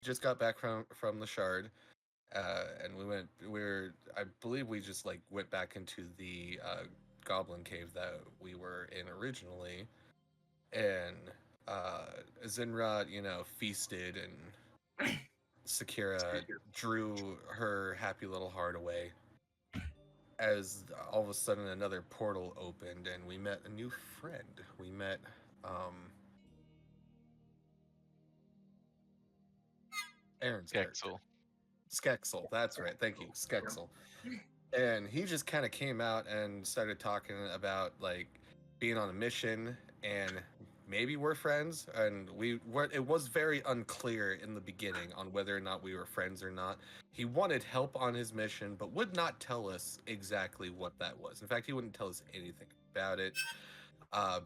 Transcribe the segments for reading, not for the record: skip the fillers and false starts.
just got back from the shard, and I believe we just like went back into the goblin cave that we were in originally, and Zinrod, feasted, and Sakira drew her happy little heart away as all of a sudden another portal opened and we met a new friend. We met Aaron's character. Gexel. Skexel, that's right. Thank you, Skexel. And he just kind of came out and started talking about like being on a mission and maybe we're friends, and it was very unclear in the beginning on whether or not we were friends or not. He wanted help on his mission but would not tell us exactly what that was. In fact, he wouldn't tell us anything about it.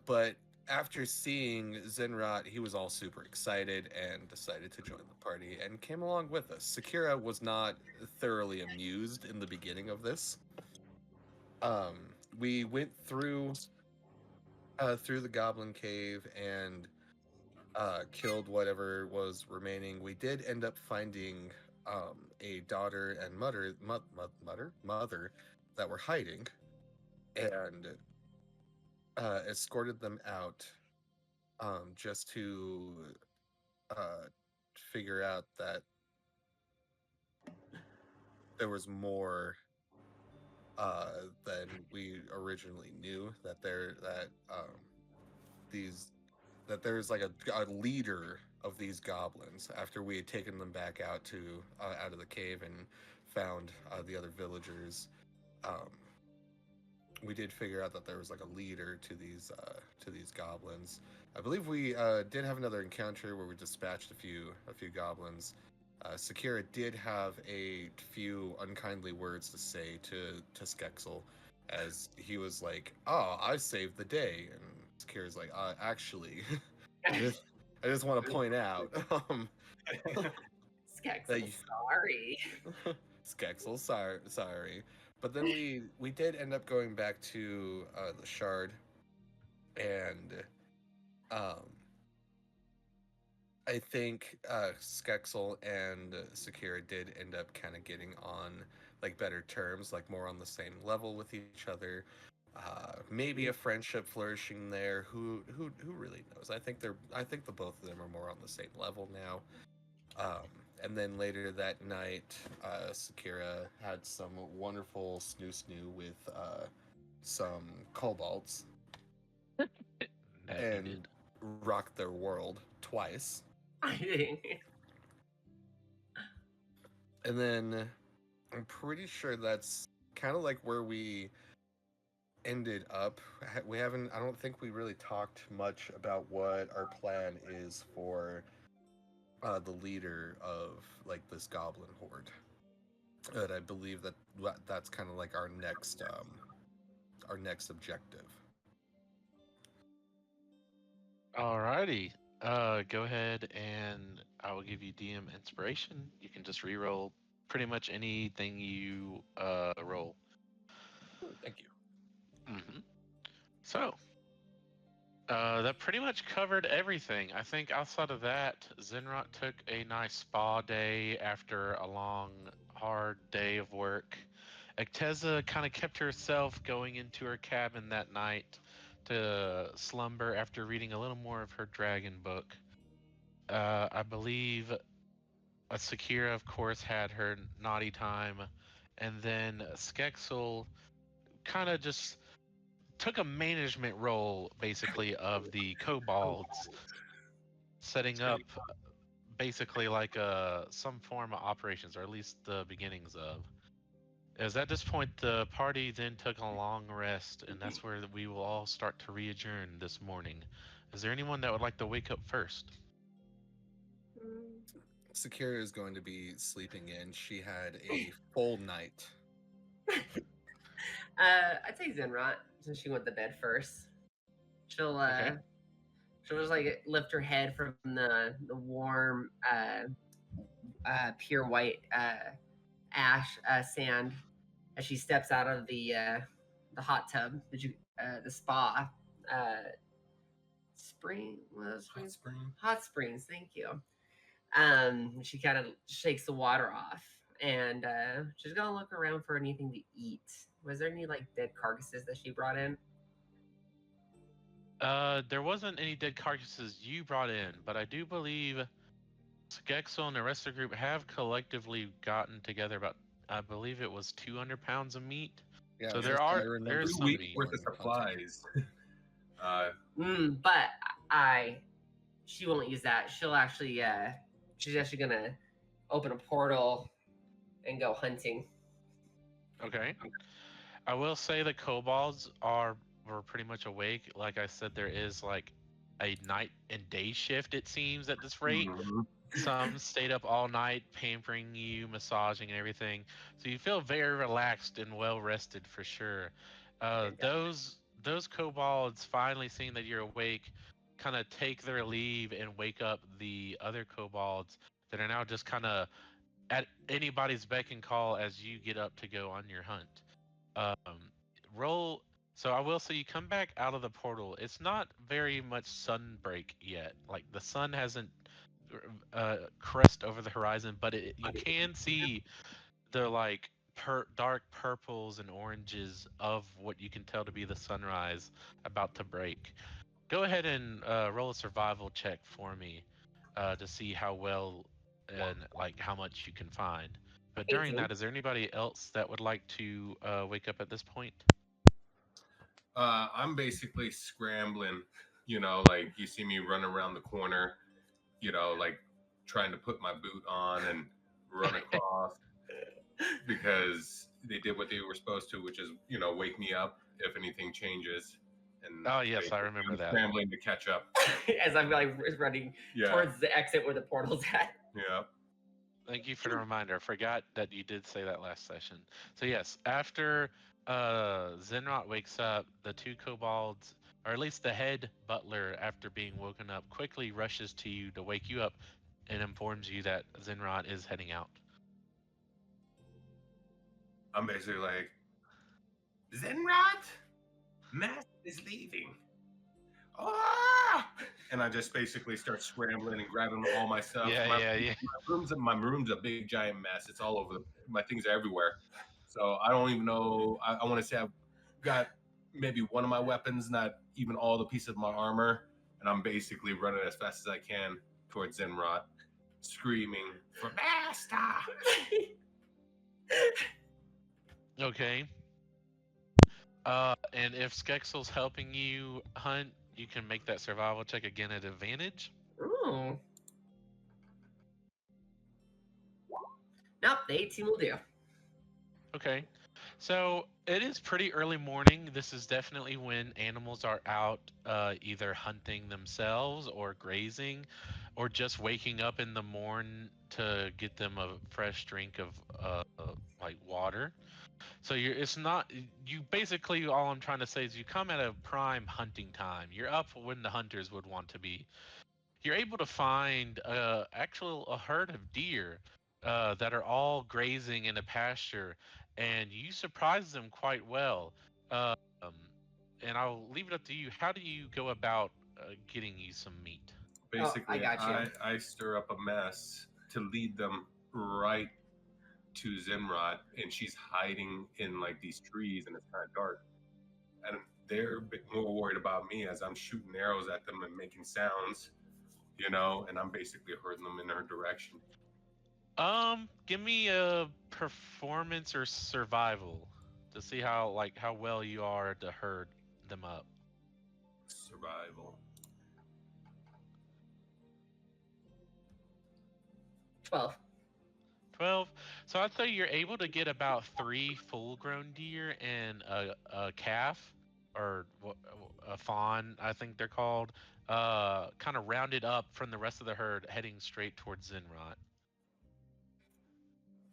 But after seeing Zenrot, he was all super excited and decided to join the party and came along with us. Sakira was not thoroughly amused in the beginning of this. We went through the goblin cave and killed whatever was remaining. We did end up finding a daughter and mother that were hiding, and escorted them out just to figure out that there was more than we originally knew. There's like a leader of these goblins. After we had taken them back out of the cave and found the other villagers, we did figure out that there was like a leader to these goblins. I believe we did have another encounter where we dispatched a few goblins. Sakira did have a few unkindly words to say to Skexel, as he was like, "Oh, I saved the day," and Sakira's like, "Actually, I just want to point out that Skexel, sorry." Skexel, sorry." But then we did end up going back to the shard, and I think Skexel and Sakira did end up kind of getting on like better terms, like more on the same level with each other. Maybe a friendship flourishing there. Who really knows? I think the both of them are more on the same level now. And then later that night, Sakira had some wonderful snoo with some kobolds and rocked their world twice. And then I'm pretty sure that's kind of like where we ended up. I don't think we really talked much about what our plan is for the leader of like this goblin horde. And I believe that's kind of like our next objective. Alrighty. Go ahead and I will give you DM inspiration. You can just reroll pretty much anything you roll. Thank you. Mm-hmm. So, that pretty much covered everything. I think outside of that, Zenrot took a nice spa day after a long, hard day of work. Acteza kind of kept herself going into her cabin that night to slumber after reading a little more of her dragon book. I believe Sakira, of course, had her naughty time, and then Skexel kind of just took a management role, basically, of the kobolds, setting up basically like some form of operations, or at least the beginnings of. As at this point, the party then took a long rest, and that's where we will all start to re-adjourn this morning. Is there anyone that would like to wake up first? Sakira is going to be sleeping in. She had a full night. I'd say Zenrot, since she went to bed first. She'll just like lift her head from the warm, pure white ash sand as she steps out of the hot tub. The spa spring? Hot springs. Thank you. She kind of shakes the water off, and she's gonna look around for anything to eat. Was there any like dead carcasses that she brought in? There wasn't any dead carcasses you brought in, but I do believe Skexel and the rest of the group have collectively gotten together about, I believe it was 200 pounds of meat. Yeah, So I there I are remember there's 2 some weeks meat. worth of supplies. But she won't use that. She's actually gonna open a portal and go hunting. Okay. I will say the kobolds were pretty much awake. Like I said, there is like a night and day shift, it seems, at this rate. Mhm. Some stayed up all night pampering you, massaging and everything. So you feel very relaxed and well rested for sure. Those kobolds finally seeing that you're awake kind of take their leave and wake up the other kobolds that are now just kind of at anybody's beck and call as you get up to go on your hunt. Um, roll. So I will say you come back out of the portal. It's not very much sunbreak yet. Like the sun hasn't crest over the horizon, but you can see the like dark purples and oranges of what you can tell to be the sunrise about to break. Go ahead and roll a survival check for me to see how well and like how much you can find. But during 18. that, is there anybody else that would like to wake up at this point? I'm basically scrambling, like you see me run around the corner, like trying to put my boot on and run across because they did what they were supposed to, which is, wake me up if anything changes. And Oh yes, I remember I'm that. scrambling to catch up. As I'm like running Yeah. towards the exit where the portal's at. Yeah. Thank you for the reminder. I forgot that you did say that last session. So yes, after Zenrot wakes up, the two kobolds, or at least the head butler, after being woken up, quickly rushes to you to wake you up and informs you that Zenrot is heading out. I'm basically like, Zenrot, Matt is leaving. Ah! And I just basically start scrambling and grabbing all my stuff. Yeah. My room's a big giant mess. It's all over. My things are everywhere. So I don't even know. I want to say I've got maybe one of my weapons, not even all the pieces of my armor, and I'm basically running as fast as I can towards Zenrot, screaming for Master. Okay. And if Skexel's helping you hunt, you can make that survival check again at advantage. Ooh. Nope, the 18 will do. Okay. So it is pretty early morning. This is definitely when animals are out either hunting themselves or grazing or just waking up in the morn to get them a fresh drink of like water. So it's not you basically all I'm trying to say is you come at a prime hunting time. You're up when the hunters would want to be. You're able to find a herd of deer that are all grazing in a pasture, and you surprise them quite well. Um, and I'll leave it up to you. How do you go about getting you some meat? Basically, got you. I stir up a mess to lead them right to Zenrot, and she's hiding in like these trees, and it's kind of dark. And they're a bit more worried about me as I'm shooting arrows at them and making sounds, and I'm basically herding them in her direction. Give me a performance or survival to see how well you are to herd them up. Survival. 12. 12. So I'd say you're able to get about 3 full-grown deer and a calf, or a fawn, I think they're called, kind of rounded up from the rest of the herd, heading straight towards Zenrot.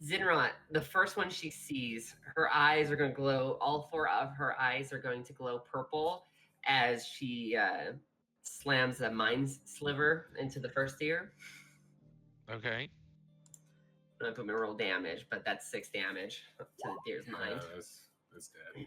Zinrot, the first one she sees, her eyes are going to glow. All 4 of her eyes are going to glow purple as she slams a mind sliver into the first deer. Okay. I'm going to put my roll damage, but that's 6 damage to the deer's mind. That's dead.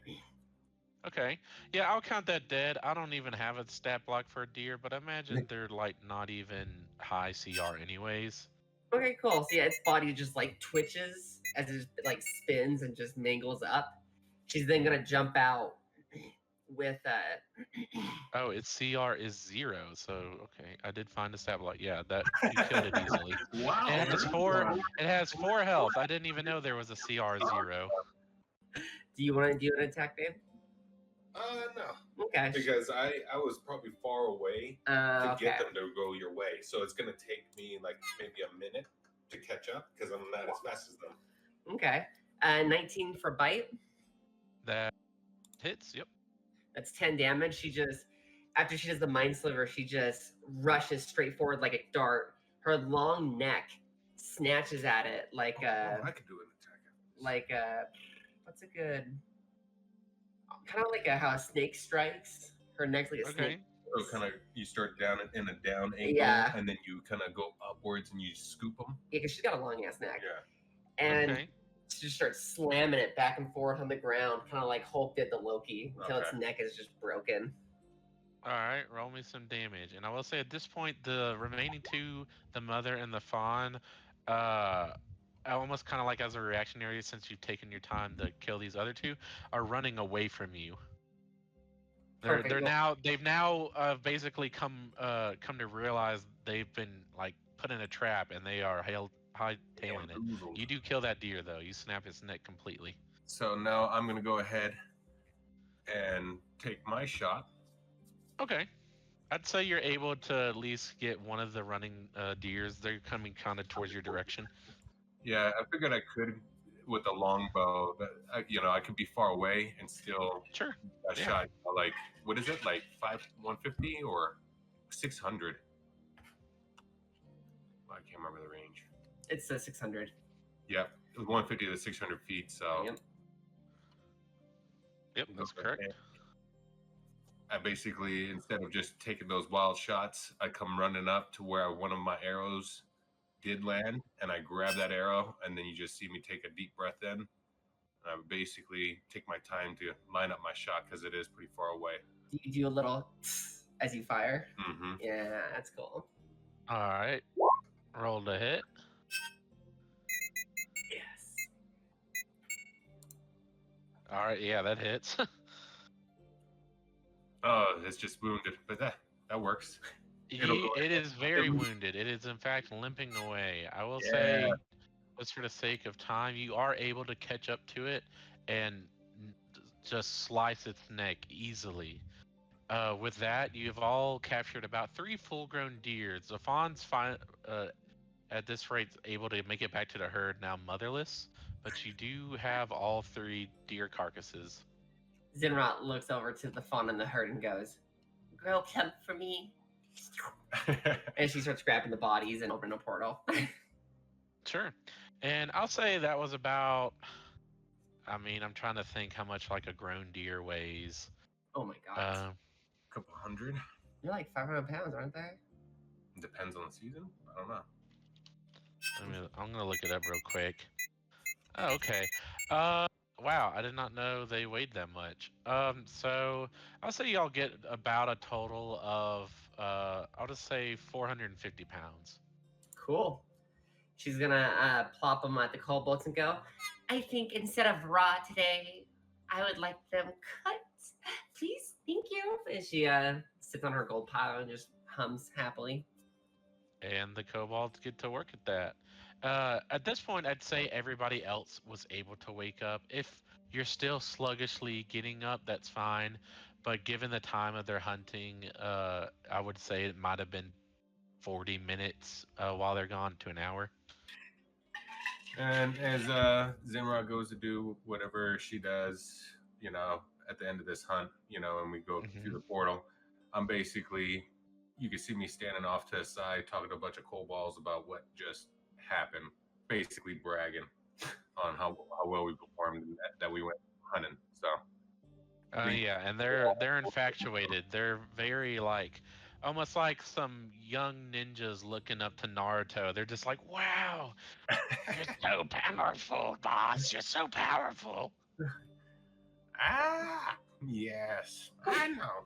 Okay. Yeah, I'll count that dead. I don't even have a stat block for a deer, but I imagine they're like not even high CR anyways. Okay, cool. So yeah, its body just like twitches as it like spins and just mangles up. She's then gonna jump out with Oh, its CR is 0. So okay, I did find a stat block. Yeah, that you killed it easily. Wow. It has first 4. one. It has 4 health. I didn't even know there was a CR 0. do you want to do an attack, babe? No, Okay. because I was probably far away to Okay. get them to go your way, so it's gonna take me like maybe a minute to catch up because I'm not as fast as them. Okay. 19 for bite. That hits. Yep. That's 10 damage. She just, after she does the mind sliver, she just rushes straight forward like a dart. Her long neck snatches at it like I could do an attack. like what's a good, kind of like how a snake strikes. Her neck's like a Okay. snake. So kind of you start down in a down angle, Yeah. and then you kind of go upwards and you scoop them. Yeah, because she's got a long ass neck. Yeah. And Okay. she just starts slamming it back and forth on the ground, kind of like Hulk did to Loki, until its Okay. neck is just broken. All right, roll me some damage. And I will say at this point, the remaining 2, the mother and the fawn, almost kind of like as a reactionary, since you've taken your time to kill these other 2, are running away from you. Perfect. They've now basically come to realize they've been like put in a trap, and they are hightailing it. You do kill that deer though. You snap its neck completely. So now I'm gonna go ahead and take my shot. Okay. I'd say you're able to at least get one of the running deers. They're coming kind of towards your direction. Yeah, I figured I could with a longbow, but I could be far away and still Sure. a shot. Like, what is it? Like 150 or 600? I can't remember the range. It's 600. Yep, it was 150 to 600 feet. So Yep, that's correct. I basically, instead of just taking those wild shots, I come running up to where one of my arrows did land, and I grab that arrow, and then you just see me take a deep breath in. And I basically take my time to line up my shot because it is pretty far away. Do you do a little as you fire? Mm-hmm. Yeah, that's cool. All right. Roll to hit. Yes. All right. Yeah, that hits. Oh, it's just wounded, but that works. It is very wounded. It is in fact limping away. I will say, just for the sake of time, you are able to catch up to it and just slice its neck easily. With that, you've all captured about 3 full-grown deers. The fawn's at this rate able to make it back to the herd, now motherless, but you do have all 3 deer carcasses. Zinrat looks over to the fawn in the herd and goes, "Girl, come for me." And she starts grabbing the bodies and opening a portal. Sure. And I'll say that was about, I mean, I'm trying to think how much like a grown deer weighs. Oh my god. A couple hundred. They're like 500 pounds, aren't they? Depends on the season. I don't know. I'm gonna look it up real quick. Oh, okay. Wow, I did not know they weighed that much. So I'll say y'all get about a total of, I'll just say 450 pounds. Cool. She's gonna plop them at the coal bolts and go, "I think instead of raw today, I would like them cut. Please, thank you." And she sits on her gold pile and just hums happily. And the kobolds get to work at that. At this point, I'd say everybody else was able to wake up. If you're still sluggishly getting up, that's fine. But given the time of their hunting, I would say it might have been 40 minutes while they're gone to an hour. And as Zimra goes to do whatever she does, at the end of this hunt, and we go through the portal, I'm basically, you can see me standing off to the side talking to a bunch of kobolds about what just happened, basically bragging on how well we performed and that we went hunting. So yeah, and they're infatuated. They're very like, almost like some young ninjas looking up to Naruto. They're just like, "Wow, you're so powerful, boss. You're so powerful." Yes, I know.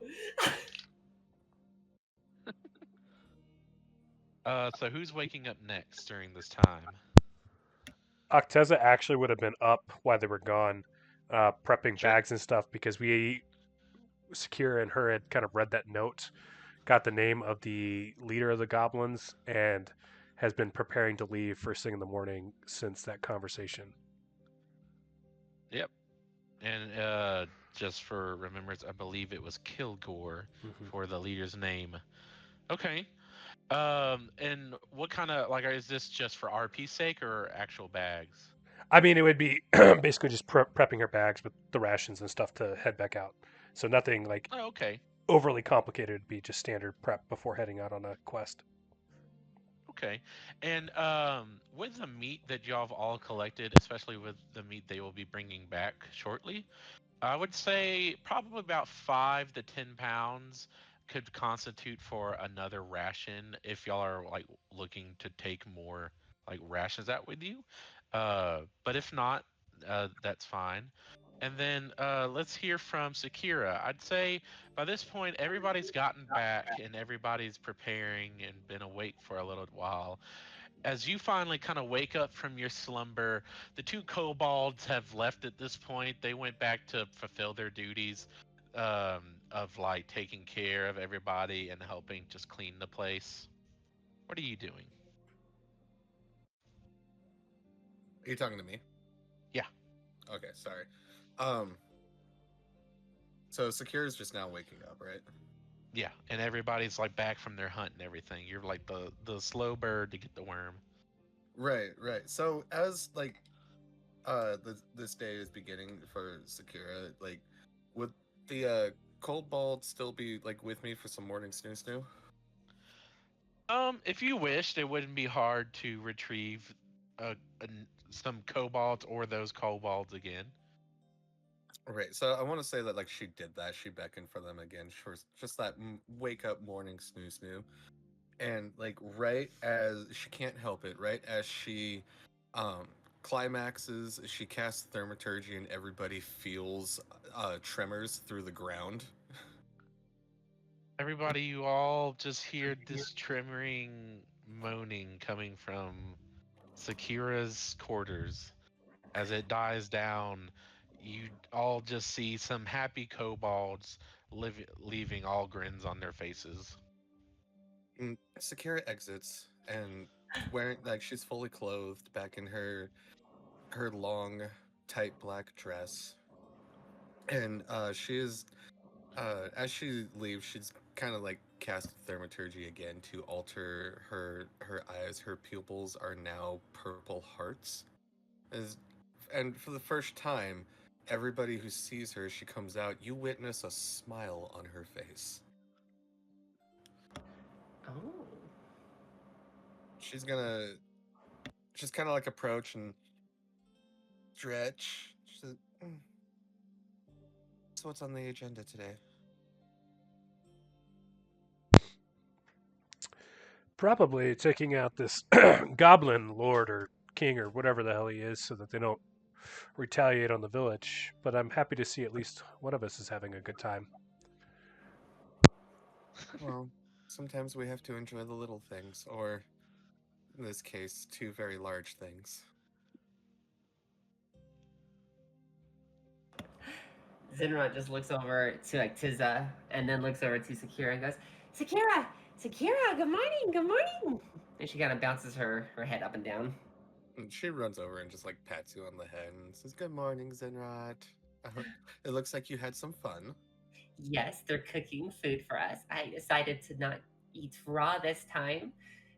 So who's waking up next during this time? Acteza actually would have been up while they were gone, prepping Sure. bags and stuff because Sakira and her had kind of read that note, got the name of the leader of the goblins, and has been preparing to leave first thing in the morning since that conversation. Yep. And just for remembrance, I believe it was Kilgore Mm-hmm. for the leader's name. Okay. And what kind of like is this just for RP sake or actual bags? I mean, it would be basically just prepping her bags with the rations and stuff to head back out. So nothing like Oh, okay. overly complicated. It'd be just standard prep before heading out on a quest. Okay. And with the meat that y'all have all collected, especially with the meat they will be bringing back shortly, I would say probably about 5 to 10 pounds could constitute for another ration if y'all are like looking to take more like rations out with you. But if not, that's fine. And then let's hear from Sakira. I'd say by this point everybody's gotten back and everybody's preparing and been awake for a little while. As you finally kind of wake up from your slumber, the two kobolds have left at this point. They went back to fulfill their duties of like taking care of everybody and helping just clean the place. What are you doing? Are you talking to me? Yeah. Okay, sorry. Um, so Sakira's just now waking up, right? Yeah, and everybody's like back from their hunt and everything. You're like the slow bird to get the worm. Right, right. So as like this day is beginning for Sakira, like would the kobold still be like with me for some morning snoo? If you wished, it wouldn't be hard to retrieve some kobolds or those kobolds again. Right. So I want to say that like she did that. She beckoned for them again for just that wake up morning snoo. And like right as she can't help it, right as she um climaxes, she casts thaumaturgy and everybody feels tremors through the ground. Everybody, you all just hear this tremoring moaning coming from Sakira's quarters. As it dies down, you all just see some happy kobolds leaving all grins on their faces. And Sakira exits and wearing like she's fully clothed back in her long tight black dress. And she is as she leaves, she's kind of like cast thaumaturgy again to alter her eyes. Her pupils are now purple hearts. As, and for the first time, everybody who sees her, she comes out. You witness a smile on her face. Oh. She's gonna just kind of like approach and stretch. She says, So what's on the agenda today? Probably taking out this goblin lord or king or whatever the hell he is so that they don't retaliate on the village. But I'm happy to see at least one of us is having a good time. Well, sometimes we have to enjoy the little things, or in this case, two very large things. Zinra just looks over to Acteza and then looks over to Sakira and goes, Sakira! Sakira, good morning, good morning! And she kind of bounces her head up and down. And she runs over and just like pats you on the head and says, "Good morning, Zenrod. It looks like you had some fun." Yes, they're cooking food for us. I decided to not eat raw this time.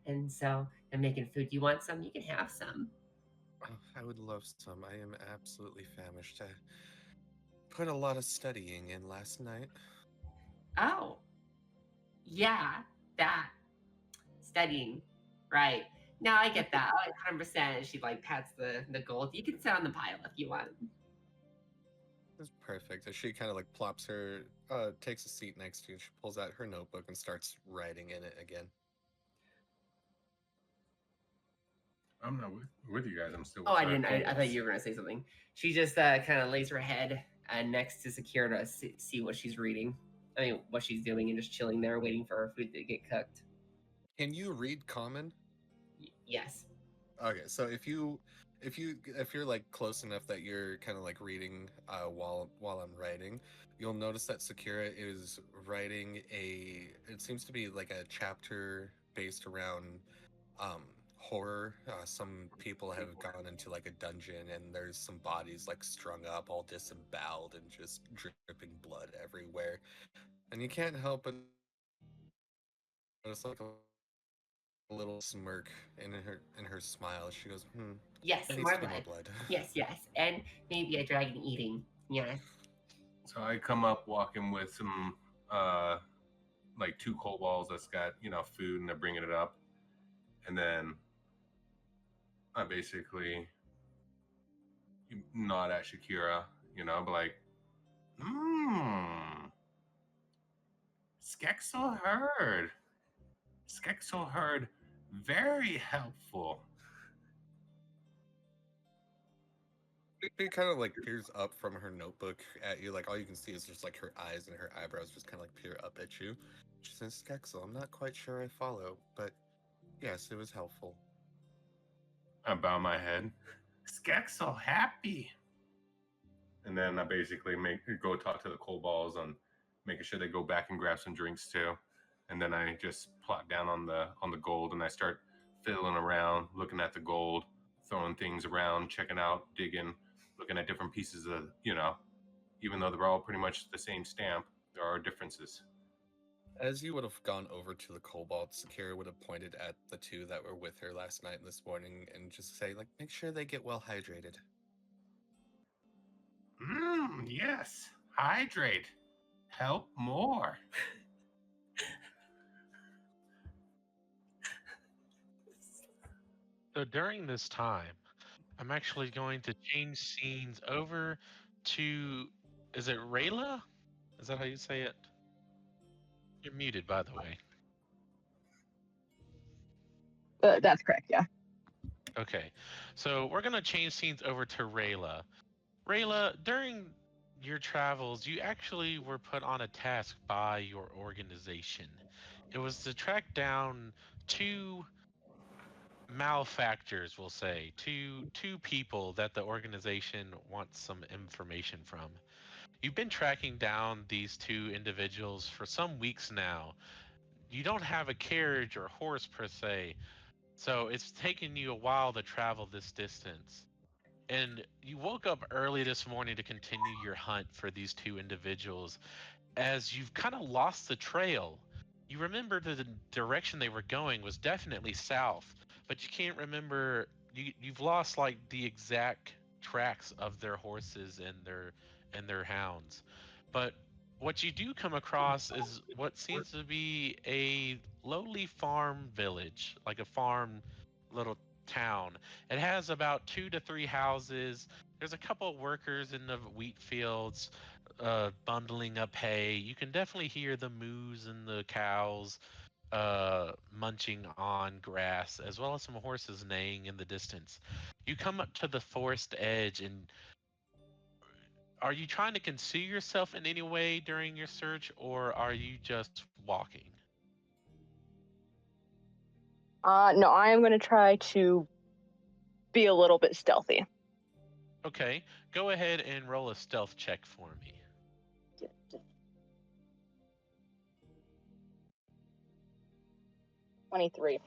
And so I'm making food. You want some? You can have some. Oh, I would love some. I am absolutely famished. I put a lot of studying in last night. Oh, yeah, that studying. Right. No, I get that. 100%. She like pats the gold. You can sit on the pile if you want. It's perfect. As she kind of like plops her, takes a seat next to you, she pulls out her notebook and starts writing in it again. I'm not with you guys. I'm still. Oh, I with didn't. I thought kobolds. you were gonna say something. She just kind of lays her head next to Sakira to see what she's reading. I mean, what she's doing, and just chilling there, waiting for her food to get cooked. Can you read common? Yes. Okay, so if you're like close enough that you're kind of like reading while I'm writing, you'll notice that Sakira is writing it seems to be like a chapter based around horror. Some people have gone into like a dungeon and there's some bodies like strung up, all disemboweled and just dripping blood everywhere. And you can't help but notice like a little smirk in her smile. She goes, Yes, there needs more to be more blood. blood. Yes, and maybe a dragon eating. Yes. So I come up walking with some like 2 kobolds that's got, food, and they're bringing it up. And then I basically nod at Shakira, but like, Skexel heard. Skexel heard. Very helpful. She kind of like peers up from her notebook at you. Like all you can see is just like her eyes and her eyebrows just kind of like peer up at you. She says, Skexel, I'm not quite sure I follow, but yes, it was helpful. I bow my head. Skexel happy. And then I basically go talk to the kobolds on making sure they go back and grab some drinks too. And then I just plot down on the gold and I start fiddling around, looking at the gold, throwing things around, checking out, digging, looking at different pieces of, even though they're all pretty much the same stamp, there are differences. As you would have gone over to the kobold, Sakira would have pointed at the two that were with her last night and this morning and just say, like, make sure they get well hydrated. Yes. Hydrate. Help more. So during this time, I'm actually going to change scenes over to. Is it Rela? Is that how you say it? You're muted, by the way. That's correct, yeah. Okay. So we're going to change scenes over to Rela. Rela, during your travels, you actually were put on a task by your organization. It was to track down 2 malefactors, we'll say, two people that the organization wants some information from. You've been tracking down these 2 individuals for some weeks now. You don't have a carriage or horse per se, so it's taken you a while to travel this distance. And you woke up early this morning to continue your hunt for these 2 individuals as you've kind of lost the trail. You remember the direction they were going was definitely south, but you can't remember. You've lost like the exact tracks of their horses and their hounds. But what you do come across is what seems to be a lowly farm village, like a farm little town. It has about 2 to 3 houses. There's a couple of workers in the wheat fields bundling up hay. You can definitely hear the moos and the cows munching on grass, as well as some horses neighing in the distance. You come up to the forest edge, and are you trying to conceal yourself in any way during your search, or are you just walking? No, I am going to try to be a little bit stealthy. Okay, go ahead and roll a stealth check for me. 23.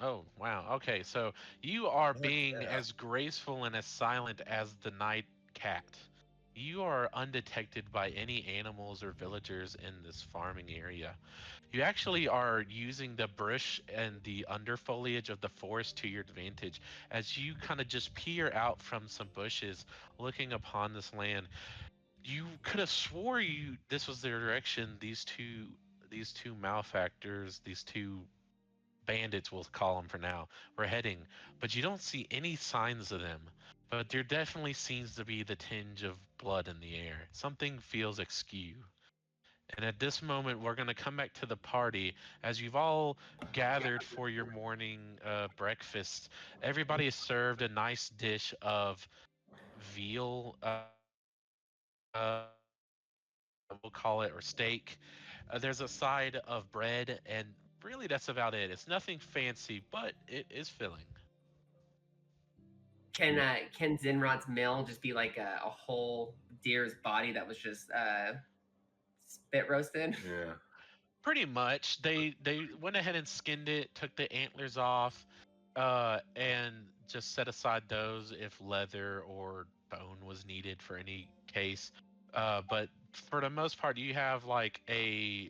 Oh, wow. Okay, so you are Heck being yeah. as graceful and as silent as the night cat. You are undetected by any animals or villagers in this farming area. You actually are using the brush and the underfoliage of the forest to your advantage as you kind of just peer out from some bushes looking upon this land. You could have swore this was the direction these two malefactors, these 2 bandits, we'll call them for now, were heading, but you don't see any signs of them. But there definitely seems to be the tinge of blood in the air. Something feels askew. And at this moment, we're going to come back to the party as you've all gathered for your morning breakfast. Everybody is served a nice dish of veal, we'll call it, or steak. There's a side of bread and really, that's about it. It's nothing fancy, but it is filling. Can Zinrod's meal just be like a whole deer's body that was just spit roasted? Yeah. Pretty much. They went ahead and skinned it, took the antlers off, and just set aside those if leather or bone was needed for any case. But for the most part, you have like a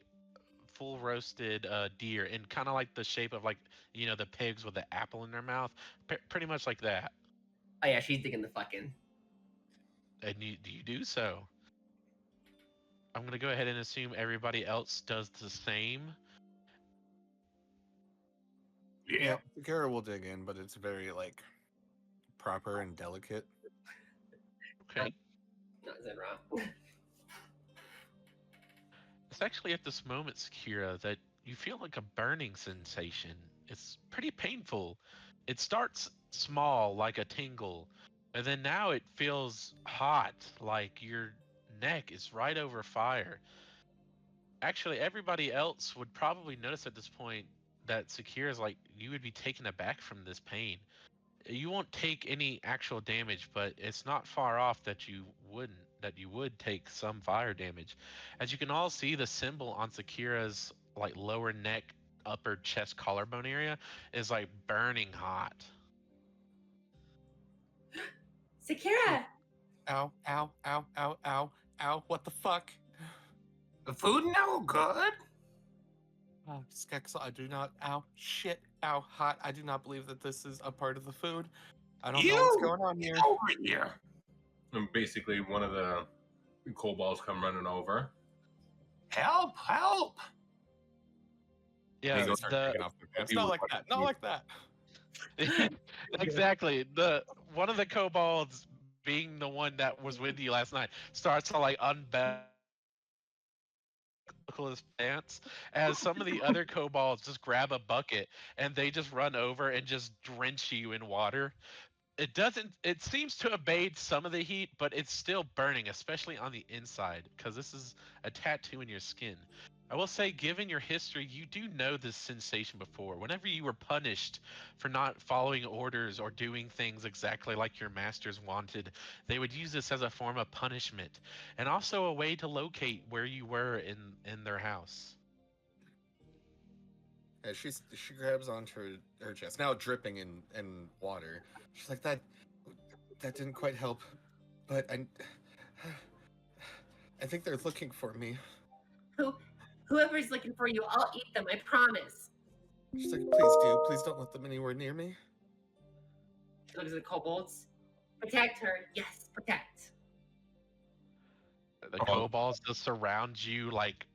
full roasted deer in kind of like the shape of like the pigs with the apple in their mouth, pretty much like that. Oh yeah, she's digging the fucking. And you do so. I'm gonna go ahead and assume everybody else does the same. Yeah, Sakira will dig in, but it's very like proper and delicate. Okay. Not Zinrod. It's actually at this moment, Sakira, that you feel like a burning sensation. It's pretty painful. It starts small, like a tingle, and then now it feels hot, like your neck is right over fire. Actually, everybody else would probably notice at this point that Sakira is like, you would be taken aback from this pain. You won't take any actual damage, but it's not far off that you would take some fire damage. As you can all see, the symbol on Sakira's like lower neck, upper chest collarbone area is like burning hot. Sakira! Ow, ow, ow, ow, ow, ow, what the fuck? The food no good. Skexel, I do not, ow, shit, ow, hot. I do not believe that this is a part of the food. I don't know what's going on here. Over here. And basically, one of the kobolds come running over. Help! Help! Yeah, They start taking off their pants. Not like that, not like that. exactly. One of the kobolds, being the one that was with you last night, starts to like unbuckle his pants as some of the other kobolds just grab a bucket and they just run over and just drench you in water. It seems to abate some of the heat, but it's still burning, especially on the inside, because this is a tattoo in your skin. I will say, given your history, you do know this sensation before. Whenever you were punished for not following orders or doing things exactly like your masters wanted, they would use this as a form of punishment and also a way to locate where you were in their house. Yeah, she grabs onto her chest, now dripping in water. She's like, that didn't quite help, but I think they're looking for me. Whoever's looking for you, I'll eat them, I promise. She's like, please don't let them anywhere near me. She looks at the kobolds. Protect her, yes, protect. The kobolds just surround you like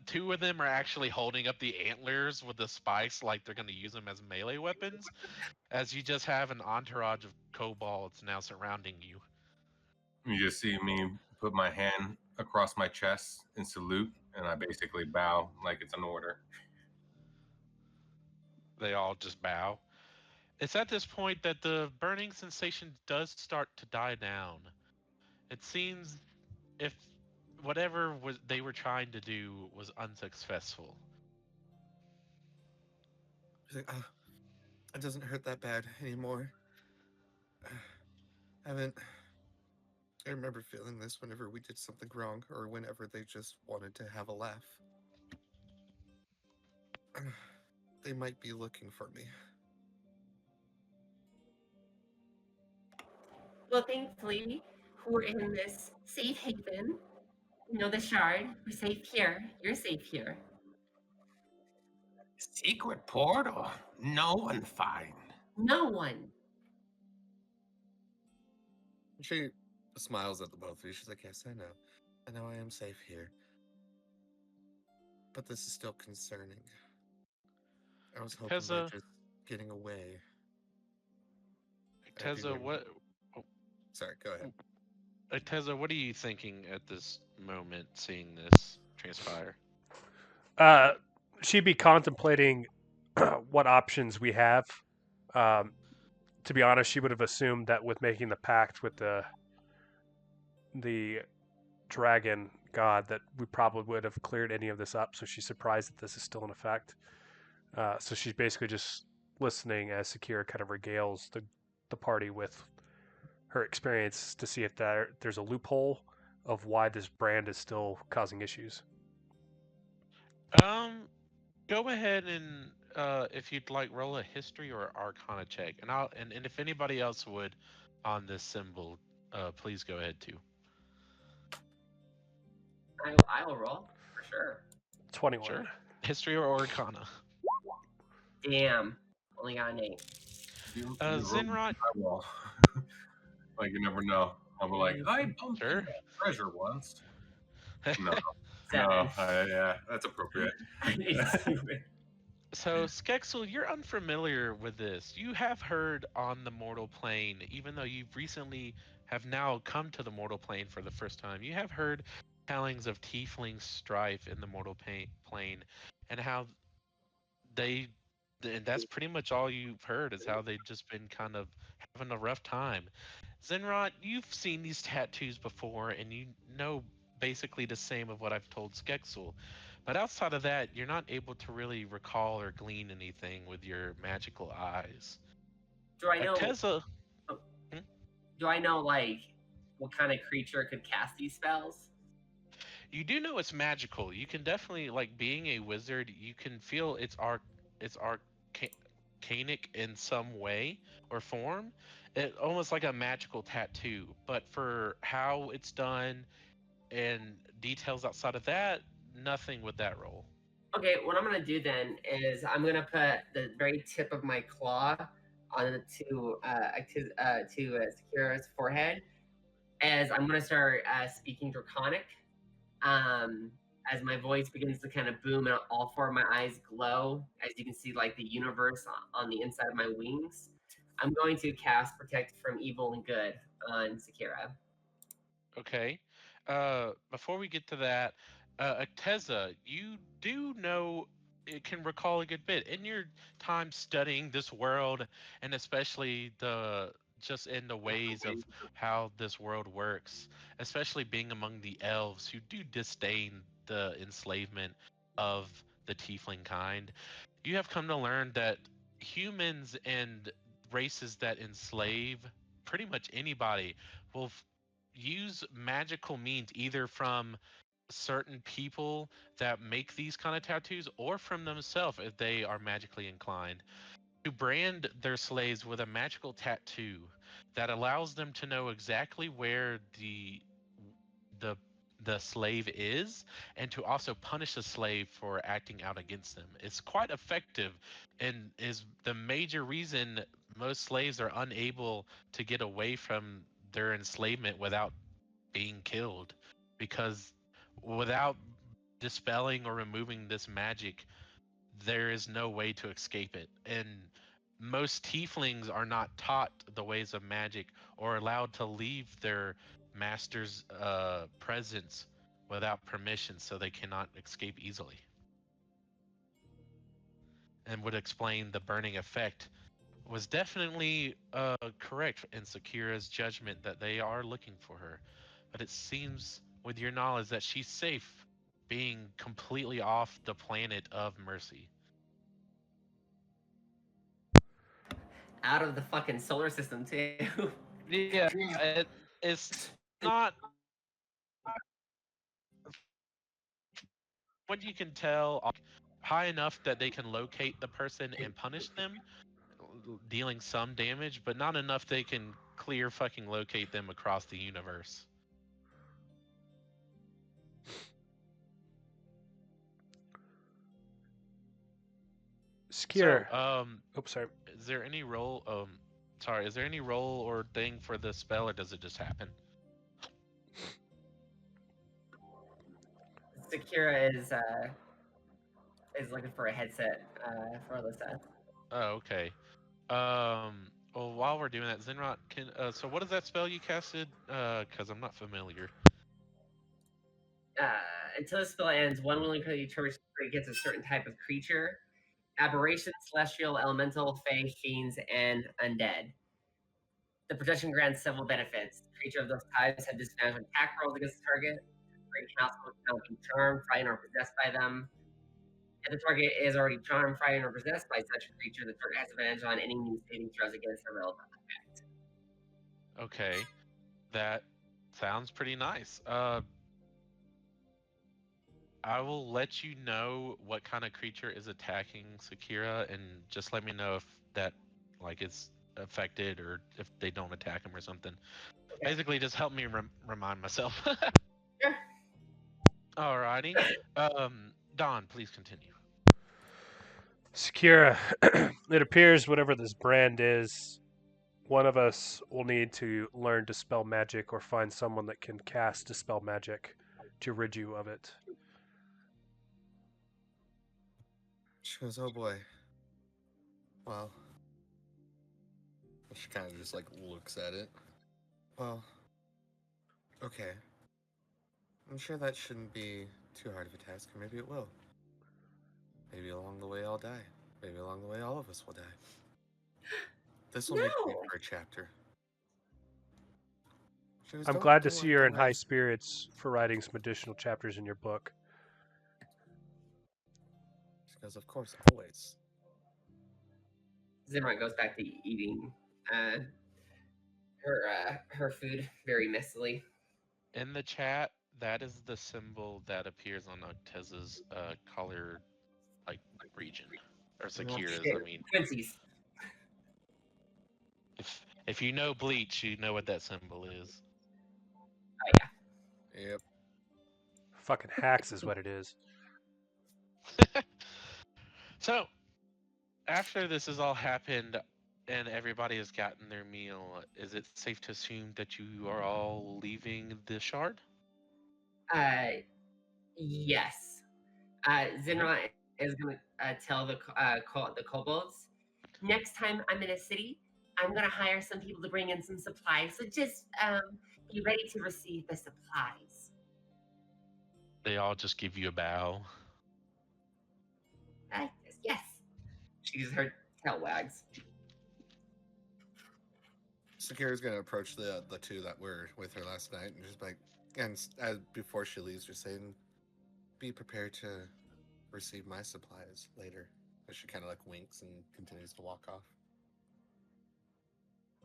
two of them are actually holding up the antlers with the spikes like they're going to use them as melee weapons, as you just have an entourage of kobolds now surrounding you. You just see me put my hand across my chest and salute, and I basically bow like it's an order. They all just bow. It's at this point that the burning sensation does start to die down. It seems if whatever they were trying to do was unsuccessful. She's like, it doesn't hurt that bad anymore. I remember feeling this whenever we did something wrong, or whenever they just wanted to have a laugh. They might be looking for me. Well, thankfully, we're in this safe haven. The shard. We're safe here. You're safe here. Secret portal. No one find. No one. She smiles at the both of you. She's like, yes, I know. I know I am safe here. But this is still concerning. I was hoping by just getting away. Acteza, what? Oh, sorry, go ahead. Acteza, what are you thinking at this moment, seeing this transpire? She'd be contemplating what options we have. To be honest, she would have assumed that with making the pact with the dragon, God that we probably would have cleared any of this up. So she's surprised that this is still in effect. So she's basically just listening as Sakira kind of regales the party with her experience to see if there's a loophole of why this brand is still causing issues. Go ahead and if you'd like, roll a history or arcana check, and if anybody else would on this symbol, please go ahead too. I will roll for sure. 21. Sure. History or arcana. Damn, only got an 8. Zinrot. Like you never know. I'll be like, I bumped Sure. into that treasure once. No, 7. no, yeah, that's appropriate. So, Skexel, you're unfamiliar with this. You have heard on the mortal plane, even though you've recently have now come to the mortal plane for the first time. You have heard tellings of tiefling strife in the mortal plane, and how and that's pretty much all you've heard is how they've just been kind of having a rough time. Zenrot, you've seen these tattoos before, and you know basically the same of what I've told Skexel. But outside of that, you're not able to really recall or glean anything with your magical eyes. Do I know? Acteza, Do I know like what kind of creature could cast these spells? you do know it's magical. You can definitely, like being a wizard, you can feel it's arcanic in some way or form. It almost like a magical tattoo. But for how it's done and details outside of that, nothing with that roll. Okay, what I'm gonna do then is I'm gonna put the very tip of my claw onto Sakira's forehead, as I'm gonna start speaking Draconic. As my voice begins to kind of boom and all 4 of my eyes glow, as you can see, like the universe on the inside of my wings. I'm going to cast Protect from Evil and Good on Sakira. Okay. Before we get to that, Acteza, you do know, it can recall a good bit in your time studying this world, and especially just in the ways of how this world works, especially being among the elves who do disdain the enslavement of the tiefling kind. You have come to learn that humans and races that enslave pretty much anybody will use magical means, either from certain people that make these kind of tattoos or from themselves if they are magically inclined, to brand their slaves with a magical tattoo that allows them to know exactly where the the slave is, and to also punish the slave for acting out against them. It's quite effective, and is the major reason most slaves are unable to get away from their enslavement without being killed, because without dispelling or removing this magic, there is no way to escape it. And most tieflings are not taught the ways of magic or allowed to leave their master's presence without permission, so they cannot escape easily. And would explain the burning effect was definitely correct in Sakira's judgment that they are looking for her. But it seems, with your knowledge, that she's safe being completely off the planet of Mercy. Out of the fucking solar system too. Yeah, it's not what you can tell high enough that they can locate the person and punish them, dealing some damage, but not enough they can clear fucking locate them across the universe. Skier. So, Oops, sorry. is there any role? Sorry, is there any role or thing for the spell, or does it just happen? Sakira is looking for a headset for Alyssa. Oh, okay. Well, while we're doing that, Zenrot, so what is that spell you casted? Because I'm not familiar. Until the spell ends, one willing creature gets a certain type of creature: aberration, celestial, elemental, fae, fiends, and undead. The protection grants several benefits. Creature of those types have disadvantage on attack rolls against the target. Great household cannot be charmed, frightened, or possessed by them. If the target is already charmed, frightened, or possessed by such a creature, the target has advantage on any new saving throws against the relevant effect. Okay, that sounds pretty nice. I will let you know what kind of creature is attacking Sakira, and just let me know if that is affected or if they don't attack him or something. Okay. Basically, just help me remind myself. Sure. Alrighty. Don, please continue. Sakira, it appears whatever this brand is, one of us will need to learn Dispel Magic or find someone that can cast Dispel Magic to rid you of it. She goes, oh boy. Well. She kind of just looks at it. Well. Okay. I'm sure that shouldn't be too hard of a task, or maybe it will. Maybe along the way I'll die. Maybe along the way all of us will die. This will make me No. for a chapter. She goes, I'm "Don't- glad to don't see worry- you're don't in high worry." spirits for writing some additional chapters in your book. She goes, of course, always. Zimrat goes back to eating her food very messily. In the chat, that is the symbol that appears on Acteza's color, region, or Sakira's. Shit. I mean, Quincy's. if you know Bleach, you know what that symbol is. Oh yeah. Yep. Fucking hacks is what it is. So, after this has all happened and everybody has gotten their meal, is it safe to assume that you are all leaving the shard? Yes. Zinrat is going to tell the kobolds, next time I'm in a city, I'm going to hire some people to bring in some supplies. So just be ready to receive the supplies. They all just give you a bow. Yes. She's her tail wags. Sakira's gonna approach the two that were with her last night and just before she leaves, just saying, "Be prepared to receive my supplies later." As she kind of winks and continues to walk off.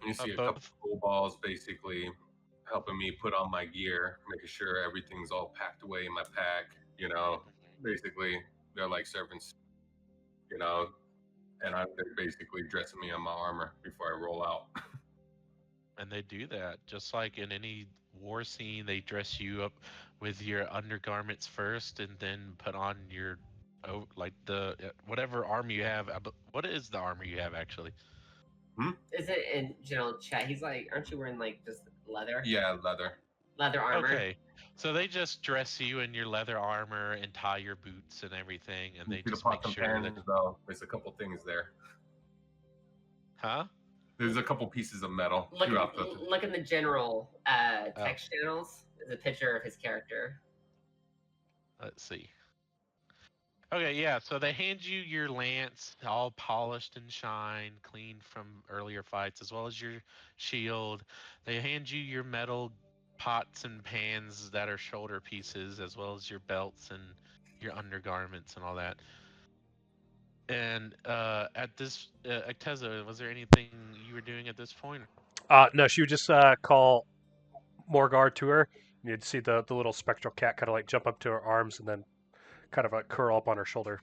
You see a Both. couple of kobolds basically helping me put on my gear, making sure everything's all packed away in my pack. Basically they're like servants, and they're basically dressing me in my armor before I roll out. And they do that just like in any war scene. They dress you up with your undergarments first, and then put on your the whatever armor you have. What is the armor you have actually? Is it in general chat? He's like, aren't you wearing just leather? Yeah, leather. Leather armor. Okay, so they just dress you in your leather armor and tie your boots and everything, and they just make sure that. Though there's a couple things there. Huh? There's a couple pieces of metal Look throughout in the general text channels. There's a picture of his character. Let's see. Okay, yeah, so they hand you your lance, all polished and shine, clean from earlier fights, as well as your shield. They hand you your metal pots and pans that are shoulder pieces, as well as your belts and your undergarments and all that. And at this, Acteza, was there anything you were doing at this point? No, she would just call Morgard to her. You'd see the little spectral cat kind of jump up to her arms and then kind of curl up on her shoulder.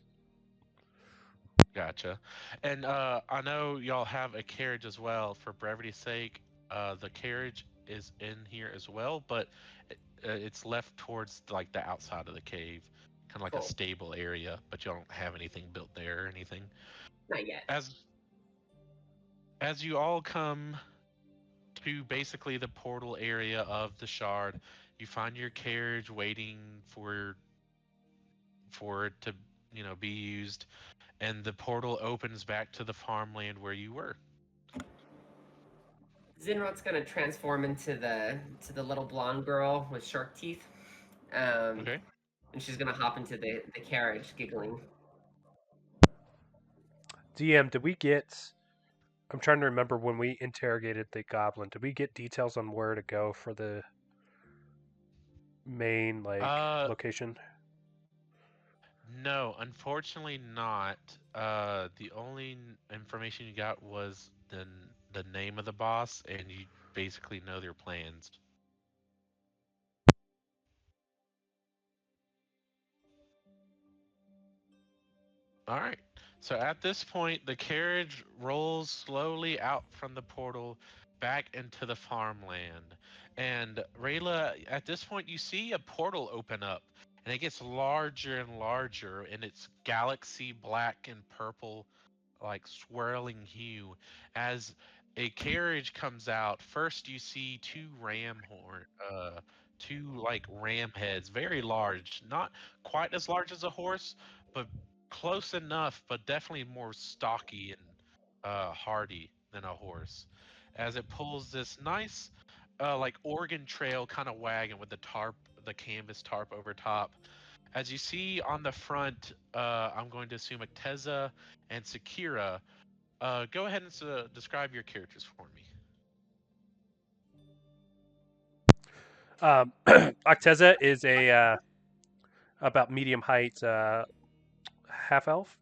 Gotcha. And I know y'all have a carriage as well. For brevity's sake, the carriage is in here as well, but it's left towards the outside of the cave, kind of like Cool. a stable area. But you don't have anything built there or anything. Not yet. As you all come to basically the portal area of the shard, you find your carriage waiting for it to be used, and the portal opens back to the farmland where you were. Zinrat's gonna transform into the little blonde girl with shark teeth. Okay. And she's gonna hop into the carriage, giggling. DM, did we get? I'm trying to remember when we interrogated the goblin. Did we get details on where to go for the main location? No, unfortunately not. The only information you got was the name of the boss, and you basically know their plans. All right. So at this point, the carriage rolls slowly out from the portal back into the farmland. And Rayla, at this point, you see a portal open up, and it gets larger and larger, and it's galaxy black and purple, like swirling hue. As a carriage comes out, first you see two like ram heads, very large, not quite as large as a horse, but close enough, but definitely more stocky and hardy than a horse. As it pulls this nice, like Oregon Trail kind of wagon with the canvas tarp over top. As you see on the front, I'm going to assume Acteza and Sakira. Go ahead and describe your characters for me. Acteza is a about medium height half elf.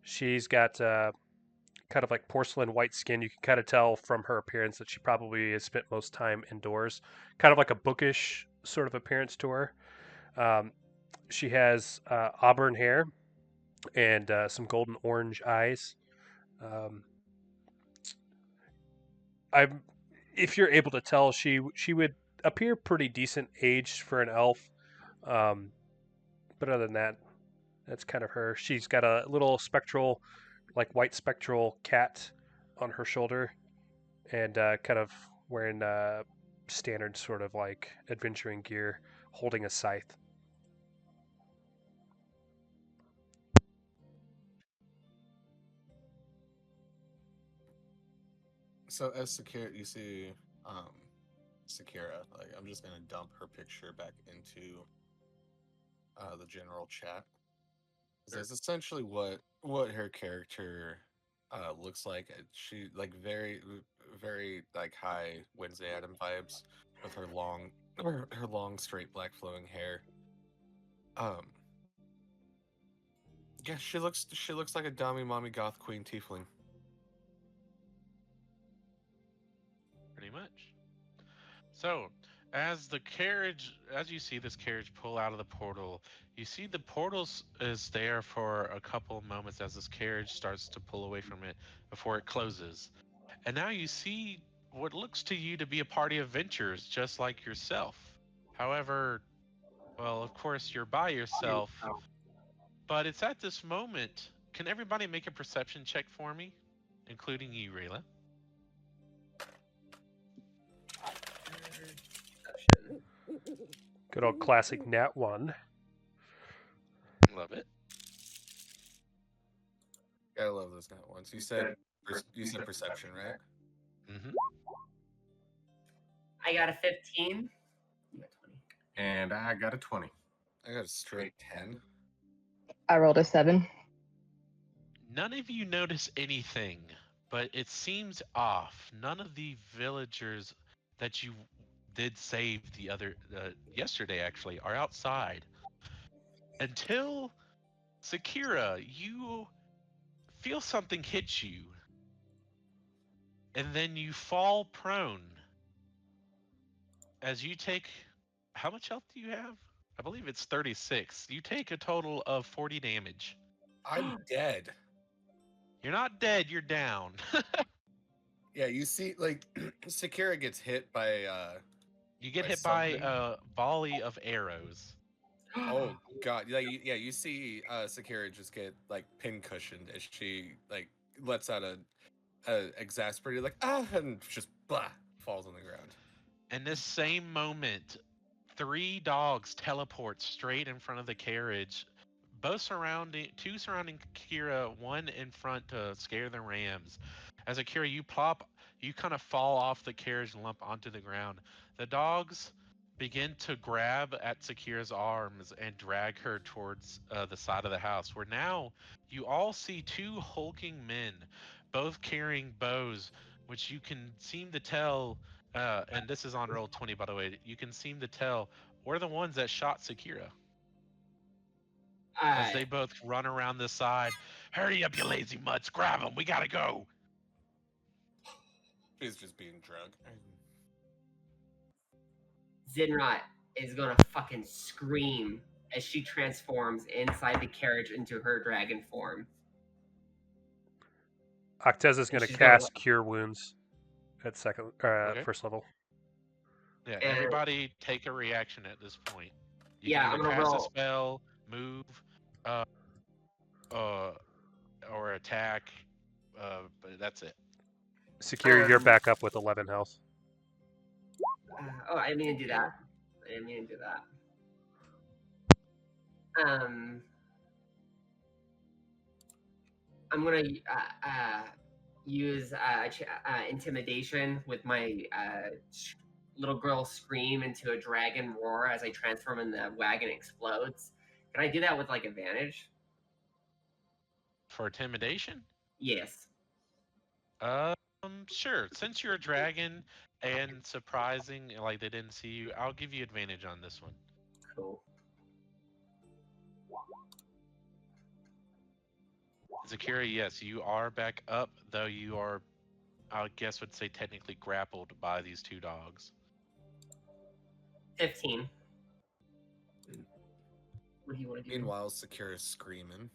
She's got kind of like porcelain white skin. You can kind of tell from her appearance that she probably has spent most time indoors. Kind of like a bookish sort of appearance to her. She has auburn hair and some golden orange eyes. Um, I'm, if you're able to tell, she would appear pretty decent aged for an elf. Um, but other than that, that's kind of her. She's got a little spectral, like white spectral cat on her shoulder, and kind of wearing standard sort of like adventuring gear, holding a scythe. So as Sakira, you see, Sakira. Like, I'm just gonna dump her picture back into the general chat. That's essentially what her character looks like. She like very like high Wednesday Adam vibes with her long straight black flowing hair. Um, yeah, she looks like a dummy mommy goth queen tiefling. Pretty much. So, as you see this carriage pull out of the portal, you see the portal is there for a couple of moments as this carriage starts to pull away from it before it closes. And now you see what looks to you to be a party of adventurers just like yourself. However, well, of course, you're by yourself, but it's at this moment. Can everybody make a perception check for me, including you, Rayla? Good old classic Nat 1. Love it. I love those net ones. You said perception, right? Mm-hmm. I got a 15. You got 20. And I got a 20. I got a straight 10. I rolled a 7. None of you notice anything, but it seems off. None of the villagers that you did save yesterday actually are outside until Sakira, you feel something hit you, and then you fall prone as you take. How much health do you have? I believe it's 36. You take a total of 40 damage. I'm dead. You're not dead, you're down. Yeah, you see, like Sakira gets hit by You get by hit by something. a volley of arrows. Oh god, yeah, you see Sakira just get like pin cushioned as she like lets out a exasperated like and just blah falls on the ground. In this same moment, 3 dogs teleport straight in front of the carriage, two surrounding Kira, one in front to scare the rams. As Akira, you kind of fall off the carriage and lump onto the ground. The dogs begin to grab at Sakira's arms and drag her towards the side of the house, where now you all see 2 hulking men, both carrying bows, which you can seem to tell, and this is on roll 20 by the way, you can seem to tell we're the ones that shot Sakira. As they both run around the side. Hurry up, you lazy mutts! Grab them. We gotta go. He's just being drunk. Zinrot is gonna fucking scream as she transforms inside the carriage into her dragon form. Acteza's going to she's gonna cast Cure Wounds at first level. Yeah, And- everybody take a reaction at this point. You Yeah, can I'm either gonna cast a roll. spell, move, or attack. But that's it. Sakira, you're back up with 11 health. I didn't mean to do that. I didn't mean to do that. I'm gonna use intimidation with my little girl scream into a dragon roar as I transform and the wagon explodes. Can I do that with like advantage? For intimidation? Yes. Sure. Since you're a dragon and surprising, like they didn't see you, I'll give you advantage on this one. Cool. Zakira, yes, you are back up, though you are, I guess would say technically grappled by these two dogs. 15. What do you want to do? Meanwhile, Sakira's screaming.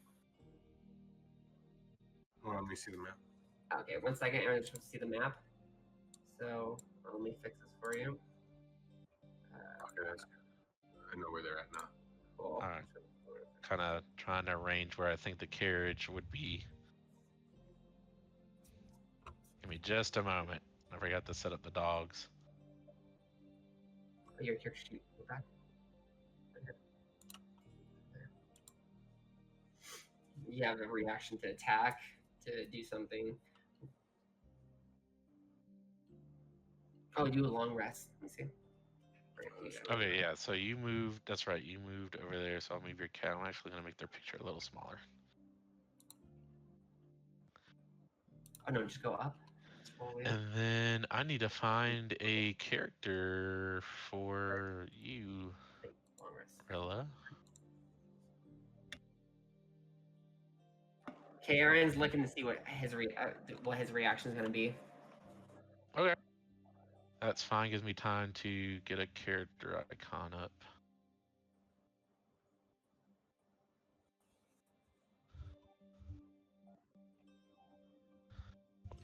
Well, let me see the map. Okay, 1 second. I'm just to see the map. So let me fix this for you. Okay, that's good. I know where they're at now. Cool. All right. Kind of trying to arrange where I think the carriage would be. Give me just a moment. I forgot to set up the dogs. Oh, your character sheet. Okay. You have a reaction to attack, to do something. Oh, do a long rest. Let me see. Okay, yeah, so you moved, that's right, you moved over there, so I'll move your cat. I'm actually going to make their picture a little smaller. Oh, no, just go up. And then I need to find a character for you, Long rest. Rela. Okay, Aaron's looking to see what his reaction is going to be. Okay. That's fine, gives me time to get a character icon up.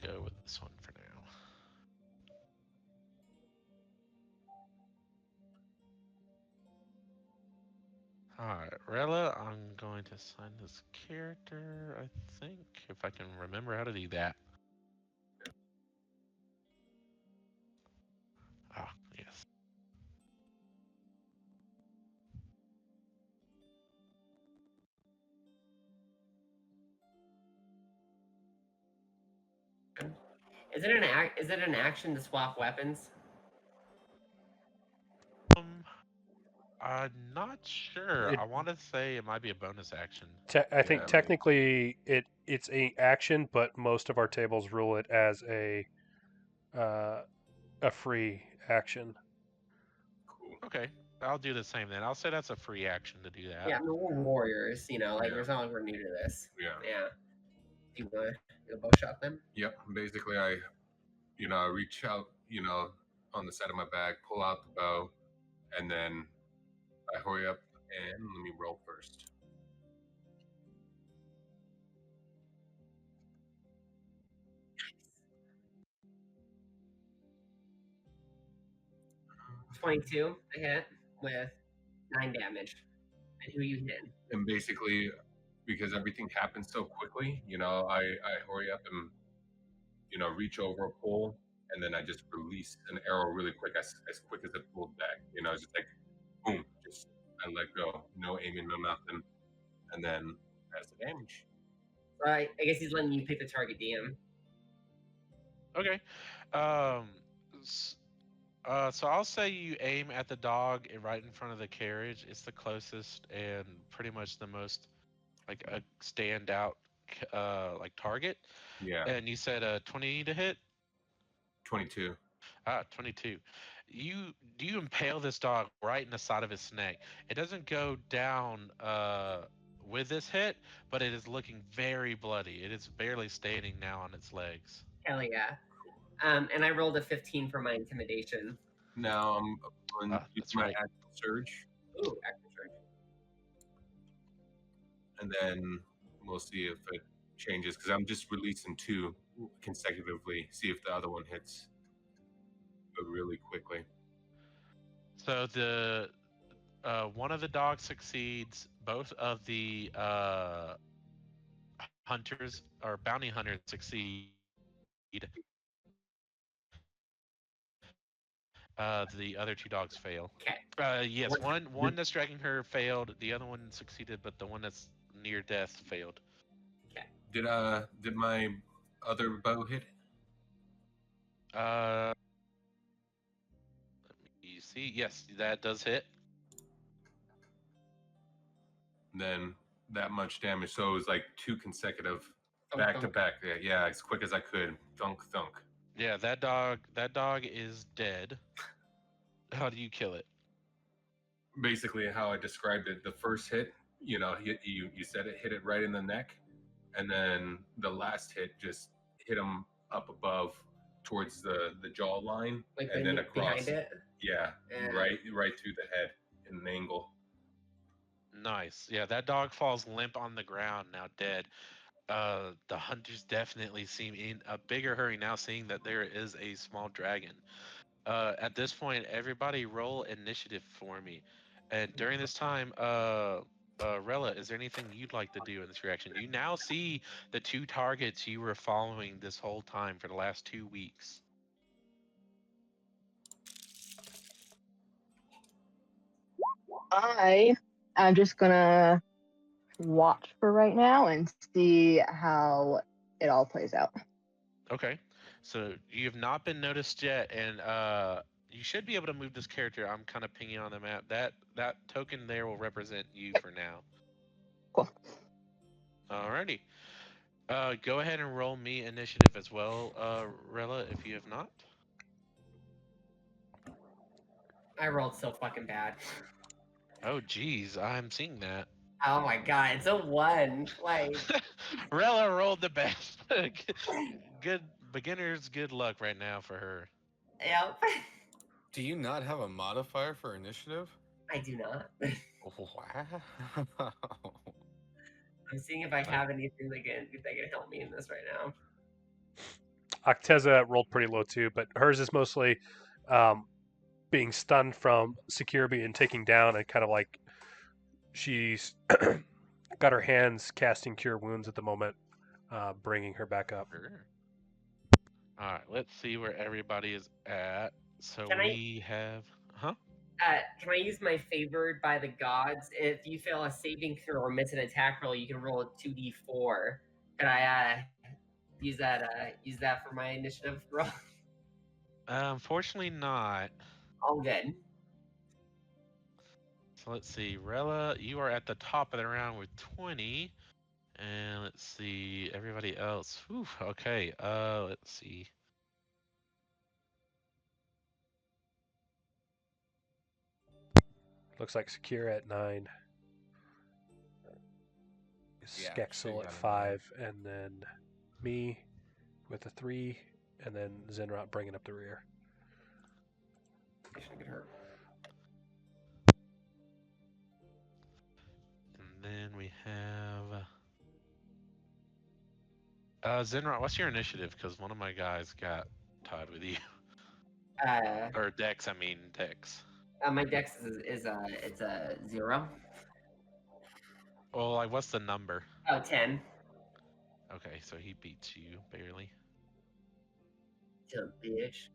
We'll go with this one for now. Alright, Rela, I'm going to assign this character, I think, if I can remember how to do that. Ah, yes. Is it an action to swap weapons? I'm not sure. I want to say it might be a bonus action. I think technically it's a action, but most of our tables rule it as a free action. Cool. Okay, I'll do the same then. I'll say that's a free action to do that. Yeah, I mean, we're warriors, like Yeah. there's not like we're new to this. Yeah. Yeah. Do you want to bow shot them? Yep. Basically, I reach out, on the side of my back, pull out the bow, and then I hurry up and let me roll first. Nice. 22 to hit with 9 damage. And who you hit? And basically, because everything happens so quickly, I hurry up and reach over a pole, and then I just release an arrow really quick, as quick as it pulled back. It's just like boom, just I let go, no aiming, no nothing, and then that's the damage. Right. I guess he's letting you pick the target, DM. Okay. So I'll say you aim at the dog right in front of the carriage. It's the closest and pretty much the most like a standout like target. Yeah. And you said 20 to hit? 22. 22. you impale this dog right in the side of his neck. It doesn't go down with this hit, but it is looking very bloody. It is barely standing now on its legs. Hell yeah. And I rolled a 15 for my intimidation. Now I'm going to use That's my right. actual surge, Ooh, extra charge. and then we'll see if it changes because I'm just releasing 2 consecutively. See if the other one hits really quickly. So the one of the dogs succeeds. Both of the hunters or bounty hunters succeed. The other 2 dogs fail. Okay. Yes, one that's dragging her failed. The other one succeeded, but the one that's near death failed. Did my other bow hit? Let me see. Yes, that does hit. Then that much damage. So it was like 2 consecutive Thunk, back to thunk. back. Yeah, as quick as I could. Thunk thunk. Yeah, that dog is dead. How do you kill it? Basically, how I described it. The first hit, you said it hit it right in the neck, and then the last hit just hit him up above towards the jaw line, Like and then across. behind it. Yeah, Yeah. right through the head in an angle. Nice. Yeah, that dog falls limp on the ground, now dead. The hunters definitely seem in a bigger hurry now, seeing that there is a small dragon. At this point, everybody roll initiative for me. And during this time, Rela, is there anything you'd like to do in this reaction? You now see the 2 targets you were following this whole time for the last 2 weeks. I'm just gonna watch for right now and see how it all plays out. Okay, so you have not been noticed yet, and you should be able to move this character. I'm kind of pinging on the map. That token there will represent you for now. Cool. Alrighty. Go ahead and roll me initiative as well, Rela, if you have not. I rolled so fucking bad. Oh, geez, I'm seeing that. Oh my god, it's a 1. Like, Rela rolled the best. Good beginners, good luck right now for her. yep. Do you not have a modifier for initiative? I do not. Wow. I'm seeing if I have anything that can help me in this right now. Acteza rolled pretty low too, but hers is mostly being stunned from Sakira being taken down and kind of like she's got her hands casting cure wounds at the moment, bringing her back up. Sure. All right, let's see where everybody is at. So Can we have, huh? Can I use my favored by the gods? If you fail a saving throw or miss an attack roll, you can roll a 2d4. Can I use that for my initiative roll? Unfortunately, not. All good. So let's see, Rela, you are at the top of the round with 20. And let's see, everybody else. Whew, okay, let's see. Looks like Sakira at 9. Yeah, Skexel she got at a 5, and then me with a 3, and then Zenrot bringing up the rear. I shouldn't get hurt. And then we have Zenrot, what's your initiative? Because one of my guys got tied with you. Or Dex, I mean Dex. My dex is it's a 0. Well, like, what's the number? Oh, 10. Okay, so he beats you barely. Jump, bitch.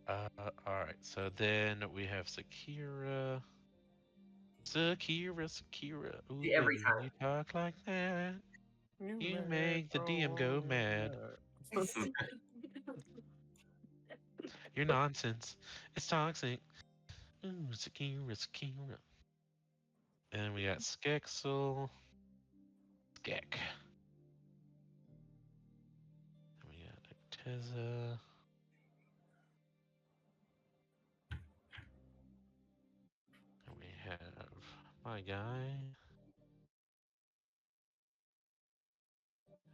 All right. So then we have Sakira. Sakira. Ooh, Every baby, when you talk like that, you make the DM go mad. You're nonsense. It's toxic. Ooh, Sakira. And we got Skexel. Skek. And we got Acteza. my guy.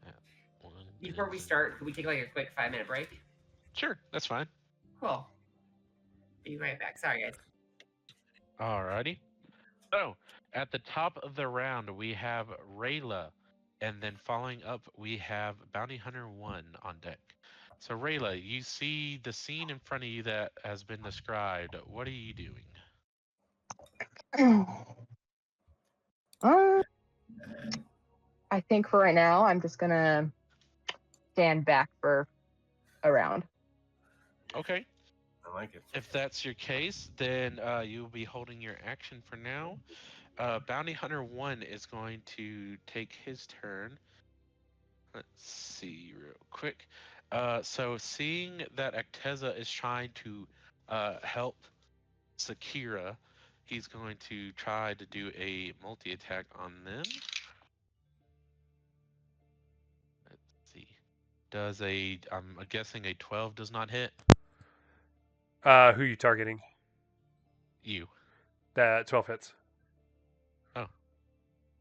At 1, Before we 10. start, could we take like a quick 5-minute break? Sure, that's fine. Cool. Be right back. Sorry, guys. Alrighty. So, at the top of the round, we have Rela. And then following up, we have Bounty Hunter 1 on deck. So, Rela, you see the scene in front of you that has been described. What are you doing? Uh, I think for right now, I'm just gonna stand back for a round. Okay. I like it. If that's your case, then you'll be holding your action for now. Bounty Hunter 1 is going to take his turn. Let's see real quick. So seeing that Acteza is trying to help Sakira, he's going to try to do a multi-attack on them. Let's see. Does I'm guessing a 12 does not hit? Who are you targeting? You. That 12 hits.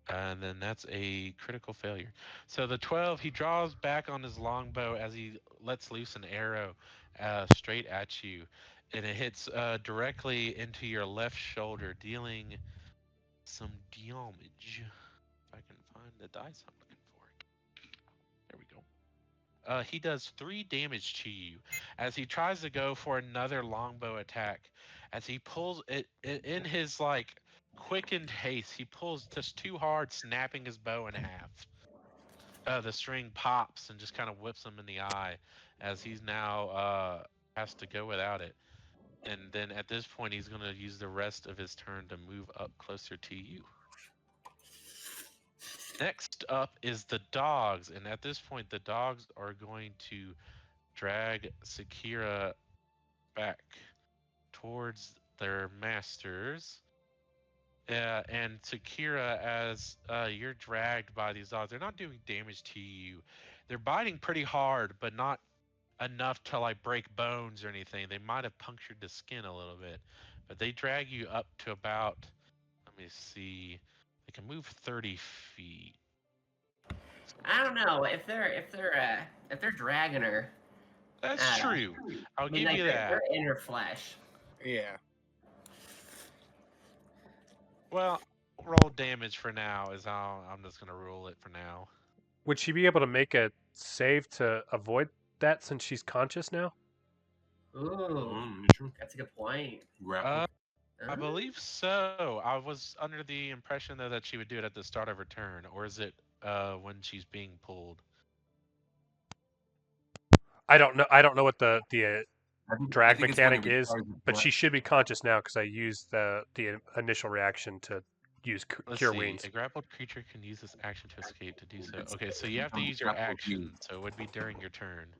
And then that's a critical failure. So the 12, he draws back on his longbow as he lets loose an arrow straight at you. And it hits directly into your left shoulder, dealing some damage. If I can find the dice I'm looking for. There we go. He does 3 damage to you as he tries to go for another longbow attack. As he pulls it in his like quickened haste, he pulls just too hard, snapping his bow in half. The string pops and just kind of whips him in the eye as he's now has to go without it. And then at this point, he's going to use the rest of his turn to move up closer to you. Next up is the dogs, and at this point, the dogs are going to drag Sakira back towards their masters. And Sakira, as you're dragged by these dogs, they're not doing damage to you. They're biting pretty hard, but not enough to like break bones or anything. They might have punctured the skin a little bit, but they drag you up to about. Let me see. They can move 30 feet. I don't know if they're dragging her. That's true. I'll give like you that. They're in her flesh. Yeah. Well, roll damage for now is how I'm just gonna rule it for now. Would she be able to make a save to avoid that since she's conscious now? Ooh, True. that's a good point. Grapple. I believe so. I was under the impression though that she would do it at the start of her turn, or is it when she's being pulled? I don't know. I don't know what the I drag think it's mechanic whenever you is, target the but she flesh. should be conscious now because I used the initial reaction to use Let's cure see. wounds. A grappled creature can use this action to escape to do so. It's- Okay, so it's you have to become use your grapple action, view. so it would be during your turn.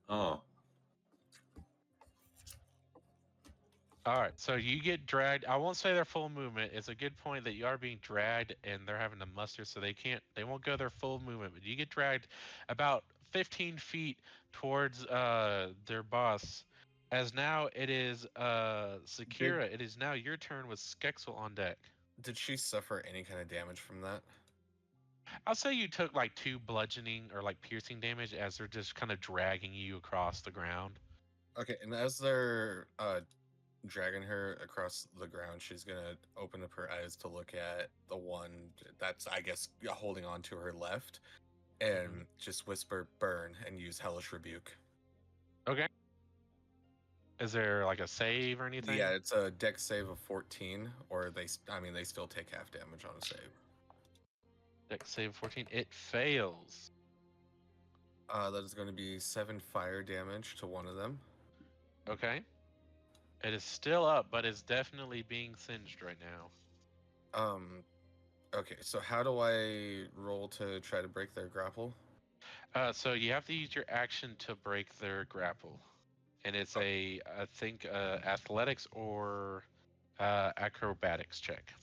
Oh. All right, so you get dragged. I won't say their full movement. It's a good point that you are being dragged and they're having to muster, so they won't go their full movement, but you get dragged about 15 feet towards their boss. As now it is Sakira, it is now your turn with Skexel on deck. Did she suffer any kind of damage from that? I'll say you took like 2 bludgeoning or like piercing damage as they're just kind of dragging you across the ground. Okay, and as they're dragging her across the ground, she's gonna open up her eyes to look at the one that's, I guess, holding on to her left, and just whisper "burn" and use Hellish Rebuke. Okay. Is there like a save or anything? Yeah, it's a dex save of 14, or they still take half damage on a save. Dex save 14. It fails. That is going to be 7 fire damage to one of them. Okay. It is still up, but it's definitely being singed right now. Okay, so how do I roll to try to break their grapple? So you have to use your action to break their grapple, and it's I think athletics or acrobatics check.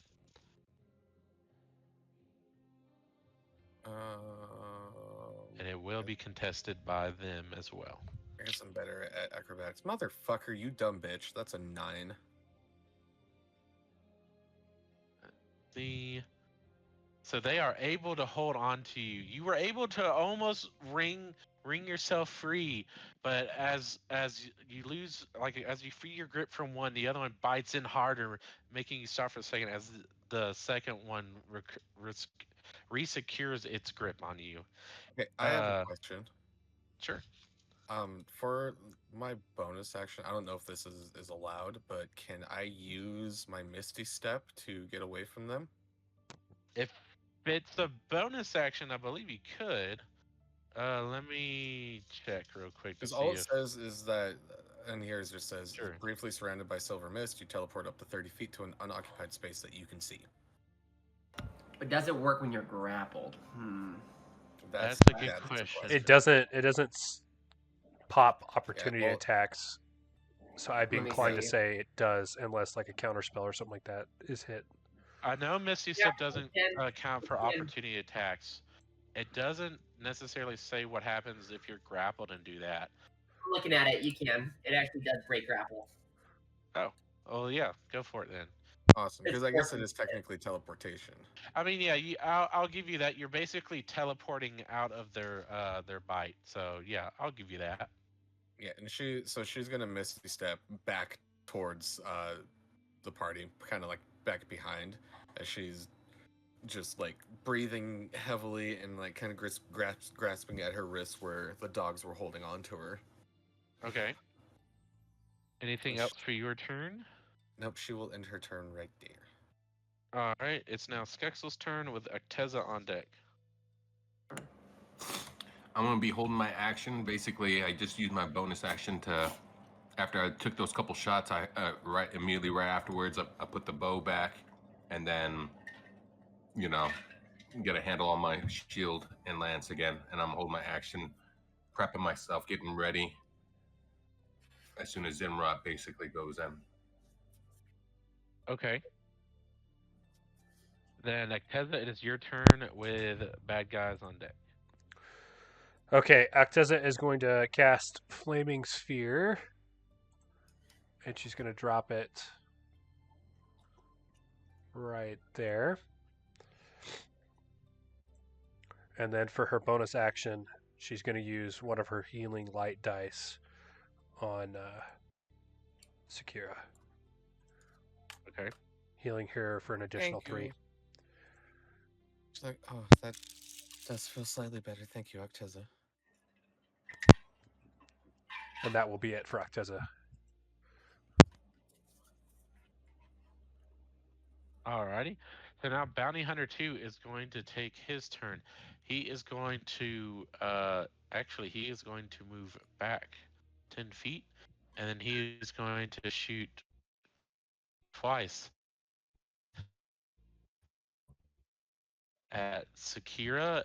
And it will be contested by them as well. I guess I'm better at acrobatics. Motherfucker, you dumb bitch. That's a 9. So they are able to hold on to you. You were able to almost wring yourself free, but as you lose, like as you free your grip from one, the other one bites in harder, making you stop for a second. As the second one resecures its grip on you. Okay, I have a question. Sure. For my bonus action, I don't know if this is allowed, but can I use my Misty Step to get away from them? If it's a bonus action, I believe you could. Let me check real quick to Because see all it if. says is that, and here it just says, Sure. briefly surrounded by silver mist, you teleport up to 30 feet to an unoccupied space that you can see. But does it work when you're grappled? That's a good the question. It doesn't pop opportunity well- attacks. So I'd be Let me inclined to see. say it does, unless like a counter spell or something like that is hit. I know Misty Yeah, Step doesn't it can. account for It can. opportunity attacks. It doesn't necessarily say what happens if you're grappled and do that. Looking at it, you can. It actually does break grapple. Oh yeah, go for it then. Awesome, because It's I guess it forcing is technically teleportation. I mean, yeah, I'll give you that. You're basically teleporting out of their bite. So yeah, I'll give you that. Yeah, and she's gonna Misty Step back towards the party, kind of like back behind, as she's just like breathing heavily and like kind of grasping at her wrist where the dogs were holding on to her. Okay. Anything else for your turn? Nope, she will end her turn right there. All right, it's now Skexel's turn with Acteza on deck. I'm gonna be holding my action. Basically, I just used my bonus action to, after I took those couple shots, I immediately right afterwards, I put the bow back, and then, get a handle on my shield and lance again, and I'm holding my action, prepping myself, getting ready. As soon as Zimrot basically goes in. Okay. Then Acteza, it is your turn with bad guys on deck. Okay, Acteza is going to cast Flaming Sphere, and she's going to drop it right there. And then for her bonus action, she's going to use one of her healing light dice on Sakira. Okay. Healing her for an additional 3. She's like, oh, that does feel slightly better. Thank you, Acteza. And that will be it for Acteza. Alrighty. So now Bounty Hunter 2 is going to take his turn. He is going to he is going to move back 10 feet, and then he is going to shoot twice at Sakira.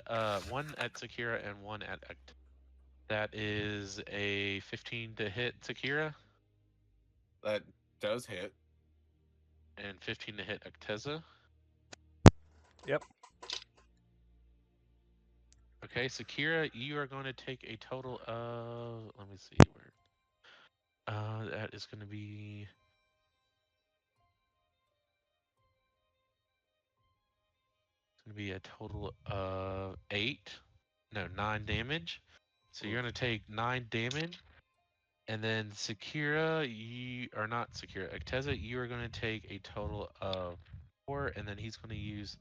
One at Sakira and one at Acteza. That is a 15 to hit Sakira. That does hit. And 15 to hit Acteza. Yep. Okay, Sakira, you are going to take a total of, let me see where. That is going to be. It's going to be a total of 9 damage. So you're going to take 9 damage. And then Sakira, you are not Sakira. Acteza, you are going to take a total of 4, and then he's going to use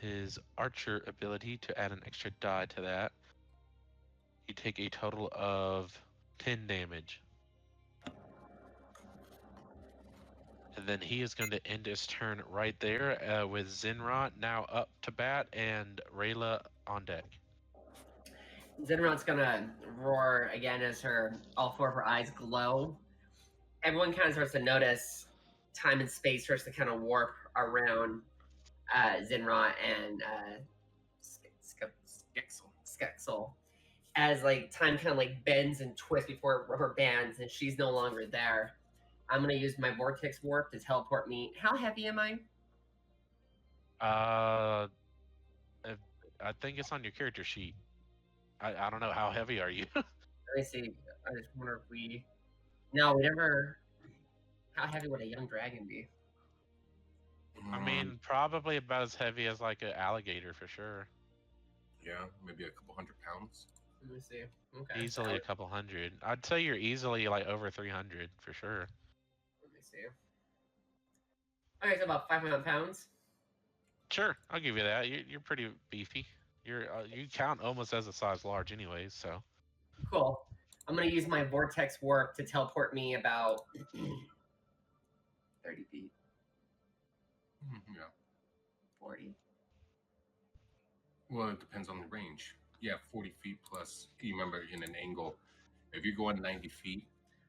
his archer ability to add an extra die to that. You take a total of 10 damage. And then he is going to end his turn right there with Zinrot now up to bat and Rela on deck. Zinrot's gonna roar again as all 4 of her eyes glow. Everyone kind of starts to notice time and space starts to kind of warp around Zinrot and Skexel. As like time kind of like bends and twists before rubber bands and she's no longer there. I'm gonna use my vortex warp to teleport me. How heavy am I? I think it's on your character sheet. I don't know, how heavy are you? Let me see. I just wonder if we. No, we never. How heavy would a young dragon be? I mean, probably about as heavy as like an alligator for sure. Yeah, maybe a couple 100 pounds. Let me see. Okay. Easily a couple hundred. I'd say you're easily like over 300 for sure. Let me see. Okay, so about 500 pounds. Sure, I'll give you that. You're pretty beefy. You count almost as a size large, anyways. So Cool. I'm gonna use my vortex warp to teleport me about 30 feet, Yeah. 40. Well, it depends on the range. Yeah, 40 feet plus. You remember in an angle. If you're going 90 feet,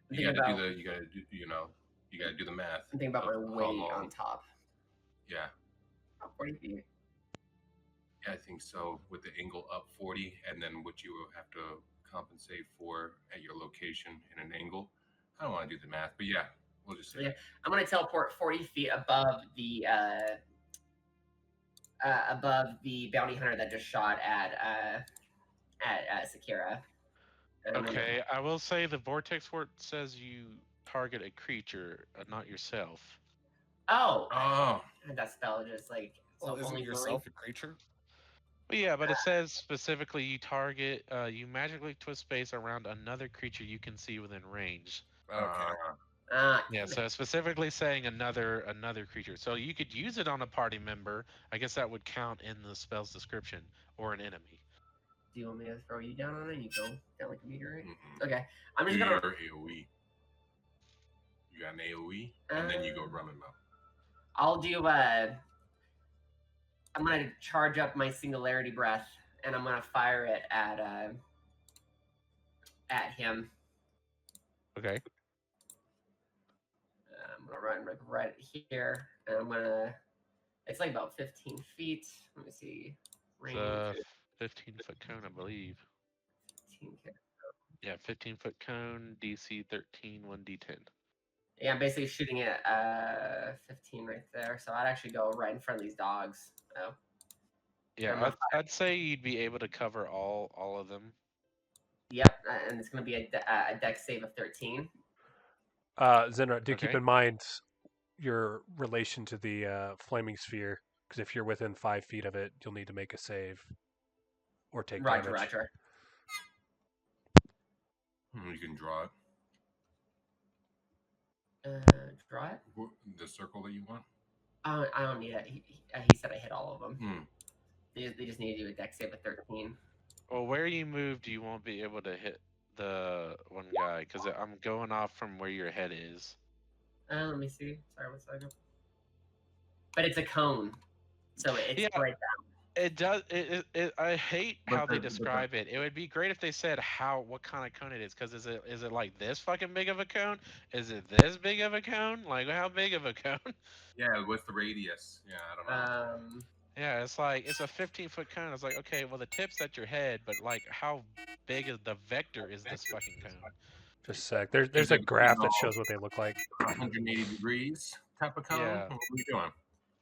I'm you thinking gotta about, do the. You gotta do. You gotta do the math. I'm thinking about of my how weight long- on top. Yeah. About 40 feet. Yeah, I think so. With the angle up 40, and then what you will have to compensate for at your location in an angle. I don't want to do the math, but yeah, we'll just say. Yeah. I'm gonna teleport 40 feet above the bounty hunter that just shot at Sakira. And I'm gonna- okay, I will say the vortex word says you target a creature, not yourself. Oh, Oh, that spell just like Well, so isn't only yourself a creature? But yeah, but it says specifically you target, you magically twist space around another creature you can see within range. Okay. Yeah, so specifically saying another creature. So you could use it on a party member. I guess that would count in the spell's description, or an enemy. Do you want me to throw you down on it? You go down like a meteorite. mhm. Okay, I'm Do just your gonna. AOE. You got an AOE, and then you go running mode. I'll do. I'm gonna charge up my singularity breath, and I'm gonna fire it at him. Okay. I'm gonna run right here, and I'm gonna. It's like about 15 feet. Let me see. It's Range. a 15-foot cone, I believe. 15. Yeah, 15-foot cone, DC 13, 1d10. Yeah, I'm basically shooting it 15 right there. So I'd actually go right in front of these dogs. Oh. Yeah, I'd say you'd be able to cover all of them. Yep, and it's going to be a dex save of 13. Zenra, do keep Okay. in mind your relation to the flaming sphere, because if you're within 5 feet of it, you'll need to make a save or take damage. Roger. You can draw it. Draw it? The circle that you want. I don't need it. He said I hit all of them. Hmm. They just need to do a dex save of 13. Well, where you moved, you won't be able to hit the one guy, because I'm going off from where your head is. Let me see. Sorry, 1 second. But it's a cone, so it's Yeah. right down. It does. I hate But how they the- but the- describe it. It would be great if they said what kind of cone it is. Because is it like this fucking big of a cone? Is it this big of a cone? Like how big of a cone? Yeah, what's the radius? Yeah, I don't know. Yeah, it's like it's a 15-foot cone. It's like, okay, well the tip's at your head, but like how big is the vector is this fucking cone? Just a sec. There's a graph that shows what they look like. 180 degrees type of cone. Yeah. What are we doing?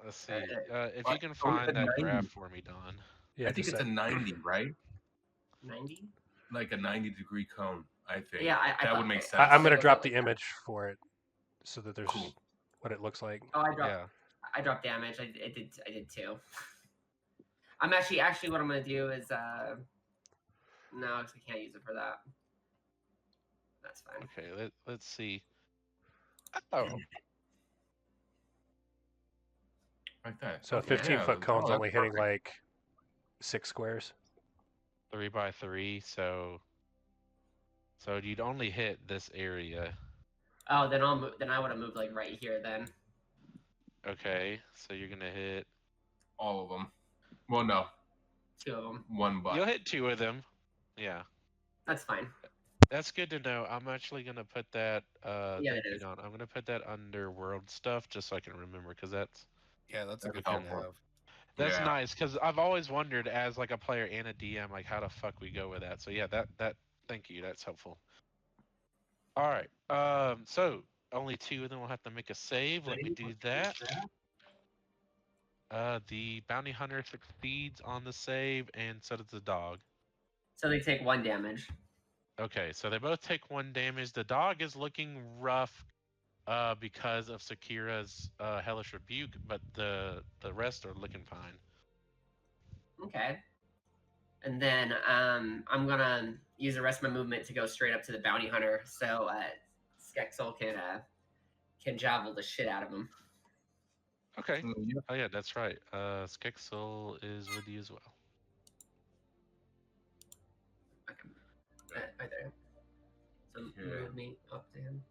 Let's see. If What? you can Oh, find a that 90. graph for me, Don. Yeah, I think just it's a 90, right? 90? Like a 90-degree cone. I think. Yeah, I that thought- would make sense. I'm gonna It drop was the like that. image for it, so that there's Cool. what it looks like. Oh, Yeah. I dropped damage. I did too. I'm actually what I'm gonna do is no, 'cause I can't use it for that. That's fine. Okay. Let's see. Oh. Like that. So a Okay, 15-foot yeah. cone's Oh, only that's hitting perfect. like 6 squares. 3 by 3, so you'd only hit this area. Oh, then I'll move. Then I would have moved like right here. Then Okay, so you're gonna hit. All of them. Well, no, 2 of them. one but. You'll hit 2 of them. Yeah, That's fine. that's good to know. I'm actually gonna put that. Yeah, it thank you, is. Don. I'm gonna put that under world stuff just so I can remember, because that's Yeah, that's a That's good thing to helpful. have. that's Yeah. nice. Because I've always wondered as like a player and a DM, like how the fuck we go with that. So yeah, that thank you. That's helpful. All right. So only 2 of them will have to make a save. Let me do that. The bounty hunter succeeds on the save, and so does the dog. So they take 1 damage. Okay, so they both take 1 damage. The dog is looking rough. because of Sakira's hellish rebuke, but the rest are looking fine. Okay. And then I'm gonna use the rest of my movement to go straight up to the bounty hunter, so Skexel can javel the shit out of him. Okay. Yep. Oh yeah, that's right. Skexel is with you as well. Right there. So Okay. move me up to him.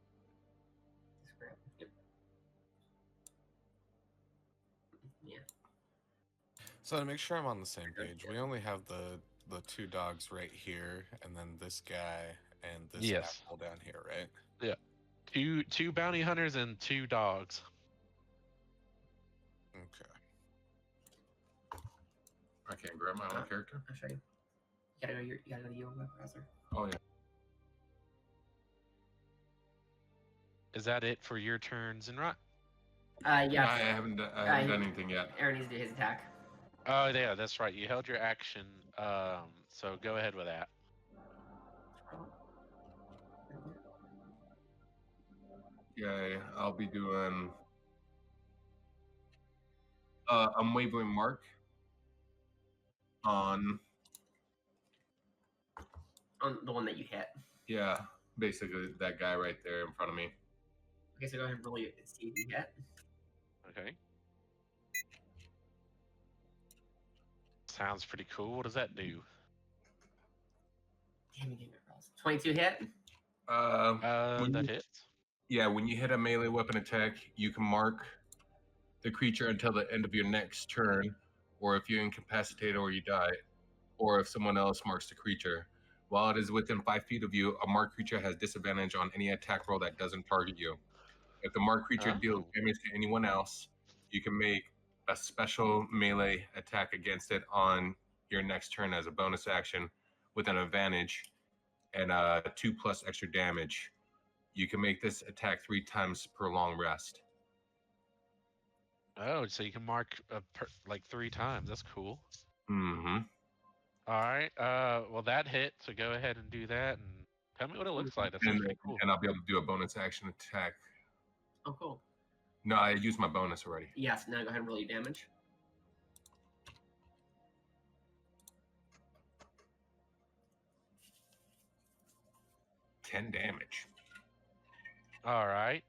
Just grab. Yep. Yeah. So to make sure I'm on the same page, we only have the two dogs right here, and then this guy and this Yes. apple down here, right? Yeah. Two bounty hunters and 2 dogs. Okay. I can't grab my own character. I'll show you. You gotta go to your web browser. Oh yeah. Is that it for your turn, Zinrat? Yes. I haven't done anything yet. Aaron needs to do his attack. Oh yeah, that's right. You held your action. So go ahead with that. Yeah, I'll be doing unwavering mark on The one that you hit. yeah, basically that guy right there in front of me. Okay, so go ahead and roll it and see if you hit. Okay. Sounds pretty cool. What does that do? Damn, you gave me rolls. 22 hit. When That you- hits. Yeah, when you hit a melee weapon attack, you can mark the creature until the end of your next turn, or if you're incapacitated or you die, or if someone else marks the creature. While it is within 5 feet of you, a marked creature has disadvantage on any attack roll that doesn't target you. If the marked creature deals Oh. damage to anyone else, you can make a special melee attack against it on your next turn as a bonus action with an advantage and 2+ extra damage. You can make this attack 3 times per long rest. Oh, so you can mark like 3 times. That's cool. Mm-hmm. All right. Well, that hit. So go ahead and do that, and tell me what it looks like. That sounds pretty cool. And I'll be able to do a bonus action attack. Oh, cool. No, I used my bonus already. Yes, now go ahead and roll your damage. Ten damage. All right.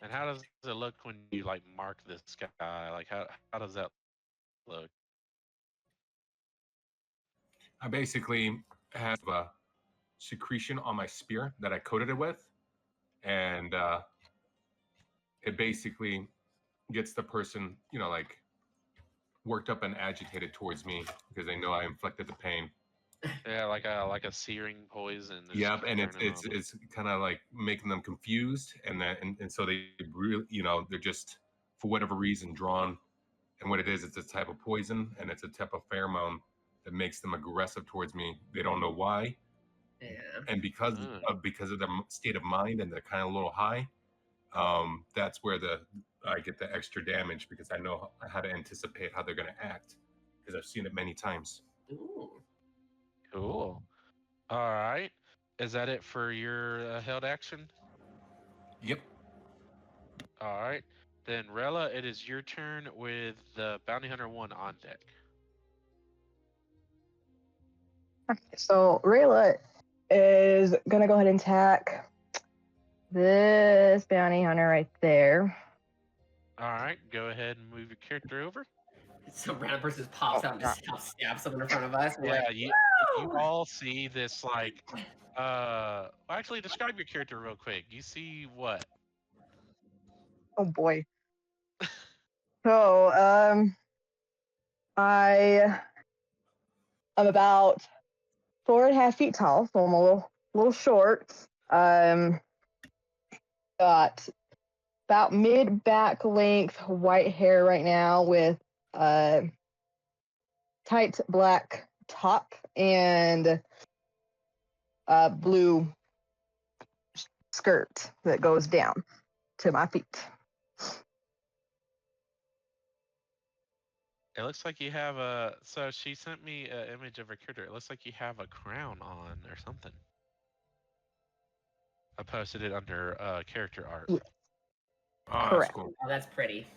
And how does it look when you like mark this guy? Like how does that look? I basically have a secretion on my spear that I coated it with, and it basically gets the person, like worked up and agitated towards me because they know I inflicted the pain. Yeah, like a searing poison. Just Yep, and burning on them. it's kind of like making them confused, and so they really, they're just for whatever reason drawn. And what it is, it's a type of poison, and it's a type of pheromone that makes them aggressive towards me. They don't know why, Yeah. and because of their state of mind and they're kind of a little high, that's where I get the extra damage because I know how to anticipate how they're going to act because I've seen it many times. Ooh. Cool. All right. Is that it for your held action? Yep. All right. Then Rela, it is your turn with the bounty hunter 1 on deck. So Rayla is gonna go ahead and attack this bounty hunter right there. All right. Go ahead and move your character over. Some random person just pops out and just stabs someone in front of us. We're Yeah, like, you all see this like actually describe your character real quick. You see what? Oh boy. So I'm about 4.5 feet tall, so I'm a little short. Got about mid back length white hair right now with tight black top and blue skirt that goes down to my feet. It looks like you have a. So she sent me an image of her character. It looks like you have a crown on or something. I posted it under character art. Yeah. Oh, that's Correct. cool. Oh, that's pretty.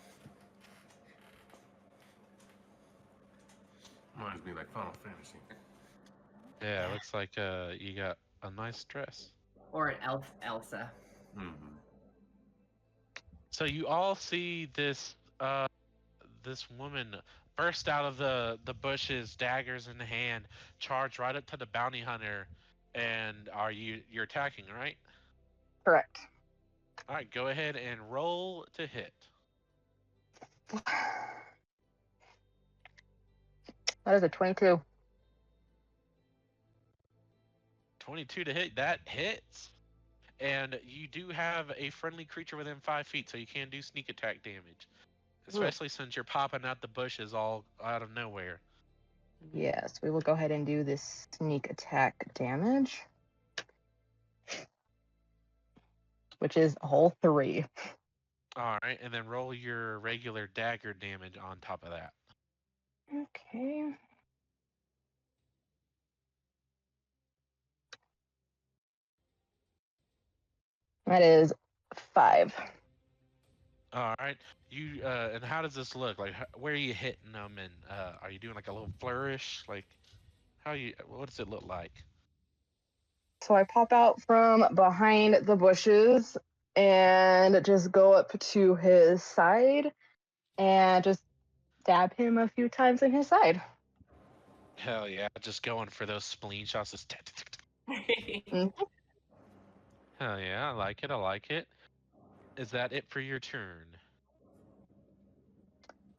Reminds me like Final Fantasy. Yeah, it looks like you got a nice dress. Or an elf Elsa. Mm-hmm. So you all see this woman burst out of the bushes, daggers in the hand, charge right up to the bounty hunter, and you're attacking, right? Correct. All right, go ahead and roll to hit. That is a 22. 22 to hit. That hits. And you do have a friendly creature within 5 feet, so you can do sneak attack damage. Especially since you're popping out the bushes all out of nowhere. Yes, we will go ahead and do this sneak attack damage, which is a whole 3. All right, and then roll your regular dagger damage on top of that. Okay. That is 5. All right, you and how does this look? Like, where are you hitting them? And are you doing like a little flourish? Like, what does it look like? So I pop out from behind the bushes and just go up to his side and just stab him a few times in his side. Hell yeah, just going for those spleen shots. Just Mhm. Hell yeah, I like it. I like it. Is that it for your turn?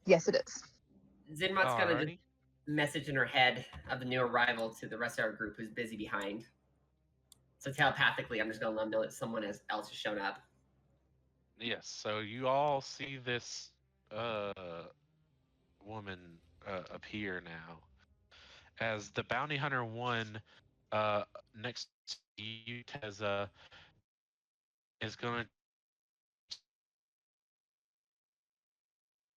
Yes, it is. Zinmot's gonna just Alrighty. message in her head of the new arrival to the rest of our group who's busy behind. So telepathically, I'm just gonna let them know that someone else has shown up. Yes. So you all see this woman appear now as the bounty hunter one next to you, Teza, is going to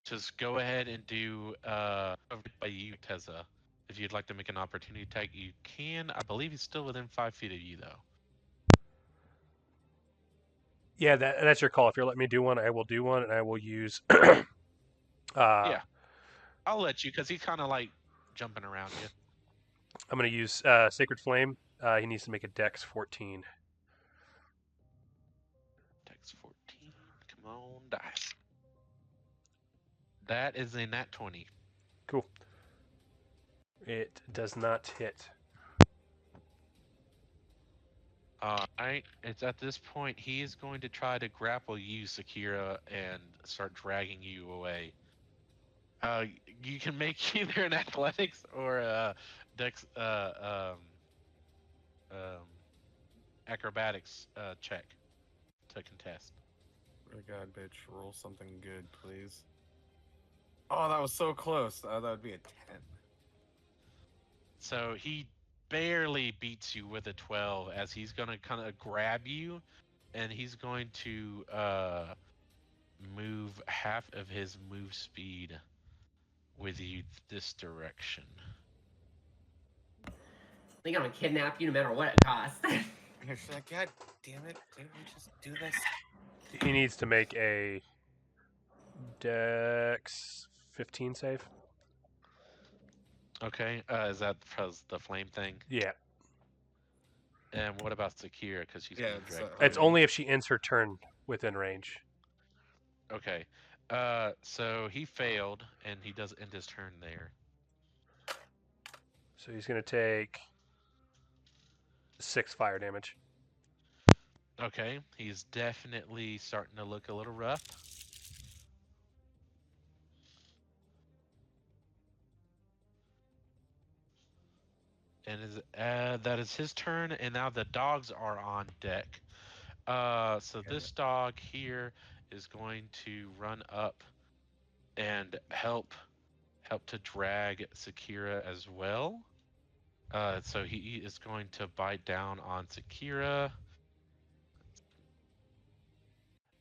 just go ahead and do by you, Teza. If you'd like to make an opportunity attack, you can. I believe he's still within 5 feet of you, though. Yeah, that's your call. If you're letting me do one, I will do one, and I will use. Yeah, I'll let you because he's kind of like jumping around you. I'm going to use Sacred Flame. He needs to make a Dex 14. Dex 14. Come on, dice. That is a nat 20. Cool. It does not hit. Alright, it's at this point he is going to try to grapple you, Sakira, and start dragging you away. You can make either an athletics or a dex, acrobatics check to contest. Oh god, bitch, roll something good, please. Oh, that was so close. That would be a 10. So he barely beats you with a 12 as he's going to kind of grab you and he's going to move half of his move speed with you this direction. I think I'm gonna kidnap you no matter what it costs. And she's like, God damn it, didn't we just do this? He needs to make a Dex 15 save. Okay, is that because the flame thing? Yeah. And what about Sakira? Because she's Yeah, going to it's, drag. It's only if she ends her turn within range. Okay, so he failed, and he does end his turn there. So he's going to take 6 fire damage. Okay, he's definitely starting to look a little rough. And that is his turn, and now the dogs are on deck. So this dog here is going to run up and help to drag Sakira as well. So he is going to bite down on Sakira.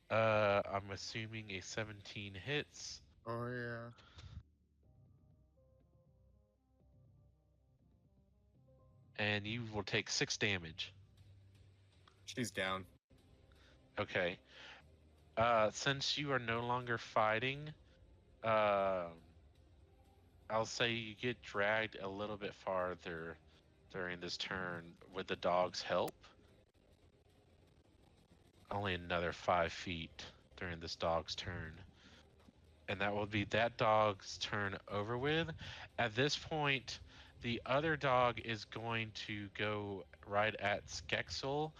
I'm assuming a 17 hits. Oh yeah. And you will take 6 damage. She's down. Okay. Since you are no longer fighting, I'll say you get dragged a little bit farther during this turn with the dog's help. Only another 5 feet during this dog's turn. And that will be that dog's turn over with. At this point, the other dog is going to go right at Skexel,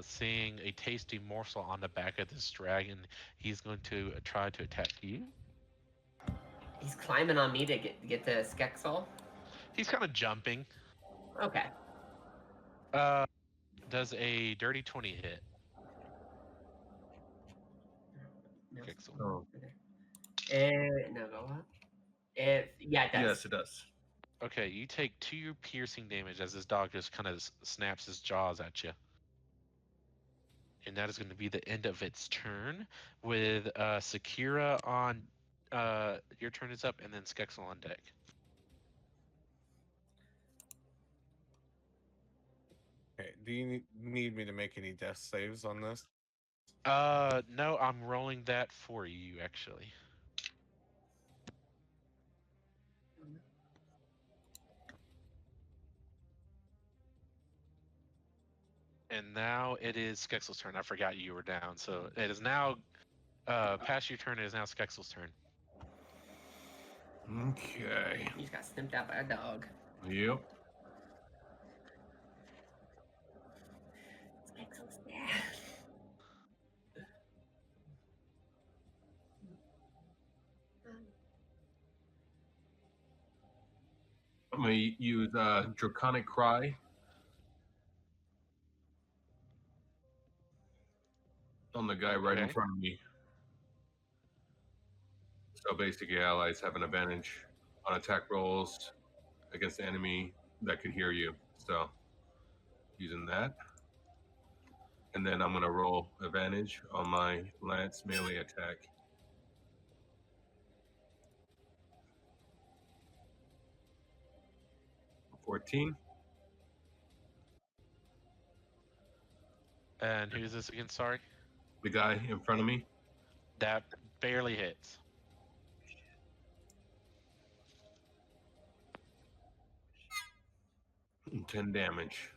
seeing a tasty morsel on the back of this dragon. He's going to try to attack you. He's climbing on me to get to Skexel. He's kind of jumping. Okay. Does a dirty 20 hit? No. Skexel. Oh, No, go up. Yeah, it does. yes, it does. Okay, you take 2 piercing damage as this dog just kind of snaps his jaws at you. And that is going to be the end of its turn. With Sakira on, your turn is up, and then Skexel on deck. Okay. Do you need me to make any death saves on this? No, I'm rolling that for you, actually. And now it is Skexel's turn. I forgot you were down. So it is now, past your turn, it is now Skexel's turn. Okay. You just got snipped out by a dog. Yep. Skexel's bad. I'm gonna use Draconic Cry on the guy right in Okay. front of me. So basically, allies have an advantage on attack rolls against the enemy that could hear you. So using that. And then I'm gonna roll advantage on my lance melee attack. $14. And who's this again? Sorry. The guy in front of me. That barely hits. 10 damage.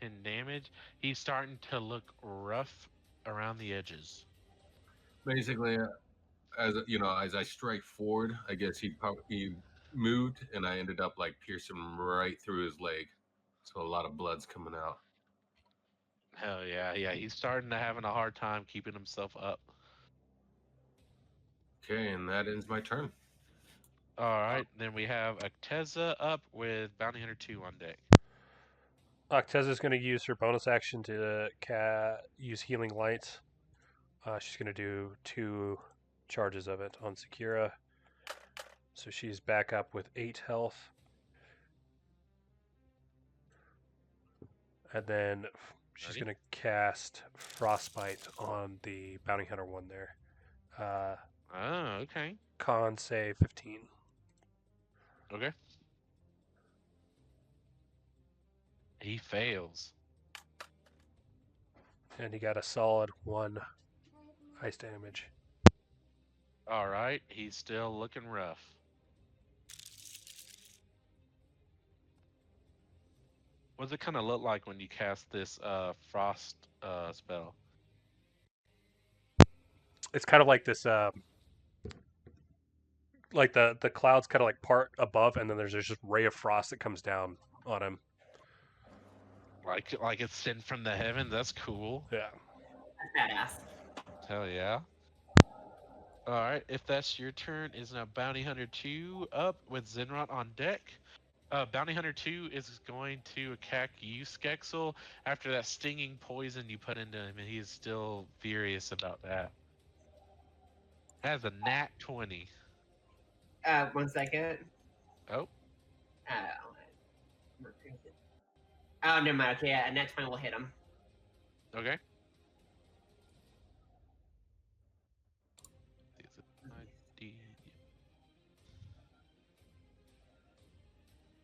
10 damage. He's starting to look rough around the edges. Basically, as you know, as I strike forward, I guess he moved, and I ended up like piercing him right through his leg. So a lot of blood's coming out. Hell yeah, yeah. He's starting to having a hard time keeping himself up. Okay, and that ends my turn. All right, then we have Acteza up with Bounty Hunter 2 on deck. Acteza's going to use her bonus action to use Healing Light. She's going to do 2 charges of it on Sakira. So she's back up with 8 health. And then she's going to cast Frostbite on the Bounty Hunter one there. Oh, okay. Con save 15. Okay. He fails. And he got a solid 1 ice damage. All right, he's still looking rough. What does it kind of look like when you cast this frost spell? It's kind of like this, like the clouds kind of like part above, and then there's just ray of frost that comes down on him. Like it's sent from the heavens? That's cool. Yeah. That's badass. Hell yeah. All right, if that's your turn, is now Bounty Hunter 2 up with Zenrot on deck. Bounty Hunter 2 is going to attack you, Skexel, after that stinging poison you put into him, and he is still furious about that. Has a nat 20. 1 second. Oh, Oh, never mind. Okay, yeah, next one will hit him. okay.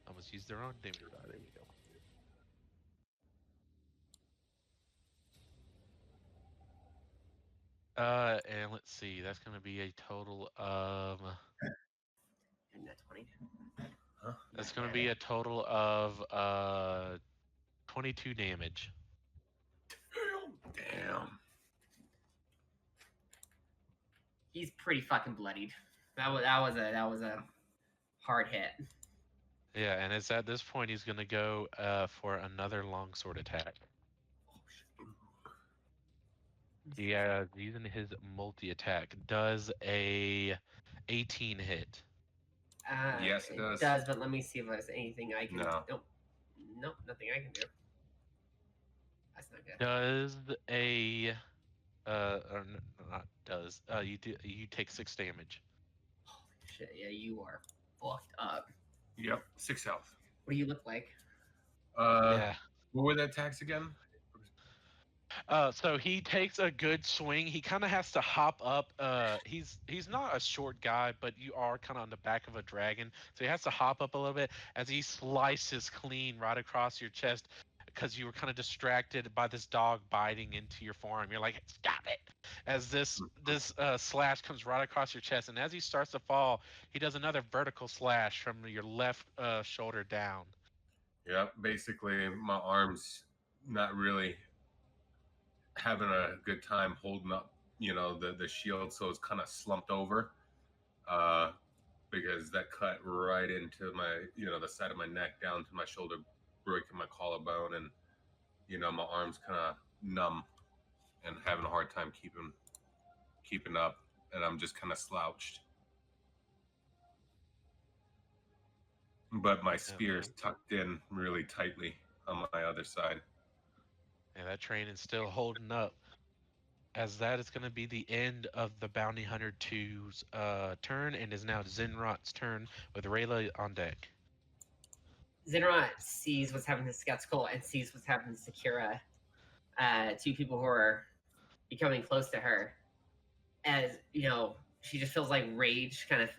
Almost used the wrong damage die. There we go. And let's see. That's going to be a total of. And that 20. Huh? That's going to be a total of 22 damage. Damn. He's pretty fucking bloodied. That was a hard hit. Yeah, and it's at this point he's going to go for another longsword attack. Yeah, using his multi attack. Does a 18 hit? Yes, it does. Does, but let me see if there's anything I can. No. Nope, nothing I can do. That's not good. Does a or not does you take 6 damage. Holy shit! Yeah, you are fucked up. Yep, 6 health. What do you look like? Yeah. What were the attacks again? So he takes a good swing. He kind of has to hop up. He's not a short guy, but you are kind of on the back of a dragon, so he has to hop up a little bit as he slices clean right across your chest because you were kind of distracted by this dog biting into your forearm. You're like, stop it! As this slash comes right across your chest, and as he starts to fall, he does another vertical slash from your left shoulder down. Yep, basically my arm's not really having a good time holding up, the shield, so it's kind of slumped over, because that cut right into my, the side of my neck down to my shoulder, breaking my collarbone, and my arm's kind of numb and having a hard time keeping up, and I'm just kind of slouched. But my spear is tucked in really tightly on my other side. And that train is still holding up. As that is going to be the end of the Bounty Hunter 2's turn, and is now Zinrot's turn with Rela on deck. Zinrot sees what's happening to Skeptical and sees what's happening to Sakira. 2 people who are becoming close to her. As, she just feels like rage kind of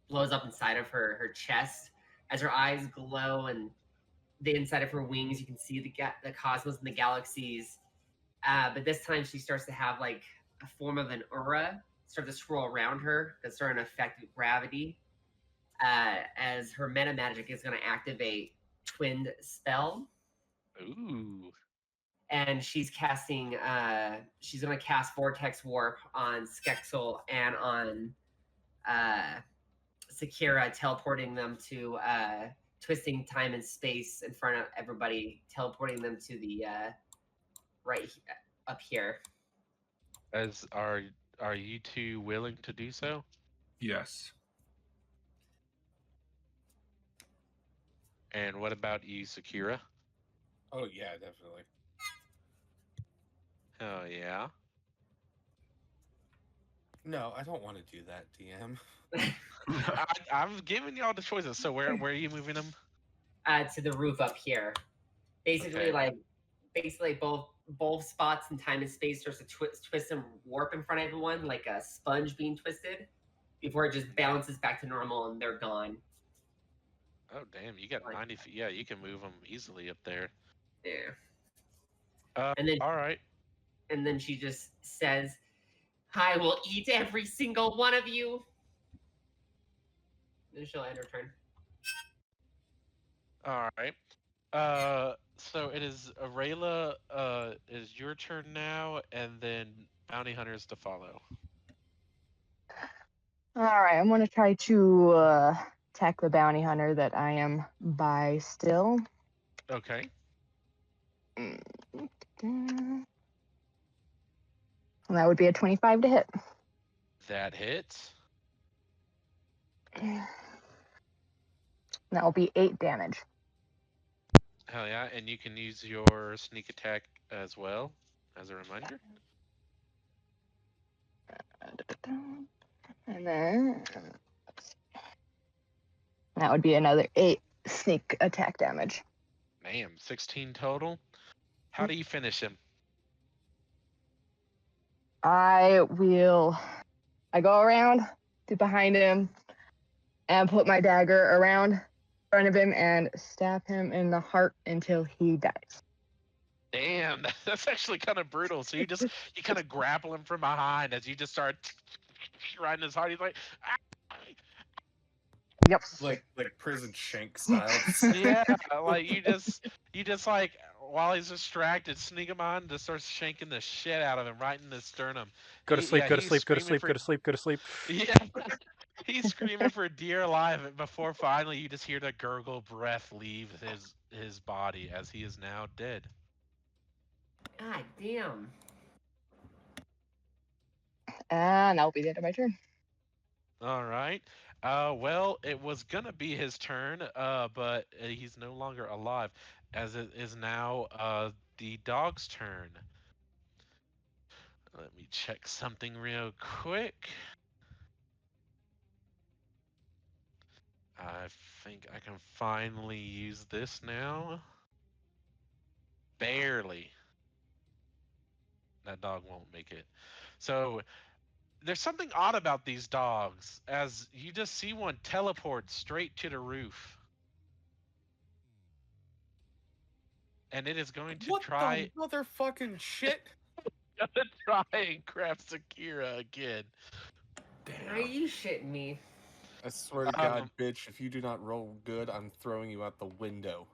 blows up inside of her chest. As her eyes glow and the inside of her wings, you can see the cosmos and the galaxies. But this time she starts to have like a form of an aura start to swirl around her that's starting to affect gravity. As her meta magic is going to activate Twinned Spell. Ooh. And she's casting, she's going to cast Vortex Warp on Skexel and on Sakira, teleporting them to twisting time and space in front of everybody, teleporting them to the right up here. As are you 2 willing to do so? Yes. And what about you, Sakira? Oh yeah, definitely. Oh yeah. No, I don't want to do that, DM. I'm giving y'all the choices. So where are you moving them? To the roof up here. Basically, Okay. basically both spots in time and space starts to twist and warp in front of everyone, like a sponge being twisted, before it just bounces back to normal and they're gone. Oh damn, you got 90 feet. Yeah, you can move them easily up there. Yeah. And then all right. And then she just says, "I will eat every single one of you." Then she'll end her turn. All right. So it is Rela. Is your turn now, and then Bounty Hunters to follow. All right, I'm gonna try to attack the bounty hunter that I am by still. Okay. And that would be a 25 to hit. That hits. That will be 8 damage. Hell yeah, and you can use your sneak attack as well, as a reminder. And then that would be another 8 sneak attack damage. Damn, 16 total. How do you finish him? I go around to behind him and put my dagger around in front of him and stab him in the heart until he dies. Damn, that's actually kind of brutal. So you kind of grapple him from behind as you just start riding his heart. He's like, "Ah!" Yep. Like prison shank style. Yeah, like you just like while he's distracted, sneak him on, just starts shanking the shit out of him right in the sternum. Go to sleep. Yeah, Go to he's sleep. Go to screaming sleep. for Go to sleep. Go to sleep. yeah, he's screaming for dear life before finally you just hear the gurgle breath leave his body as he is now dead. God damn. And that'll be the end of my turn. All right. Well, it was gonna be his turn, but he's no longer alive, as it is now the dog's turn. Let me check something real quick. I think I can finally use this now. Barely. That dog won't make it. So there's something odd about these dogs, as you just see one teleport straight to the roof. And it is going to What try the motherfucking shit? and grab Sakira again. Are you shitting me? I swear to God, bitch, if you do not roll good, I'm throwing you out the window.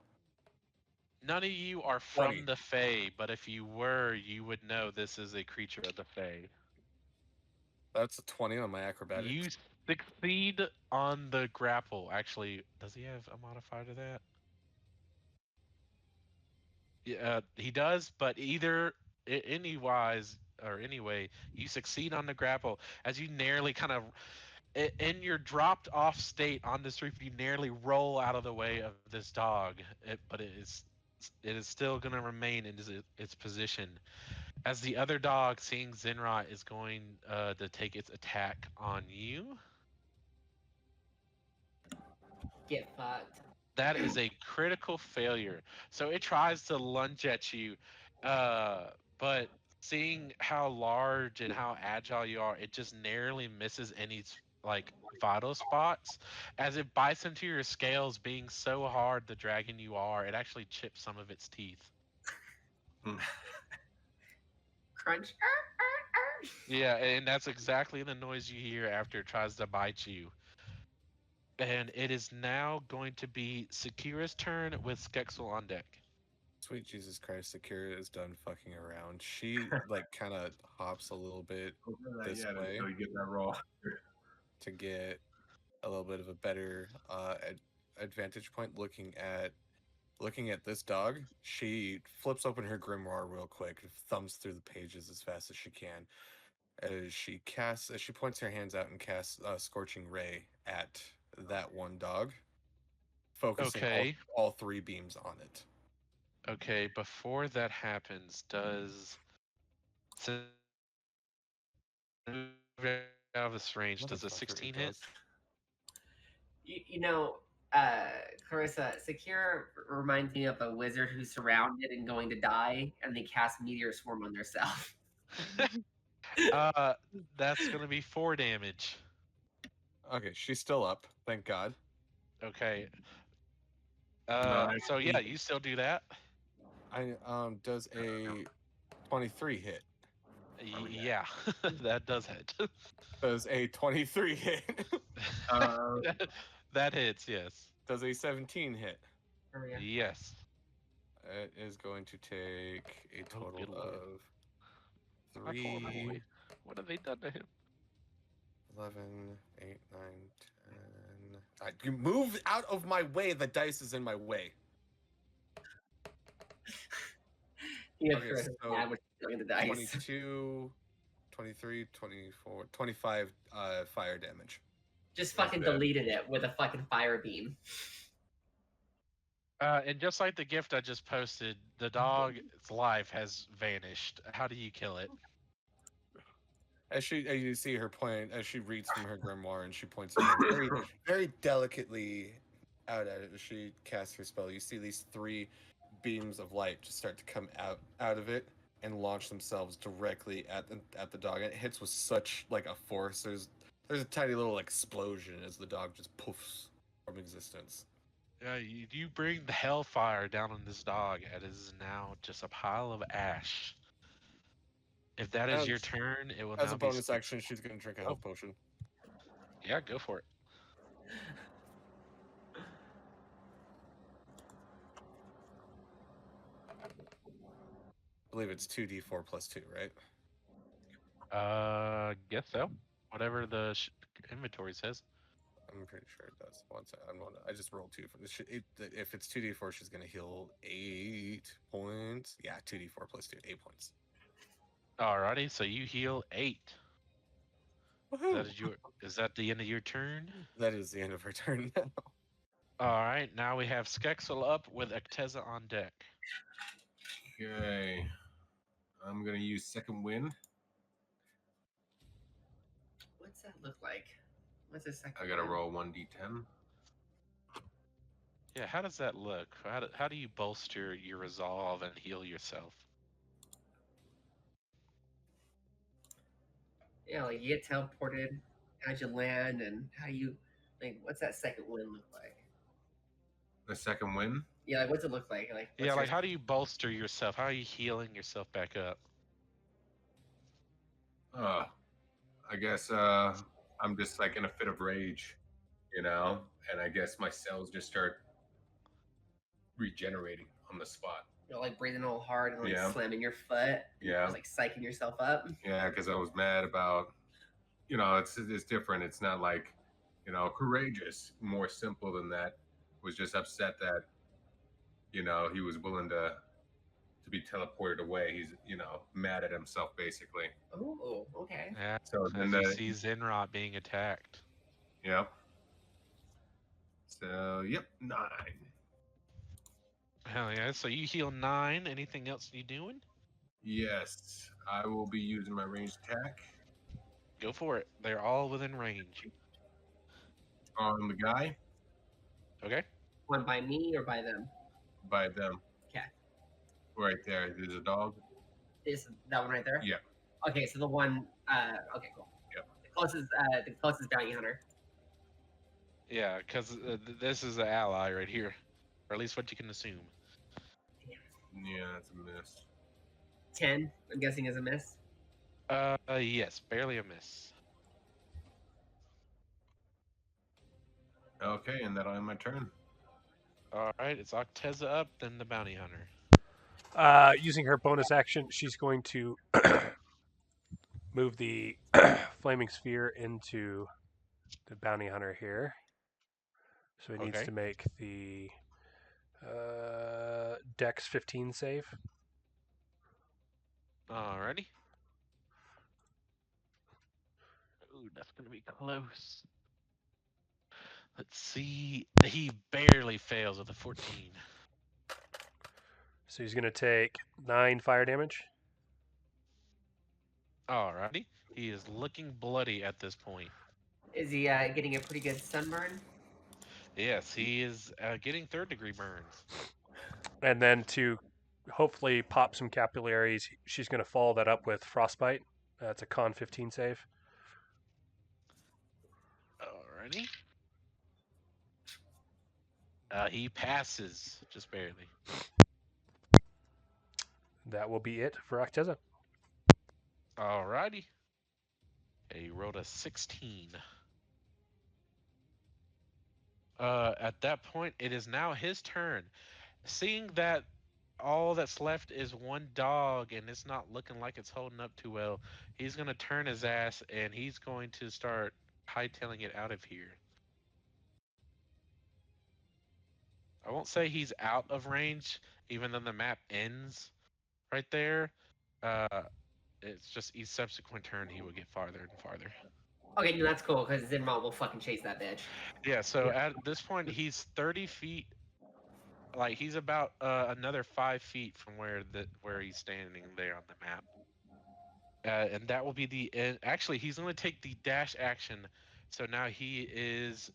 None of you are from 20. the Fae, but if you were, you would know this is a creature of the Fae. That's a 20 on my acrobatics. You succeed on the grapple. Actually, does he have a modifier to that? Yeah, he does, but either anywise or anyway, you succeed on the grapple as you narrowly kind of in your dropped off state on this roof, you nearly roll out of the way of this dog, but it is still going to remain in its position. As the other dog, seeing Zenrot, is going to take its attack on you. Get fucked. That is a critical failure. So it tries to lunge at you, but seeing how large and how agile you are, it just narrowly misses any like vital spots. As it bites into your scales, being so hard the dragon you are, it actually chips some of its teeth. Crunch. Yeah, and that's exactly the noise you hear after it tries to bite you. And it is now going to be Sakira's turn with Skexel on deck. Sweet Jesus Christ, Sakira is done fucking around. She like kind of hops a little bit this way until you get that roll. to get a little bit of a better advantage point looking at this dog. She flips open her grimoire real quick, thumbs through the pages as fast as she can. As she points her hands out and casts Scorching Ray at that one dog, focusing Okay. all three beams on it. Okay, before that happens, does out of this range, does a Motherfucker, 16 it hit? does. You know, Carissa, Sakira reminds me of a wizard who's surrounded and going to die, and they cast Meteor Swarm on themselves. That's gonna be 4 damage. Okay, she's still up. Thank God. Okay. Nice. So yeah, you still do that? I does a 23 hit. Yeah, that does hit. Does a 23 hit? That hits, yes. Does a 17 hit? Oh, yeah. Yes. It is going to take a Oh, total good lord. of My poor 3, boy. What have they done to him? 11, 8, 9, 10. You move out of my way. The dice is in my way. Yeah, Okay, Carissa, so mad when she's doing the dice. 22, 23, 24, 25 fire damage. Just fucking bad. deleted it with a fucking fire beam. And just like the gift I just posted, the dog's life has vanished. How do you kill it? As you see her point, as she reads from her grimoire and she points her hand very, very delicately out at it as she casts her spell. You see these 3 beams of light just start to come out of it and launch themselves directly at the dog. And it hits with such like a force. There's a tiny little explosion as the dog just poofs from existence. You bring the hellfire down on this dog. It is now just a pile of ash. If that is your turn, it will As now a be bonus Skip. action, she's gonna drink a health potion. Yeah, go for it. I believe it's 2d4 plus 2, right? Guess so. Whatever the inventory says. I'm pretty sure it does. One second. I just rolled 2 for this. If it's 2d4, she's gonna heal 8 points. Yeah, 2d4 plus 2, 8 points. Alrighty, so you heal 8. Woohoo! Is that the end of your turn? That is the end of her turn now. Alright, now we have Skexel up with Acteza on deck. Okay. I'm gonna use second wind. What's that look like? What's a second? I gotta one? roll 1d10. Yeah, how does that look? How do you bolster your resolve and heal yourself? Yeah, like you get teleported, how'd you land, and how you like what's that second wind look like? The second wind. Yeah, like what's it look like? Like Yeah, like how do you bolster yourself? How are you healing yourself back up? I guess I'm just like in a fit of rage, and I guess my cells just start regenerating on the spot. like breathing all hard and like Yeah. slamming your foot. Yeah. Just, like psyching yourself up. Yeah, because I was mad about, it's different. It's not like, courageous. More simple than that. Was just upset that, he was willing to be teleported away. He's, mad at himself basically. Oh, okay. Yeah. So then As you see Zenrot being attacked. Yep. So, yep, 9. Hell yeah. So you heal 9. Anything else you doing? Yes, I will be using my ranged attack Go for it. They're all within range. on the guy. Okay. One by me or by them? By them. Okay. Right there. There's a dog. That one right there? Yeah. Okay, so the one okay, cool. Yep. The closest bounty hunter. Yeah, because this is an ally right here. Or at least what you can assume. Yeah, that's a miss. 10, I'm guessing is a miss. Yes, barely a miss. Okay, and that'll end my turn. Alright, it's Acteza up, then the bounty hunter. Using her bonus action, she's going to move the flaming sphere into the bounty hunter here. So he needs Okay. to make the Dex 15 save. Alrighty. Ooh, that's gonna be close. Let's see. He barely fails with a 14. So he's going to take 9 fire damage. Alrighty. He is looking bloody at this point. Is he getting a pretty good sunburn? Yes, he is getting 3rd-degree burns. And then to hopefully pop some capillaries, she's going to follow that up with frostbite. That's a con 15 save. Alrighty. He passes, just barely. That will be it for Acteza. Alrighty. He rolled a 16. At that point, it is now his turn. Seeing that all that's left is one dog and it's not looking like it's holding up too well, he's going to turn his ass and he's going to start hightailing it out of here. I won't say he's out of range, even though the map ends right there. It's just each subsequent turn he will get farther and farther. Okay, no, that's cool because Zenmont will fucking chase that bitch. Yeah, so at this point he's 30 feet. Like he's about another 5 feet from where he's standing there on the map. And that will be the end. Actually, he's going to take the dash action. So now he is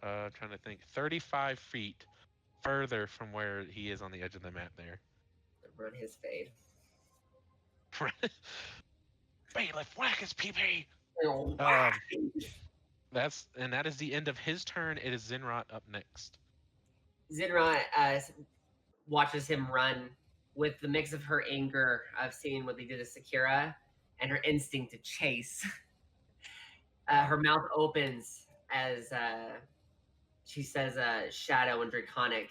trying to think 35 feet further from where he is on the edge of the map there. Run his fade. Bailiff, whack his PP! Oh, that is the end of his turn. It is Zinrot up next. Zinra watches him run with the mix of her anger of seeing what they did to Sakira and her instinct to chase. Her mouth opens as she says shadow and draconic,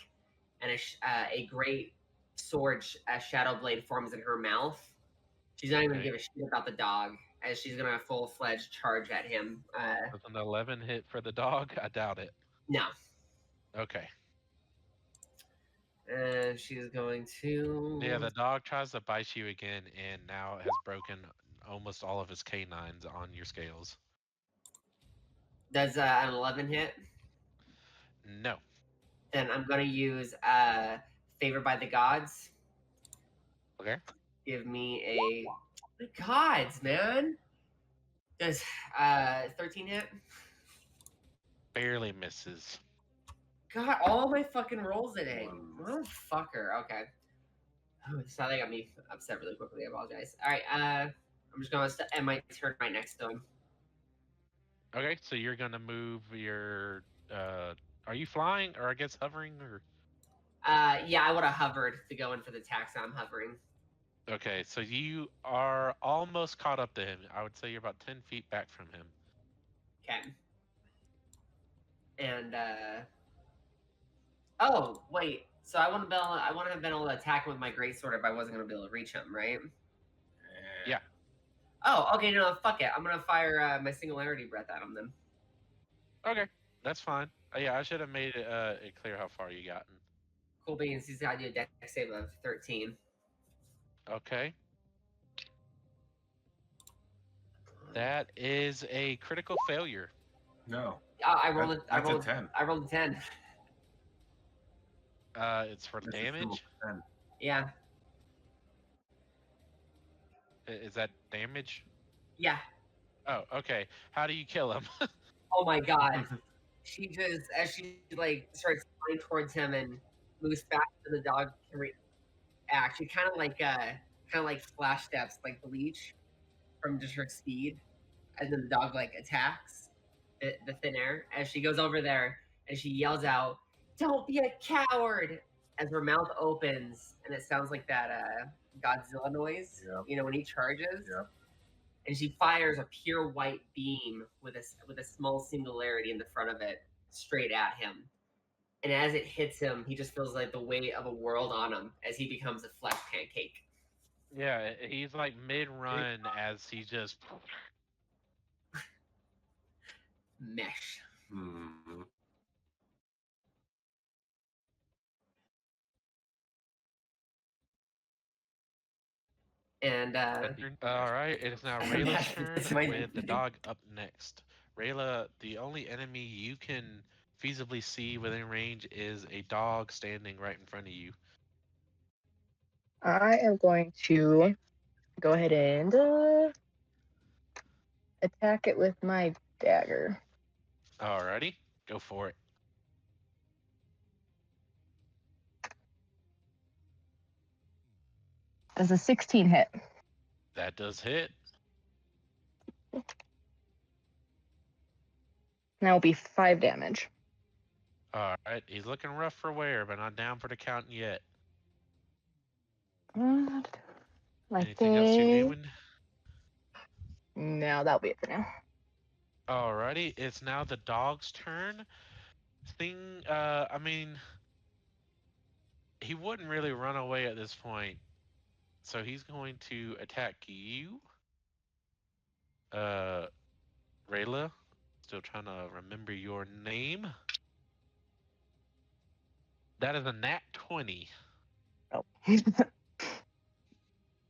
and a great sword, shadow blade, forms in her mouth. She's not even Okay. give a shit about the dog, as she's gonna full-fledged charge at him. With an 11 hit for the dog, I doubt it. No. Okay. And she's going to. Yeah, the dog tries to bite you again, and now has broken almost all of his canines on your scales. Does an 11 hit? No. Then I'm gonna use Favored by the Gods. Okay. Give me a. The gods, man. Does 13 hit? Barely misses. God, all my fucking rolls today. Motherfucker. Okay. So they got me upset really quickly. I apologize. All right. I'm just gonna end my turn right next to him. Okay, so you're gonna move your. Are you flying, or I guess hovering, or? Yeah, I would have hovered to go in for the attack, so I'm hovering. Okay, so you are almost caught up to him. I would say you're about 10 feet back from him. Okay. And oh wait, so I wouldn't have been able to attack with my greatsword if I wasn't gonna be able to reach him, right? Yeah. Oh, okay, no, fuck it. I'm gonna fire my singularity breath at him then. Okay, that's fine. Yeah, I should have made it clear how far you gotten. Cool beans. He's got to do a dex save of 13. Okay. That is a critical failure. No. I rolled it. I That's a rolled 10. I rolled a 10. It's for That's a damage. 10. Yeah. Is that damage? Yeah. Oh, okay. How do you kill him? Oh my god. She just, as she like starts flying towards him and moves faster than the dog can react. She kind of like flash steps like Bleach from just her speed, and then the dog like attacks the thin air as she goes over there and she yells out, "Don't be a coward!" as her mouth opens and it sounds like that Godzilla noise. Yep. You know when he charges. Yep. And she fires a pure white beam with a small singularity in the front of it straight at him. And as it hits him, he just feels like the weight of a world on him as he becomes a flesh pancake. Yeah, he's like mid-run as he just. Mesh. Hmm. And All right, it is now Rayla's turn with the dog up next. Rayla, the only enemy you can feasibly see within range is a dog standing right in front of you. I am going to go ahead and attack it with my dagger. Alrighty, go for it. Does a 16 hit? That does hit. That will be 5 damage. Alright, he's looking rough for wear, but not down for the count yet. I Anything else you're think. doing? No, that'll be it for now. Alrighty, it's now the dog's turn. I mean, he wouldn't really run away at this point. So he's going to attack you. Rayla, still trying to remember your name. That is a nat 20. Oh.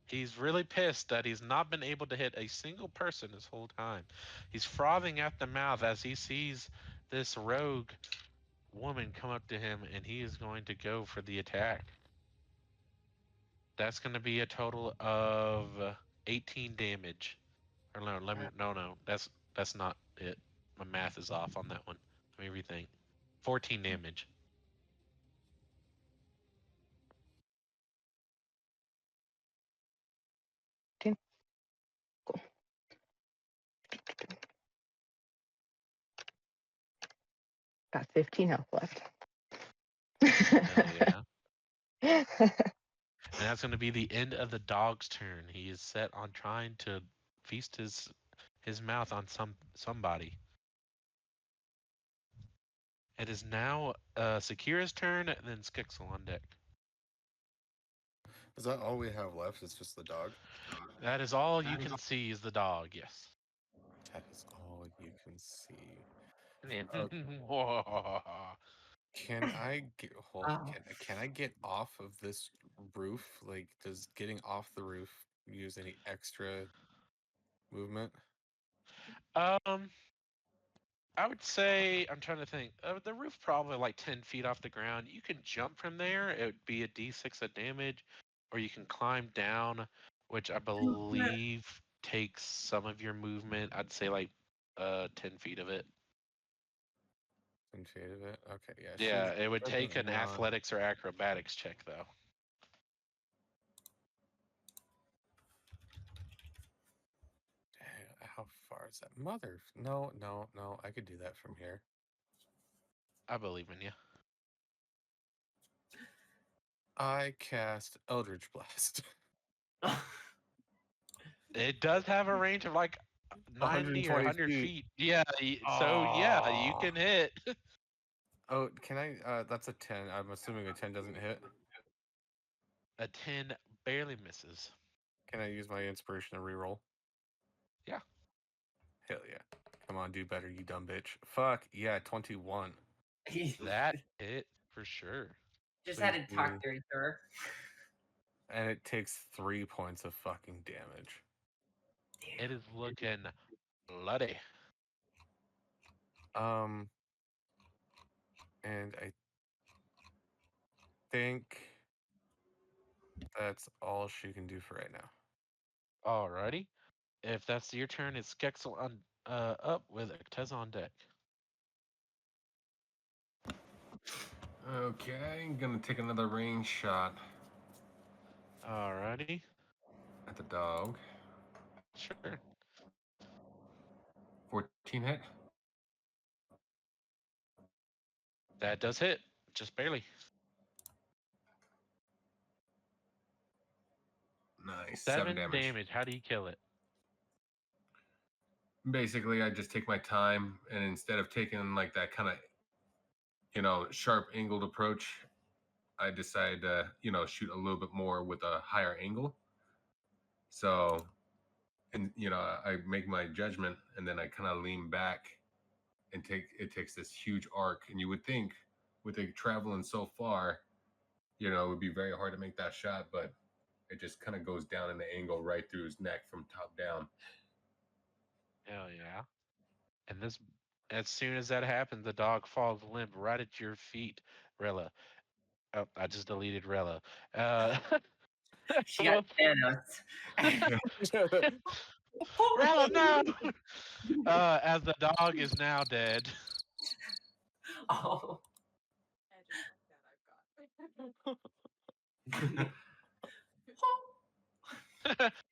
He's really pissed that he's not been able to hit a single person this whole time. He's frothing at the mouth as he sees this rogue woman come up to him, and he is going to go for the attack. That's going to be a total of 18 damage. Or no, that's not it. My math is off on that one. Let me rethink. 14 damage. Got 15 health left. Hell yeah. And that's going to be the end of the dog's turn. He is set on trying to feast his mouth on somebody. It is now Sakira's turn, and then Skixel on deck. Is that all we have left? It's just the dog? That is all you can see is the dog, yes. That is all you can see. Can I get can I get off of this roof? Like, does getting off the roof use any extra movement? I would say, I'm trying to think, the roof probably like 10 feet off the ground. You can jump from there. It would be a d6 of damage, or you can climb down, which I believe takes some of your movement. I'd say like 10 feet of it. 10 feet of it? Okay, yeah. Yeah, it would doesn't take an want- athletics or acrobatics check, though. How far is that? Mother. No. I could do that from here. I believe in you. I cast Eldritch Blast. It does have a range of like 90 or 100 feet. Yeah, so yeah, you Aw. can hit. Oh, can I? That's a 10. I'm assuming a 10 doesn't hit. A 10 barely misses. Can I use my inspiration to reroll? Yeah. Hell yeah. Come on, do better, you dumb bitch. Fuck, yeah, 21. That hit for sure. Just had to talk Please. dirty to her. And it takes 3 points of fucking damage. It is looking bloody. And I think that's all she can do for right now. Alrighty. If that's your turn, it's Skexel on up with Acteza on deck. Okay, I'm gonna take another range shot Alrighty. at the dog. Sure. 14 hit. That does hit. Just barely. Nice. 7 damage. damage. How do you kill it? Basically, I just take my time, and instead of taking like that kind of, sharp angled approach, I decide to, shoot a little bit more with a higher angle. So, and I make my judgment, and then I kind of lean back, and takes this huge arc. And you would think, with it traveling so far, it would be very hard to make that shot, but it just kind of goes down in the angle right through his neck from top down. Hell yeah. And this, as soon as that happens, the dog falls limp right at your feet, Rela. Oh, I just deleted Rela. She got Thanos. Rela, no! As the dog is now dead. Oh.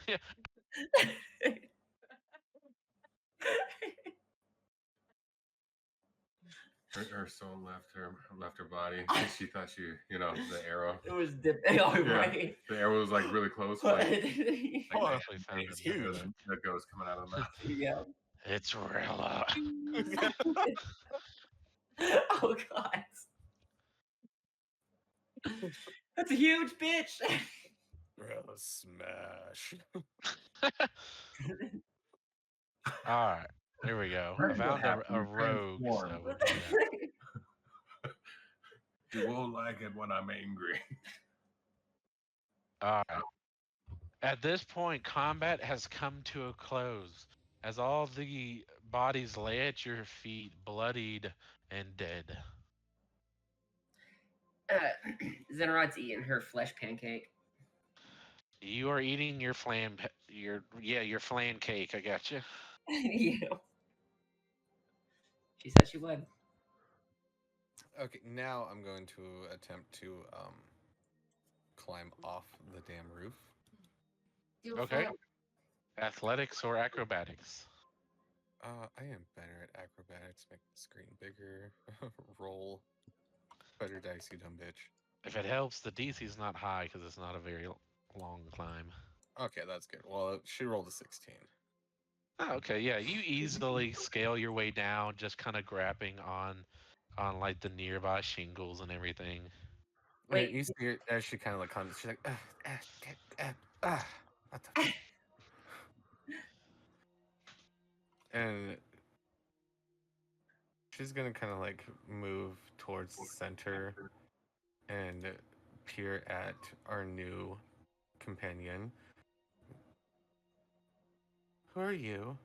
Yeah. Her soul left her body. She thought the arrow. It was dipping. Oh, right. The arrow was like really close. But- Like Actually found it's it. huge. that goes coming out of the mouth. Yeah. It's Rela. Oh god. That's a huge bitch. Rela smash. All right, there we go. I found a rogue. So we'll do that. You won't like it when I'm angry. All right. At this point, combat has come to a close as all the bodies lay at your feet, bloodied and dead. Zenrod's eating her flesh pancake. You are eating your flan cake. I got you. Yeah. She said she would. Okay, now I'm going to attempt to climb off the damn roof. Okay. Athletics or acrobatics? I am better at acrobatics. Make the screen bigger. Roll. Better dice, you dumb bitch. If it helps, the DC's not high because it's not a very long climb. Okay, that's good. Well, she rolled a 16. Oh, okay, yeah, you easily scale your way down, just kind of grabbing on like the nearby shingles and everything. Wait. You see her as she kind of like comes. She's like, what the? And she's gonna kind of like move towards the center and peer at our new companion. Who are you?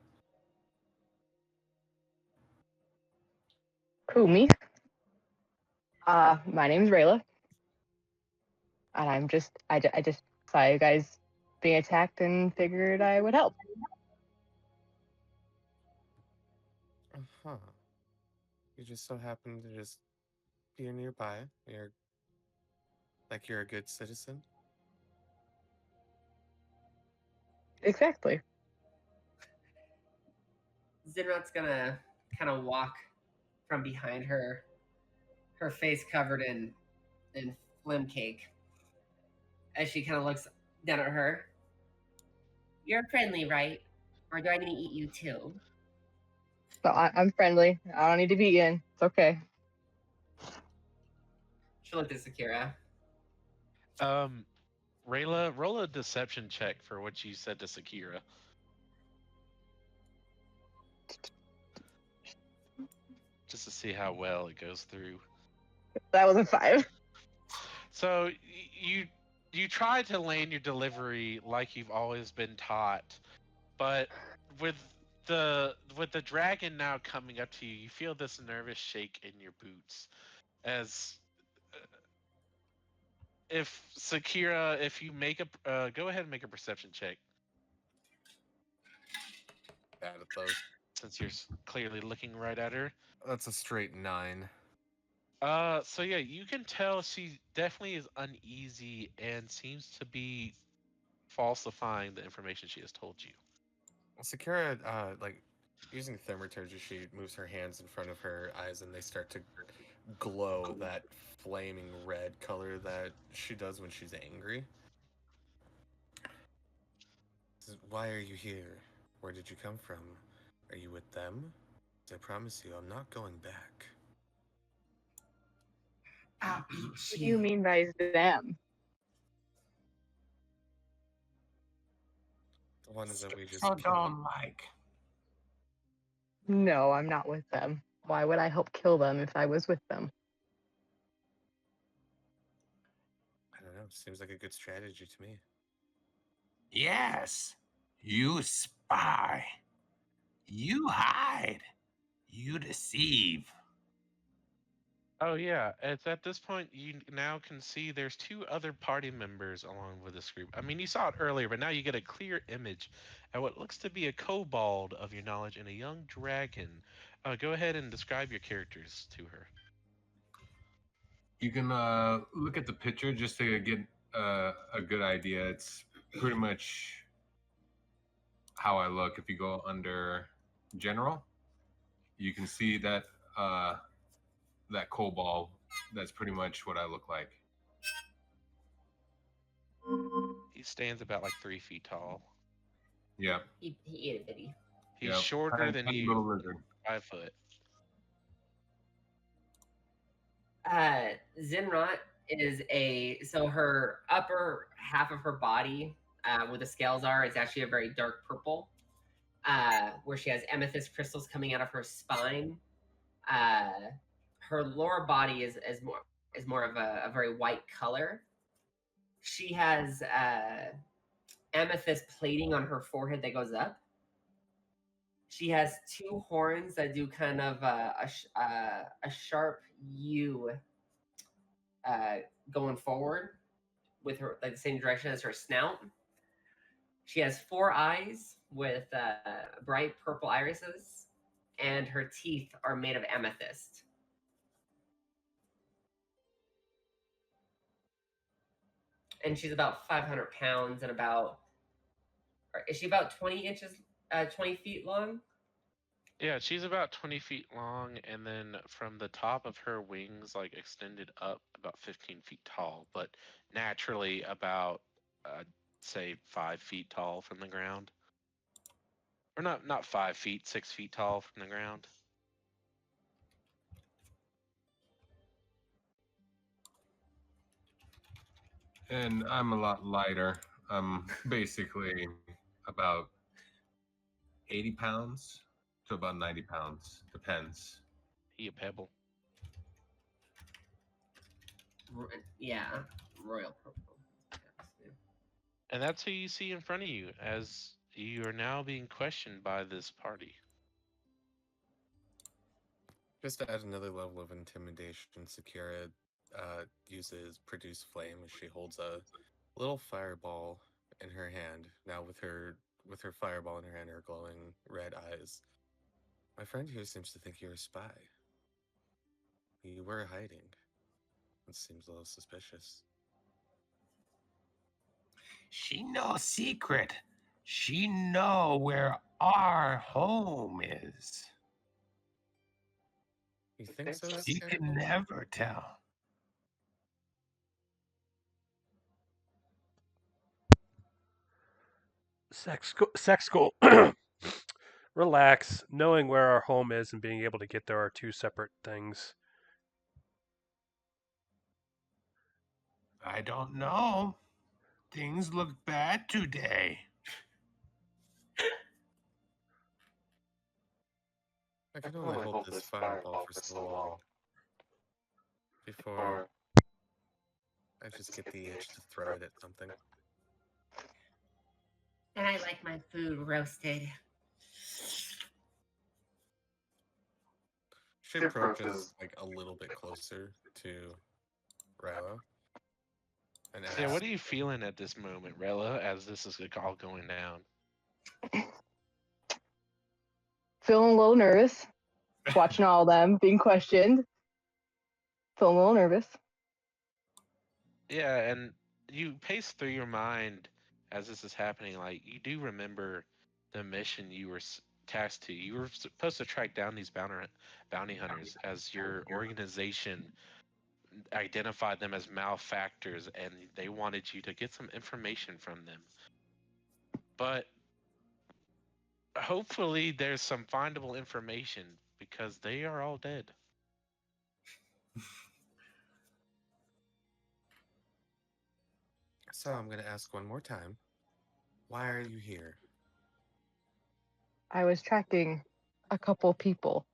Who, me? My name's Rela. And I just saw you guys being attacked and figured I would help. Huh. You just so happen to just be nearby. You're a good citizen. Exactly. Zinrat's gonna kind of walk from behind her, her face covered in phlegm cake, as she kind of looks down at her. You're friendly, right? Or do I need to eat you too? So I'm friendly. I don't need to be in. It's okay. She looked at Sakira. Rayla, roll a deception check for what you said to Sakira. Just to see how well it goes through. That was a 5. So you try to land your delivery like you've always been taught, but with the dragon now coming up to you, you feel this nervous shake in your boots. As if Sakira, if you make a go ahead and make a perception check. Bad at those. Since you're clearly looking right at her. That's a straight 9. So yeah, you can tell she definitely is uneasy and seems to be falsifying the information she has told you. Sakura, like using thaumaturgy, she moves her hands in front of her eyes, and they start to glow that flaming red color that she does when she's angry. Why are you here? Where did you come from? Are you with them? I promise you, I'm not going back. I'll eat What do you mean by them? The ones that we just So killed. don't like. No, I'm not with them. Why would I help kill them if I was with them? I don't know. Seems like a good strategy to me. Yes, you spy. You hide. You deceive. Oh yeah, it's at this point you now can see there's 2 other party members along with this group. I mean, you saw it earlier, but now you get a clear image at what looks to be a kobold of your knowledge and a young dragon. Go ahead and describe your characters to her. You can look at the picture just to get a good idea. It's pretty much how I look. If you go under general, you can see that that kobold. That's pretty much what I look like. He stands about like 3 feet tall. Yeah. He ate a bitty. He's Yeah, shorter tiny- than tiny you, little lizard. 5 foot. Zinrat is so her upper half of her body, where the scales are, is actually a very dark purple, where she has amethyst crystals coming out of her spine. Her lower body is more of a very white color. She has amethyst plating on her forehead that goes up. She has 2 horns that do kind of a sharp U going forward with her, like the same direction as her snout. She has 4 eyes with bright purple irises, and her teeth are made of amethyst. And she's about 500 pounds and is she about 20 inches, 20 feet long? Yeah, she's about 20 feet long, and then from the top of her wings, like extended up about 15 feet tall, but naturally about, say, 5 feet tall from the ground. Or not 5 feet, 6 feet tall from the ground. And I'm a lot lighter. I'm basically about 80 pounds to about 90 pounds. Depends. He a pebble. Yeah, royal purple. And that's who you see in front of you as you are now being questioned by this party. Just to add another level of intimidation, Sakira uses produce flame as she holds a little fireball in her hand. Now with her fireball in her hand, her glowing red eyes. My friend here seems to think you're a spy. You were hiding. It seems a little suspicious. She no secret. She know where our home is. You think so? She Sakira? can never tell. Sex goal. Relax. Knowing where our home is and being able to get there are two separate things. I don't know. Things look bad today. I can only hold this fireball for so long before I just get the itch to throw it at something. And I like my food roasted. She approaches like a little bit closer to Rela and asks, Yeah, what are you feeling at this moment, Rela, as this is all going down? Feeling a little nervous. Watching all of them being questioned. Feeling a little nervous. Yeah, and you pace through your mind as this is happening. Like, you do remember the mission you were tasked to. You were supposed to track down these bounty hunters as your organization identified them as malefactors, and they wanted you to get some information from them. But hopefully there's some findable information because they are all dead. so I'm going to ask one more time. Why are you here? I was tracking a couple people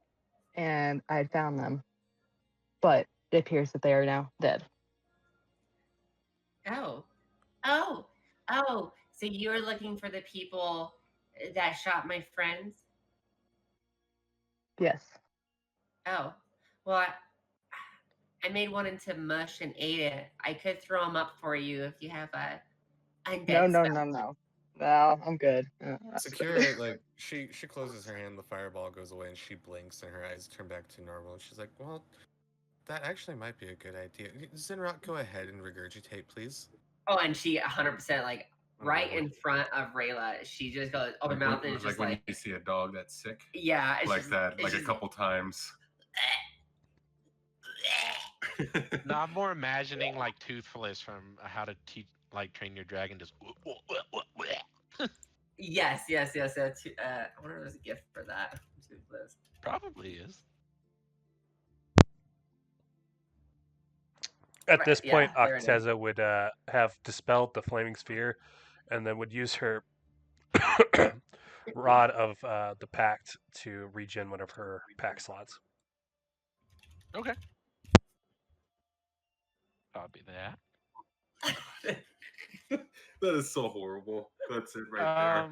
and I had found them. But it appears that they are now dead. Oh. So you were looking for the people that shot my friends? Yes. Oh. Well, I made one into mush and ate it. I could throw them up for you if you have a undead No. spell. No, I'm good. Sakira, like, she closes her hand, the fireball goes away, and she blinks, and her eyes turn back to normal. And she's like, well, that actually might be a good idea. Zinrock, go ahead and regurgitate, please. Oh, and she 100% like right in front of Rela. She just goes open mouth and it's just when you see a dog that's sick. yeah, it's Like just, that, it's like a just, couple times. No, I'm more imagining like Toothless from How to Train Your Dragon. Just yes. I wonder if there's a gift for that. probably is. At Right, this point, yeah, there it is. Acteza would have dispelled the flaming sphere, and then would use her rod of the pact to regen one of her pack slots. Okay. Copy that. That is so horrible. That's it right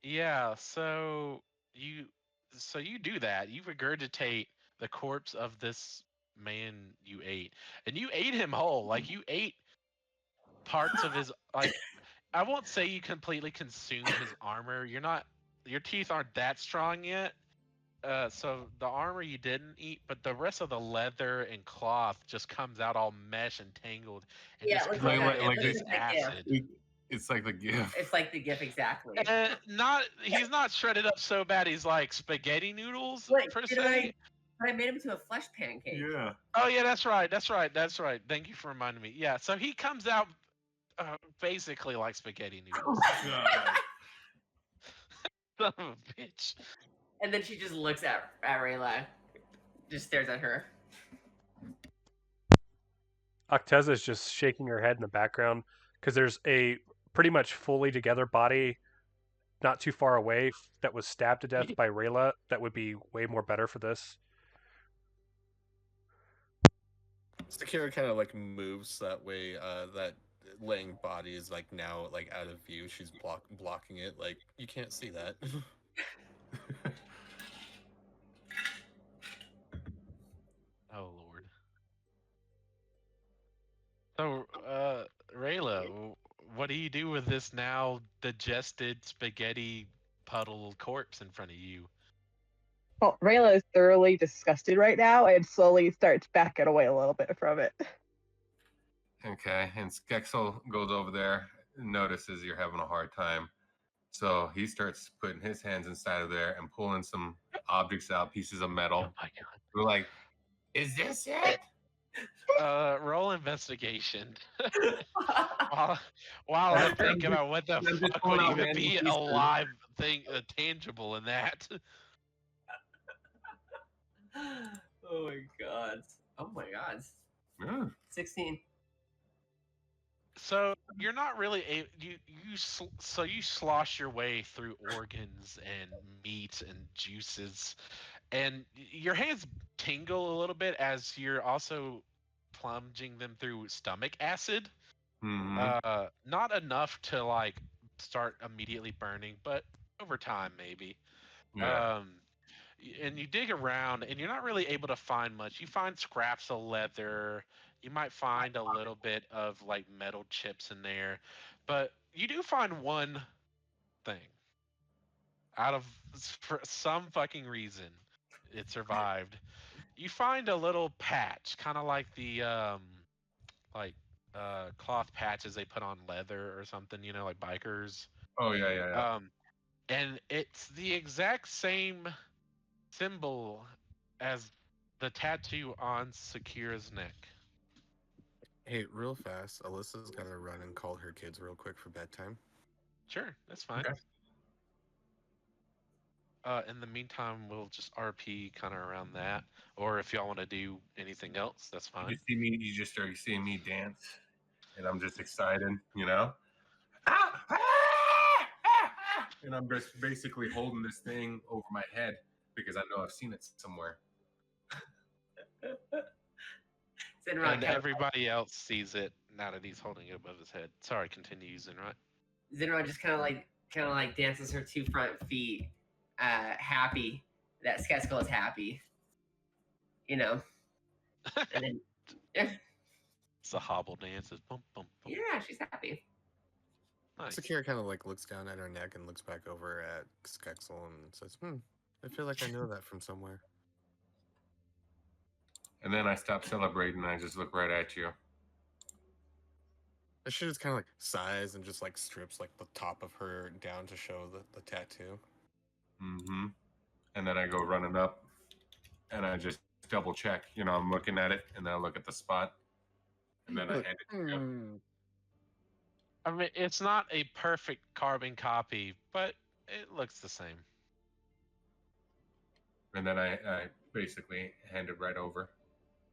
Yeah, so you do that. You regurgitate the corpse of this man you ate. And you ate him whole. Like, you ate parts of his, like, I won't say you completely consumed his armor. Your teeth aren't that strong yet. So the armor you didn't eat, but the rest of the leather and cloth just comes out all mesh and tangled and Yeah, just it looks covered like in it this looks like a gift. acid. It's like the gift. It's like the GIF exactly. He's not shredded up so bad. He's like spaghetti noodles Wait, per did se. I made him into a flesh pancake. Yeah. Oh yeah, that's right. Thank you for reminding me. Yeah, so he comes out basically like spaghetti noodles. Son of a bitch. And then she just looks at Rela, just stares at her. Acteza is just shaking her head in the background because there's a pretty much fully together body not too far away that was stabbed to death by Rela that would be way more better for this. Sakira kind of like moves that way. That laying body is like now like out of view. She's blocking it. Like you can't see that. Oh Lord. So, Rayla, what do you do with this now digested spaghetti puddle corpse in front of you? Well, Rayla is thoroughly disgusted right now and slowly starts backing away a little bit from it. Okay, and Skexel goes over there, notices you're having a hard time. So he starts putting his hands inside of there and pulling some objects out, pieces of metal. Oh my God. We're like, is this it? Roll investigation. while I think about what the just fuck pulling would out even random be pieces. a live thing, tangible in that. Oh my god. Oh my god. Yeah. 16. So you're not really so you slosh your way through organs and meat and juices, and your hands tingle a little bit as you're also plunging them through stomach acid. Mm-hmm. Not enough to like start immediately burning, but over time maybe. Yeah. And you dig around and you're not really able to find much. You find scraps of leather. You might find a little bit of like metal chips in there, but you do find one thing. Out of for some fucking reason, it survived. You find a little patch, kind of like the like cloth patches they put on leather or something, you know, like bikers. Oh yeah, yeah, yeah. And it's the exact same symbol as the tattoo on Sakira's neck. Hey, real fast, Alyssa's gotta run and call her kids real quick for bedtime. Sure, that's fine. Okay. In the meantime, we'll just RP kind of around that, or if y'all want to do anything else, that's fine. You just start seeing me dance, and I'm just excited, you know. And I'm just basically holding this thing over my head because I know I've seen it somewhere. Zinrod And everybody else sees it now that he's holding it above his head. Sorry, continue using right. Zinrod just kind of like dances her 2 front feet, happy that Skexel is happy, you know. And then It's a hobble dance. It's bump, bump, bump. yeah, she's happy. Nice. Sakira kind of like looks down at her neck and looks back over at Skexel and says, I feel like I know that from somewhere. And then I stop celebrating and I just look right at you. And she just kind of like sighs and just like strips like the top of her down to show the tattoo. Mm-hmm. And then I go running up and I just double check. You know, I'm looking at it and then I look at the spot. And then I hand it to you. I mean, it's not a perfect carbon copy, but it looks the same. And then I basically hand it right over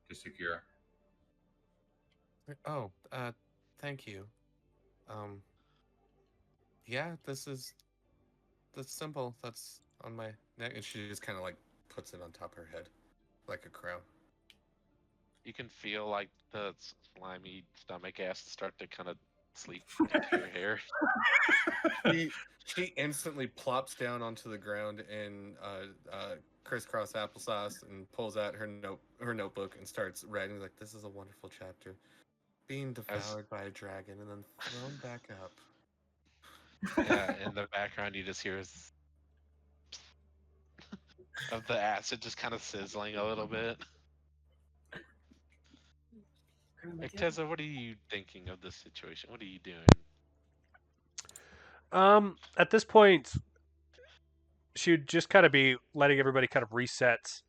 to Sakira. Oh, thank you. Yeah, this is the symbol that's on my neck, and she just kind of like puts it on top of her head, like a crown. You can feel like the slimy stomach acid start to kind of sleep into your hair. She instantly plops down onto the ground in crisscross applesauce and pulls out her notebook and starts writing like, "This is a wonderful chapter, being devoured by a dragon and then thrown back up." Yeah, in the background you just hear of the acid just kind of sizzling a little bit. Acteza, what are you thinking of this situation? What are you doing? At this point, she would just kind of be letting everybody kind of reset.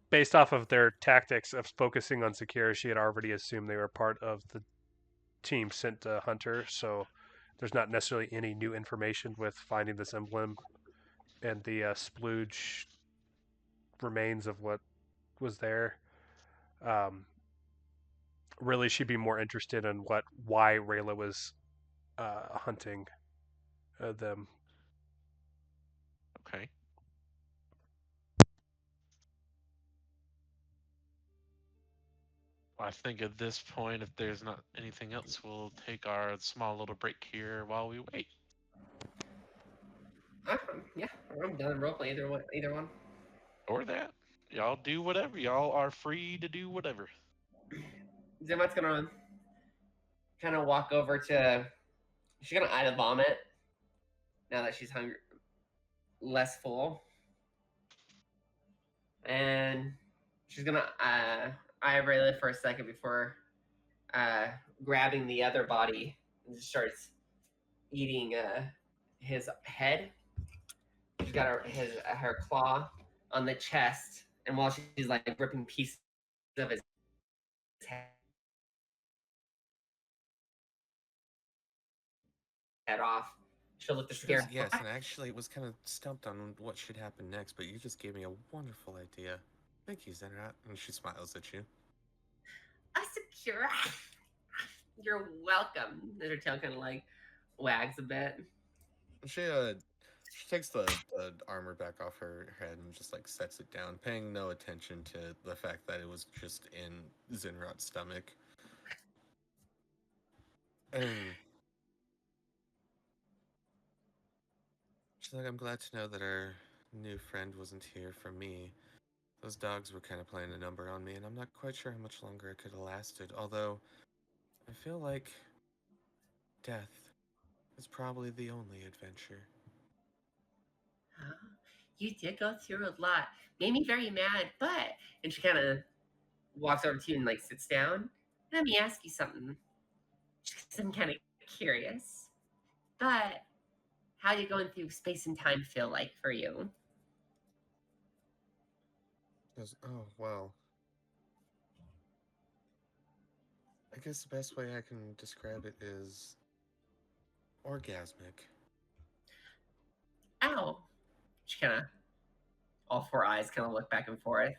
Based off of their tactics of focusing on Sakira, she had already assumed they were part of the team sent to Hunter, so there's not necessarily any new information with finding this emblem and the splooge remains of what was there. Um, really, she'd be more interested in why Rela was hunting them. Okay. I think at this point, if there's not anything else, we'll take our small little break here while we wait. Yeah, I'm done roleplay either one. Or that. Y'all do whatever. Y'all are free to do whatever. Zimmat's gonna kind of walk over to. She's gonna eye the vomit now that she's hungry, less full, and she's gonna eye Rayla for a second before grabbing the other body and just starts eating his head. She's got her claw on the chest, and while she's like ripping pieces of his head off, she'll look scared. Yes, and actually was kind of stumped on what should happen next, but you just gave me a wonderful idea. Thank you, Zenrat. And she smiles at you. Sakira, you're welcome. And her tail kind of like wags a bit. She takes the armor back off her head and just like sets it down, paying no attention to the fact that it was just in Zenrat's stomach. And she's like, I'm glad to know that our new friend wasn't here for me. Those dogs were kind of playing a number on me, and I'm not quite sure how much longer it could have lasted, although I feel like death is probably the only adventure. Huh? You did go through a lot. Made me very mad, but and she kind of walks over to you and like sits down. Let me ask you something. Just 'cause I'm kind of curious. But how did going through space and time feel like for you? Goes, oh, well. I guess the best way I can describe it is orgasmic. Ow. She kind of, all four eyes kind of look back and forth.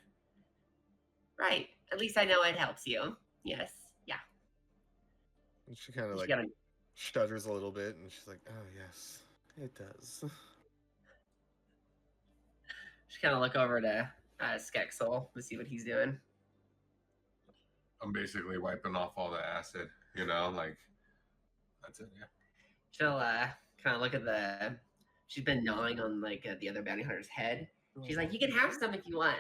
Right. At least I know it helps you. Yes. Yeah. And she kind of She like gotta, shudders a little bit, and she's like, oh, yes, it does. she kind of look over to Skexel to see what he's doing. I'm basically wiping off all the acid, you know, like that's it. Yeah. She'll kind of look at the. She's been gnawing on like the other bounty hunter's head. She's like, "You can have some if you want."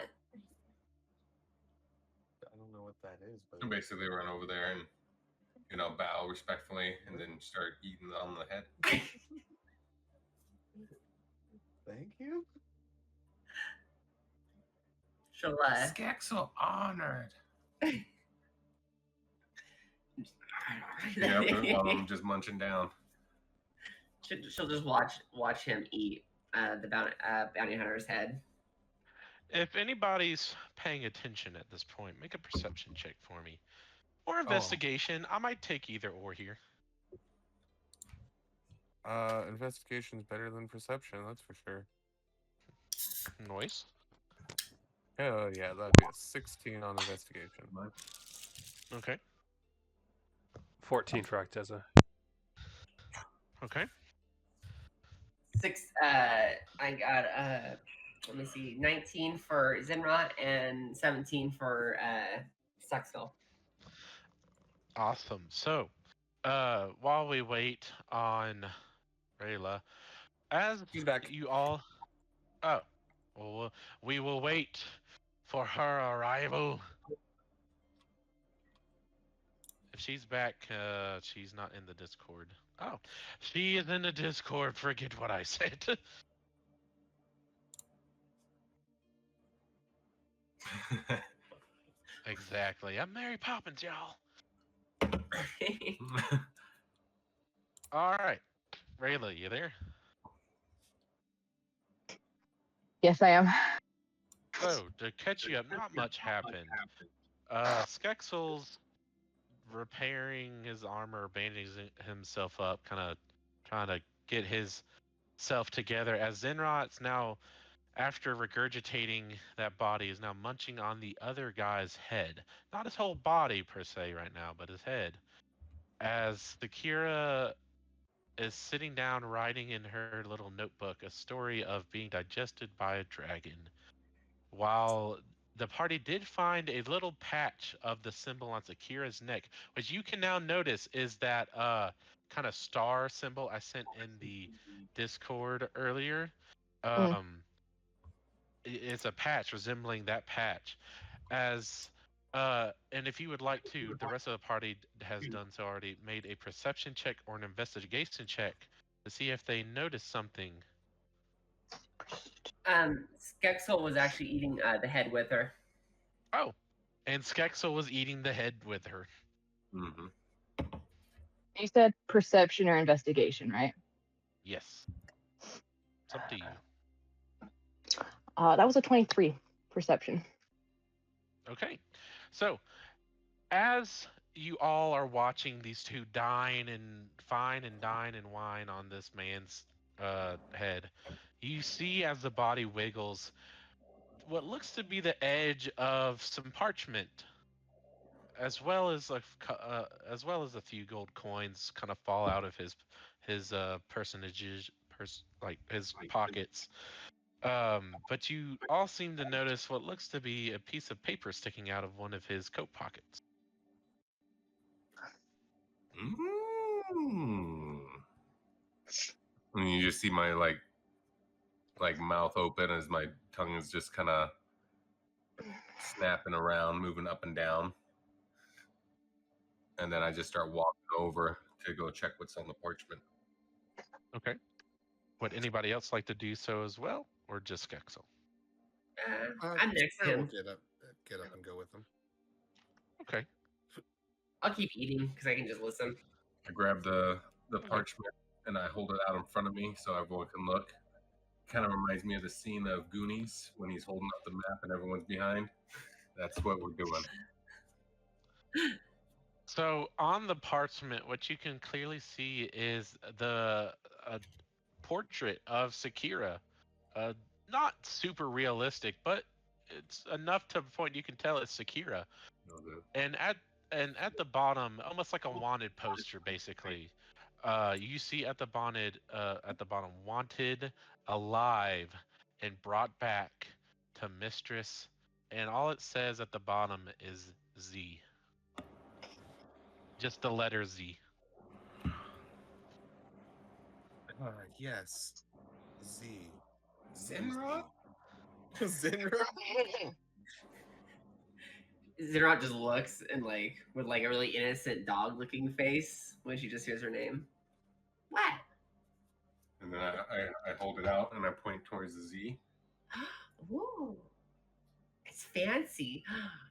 I don't know what that is, but I basically run over there and, you know, bow respectfully and then start eating on the head. thank you. She'll Skexel honored. Yeah, while I'm just munching down. she'll just watch him eat the bounty hunter's head. If anybody's paying attention at this point, make a perception check for me. Or investigation. I might take either or here. Investigation's better than perception, that's for sure. Noise. Oh, yeah, that'd be a 16 on investigation. Okay. 14 for Acteza. Okay. 6. I got let me see, 19 for Zenrot and 17 for Saxville. Awesome. So, while we wait on Rayla, as She's back. you all, well, we will wait for her arrival. If she's back, she's not in the Discord. Oh, she is in the Discord. Forget what I said. Exactly. I'm Mary Poppins, y'all. All right, Rayla, you there? Yes, I am. So to catch you up, not much happened. Skexel's repairing his armor, bandaging himself up, kind of trying to get his self together. As Zenrot's now, after regurgitating that body, is now munching on the other guy's head. Not his whole body per se right now, but his head. As Sakira is sitting down writing in her little notebook a story of being digested by a dragon. While the party did find a little patch of the symbol on Sakira's neck, which you can now notice is that kind of star symbol I sent in the Discord earlier. Mm. It's a patch resembling that patch. As and if you would like to, the rest of the party has done so already. Made a perception check or an investigation check to see if they notice something. Skexel was actually eating the head with her. Oh, and Skexel was eating the head with her. Mm-hmm. You said perception or investigation, right? Yes. It's up to you. That was a 23 perception. Okay. So, as you all are watching these two dine and dine and wine on this man's head, you see as the body wiggles what looks to be the edge of some parchment, as well as a few gold coins, kind of fall out of his personages, like his pockets. But you all seem to notice what looks to be a piece of paper sticking out of one of his coat pockets. Mm. And you just see my like mouth open as my tongue is just kind of snapping around, moving up and down. And then I just start walking over to go check what's on the parchment. Okay. Would anybody else like to do so as well, or just Skexel? I'm next to Sure, we'll him. get up and go with him. Okay. I'll keep eating because I can just listen. I grab the parchment and I hold it out in front of me so everyone can look. Kind of reminds me of the scene of Goonies when he's holding up the map and everyone's behind. That's what we're doing. So on the parchment, what you can clearly see is the portrait of Sakira. Not super realistic, but it's enough to the point you can tell it's Sakira. And at the bottom, almost like a wanted poster, basically. You see at the bottom, wanted, alive, and brought back to mistress, and all it says at the bottom is Z. Just the letter Z. Yes. Z. Zenrot? Zenrot? Zenrot just looks and like with like a really innocent dog looking face when she just hears her name. What? And then I hold it out and I point towards the Z. Ooh. It's fancy.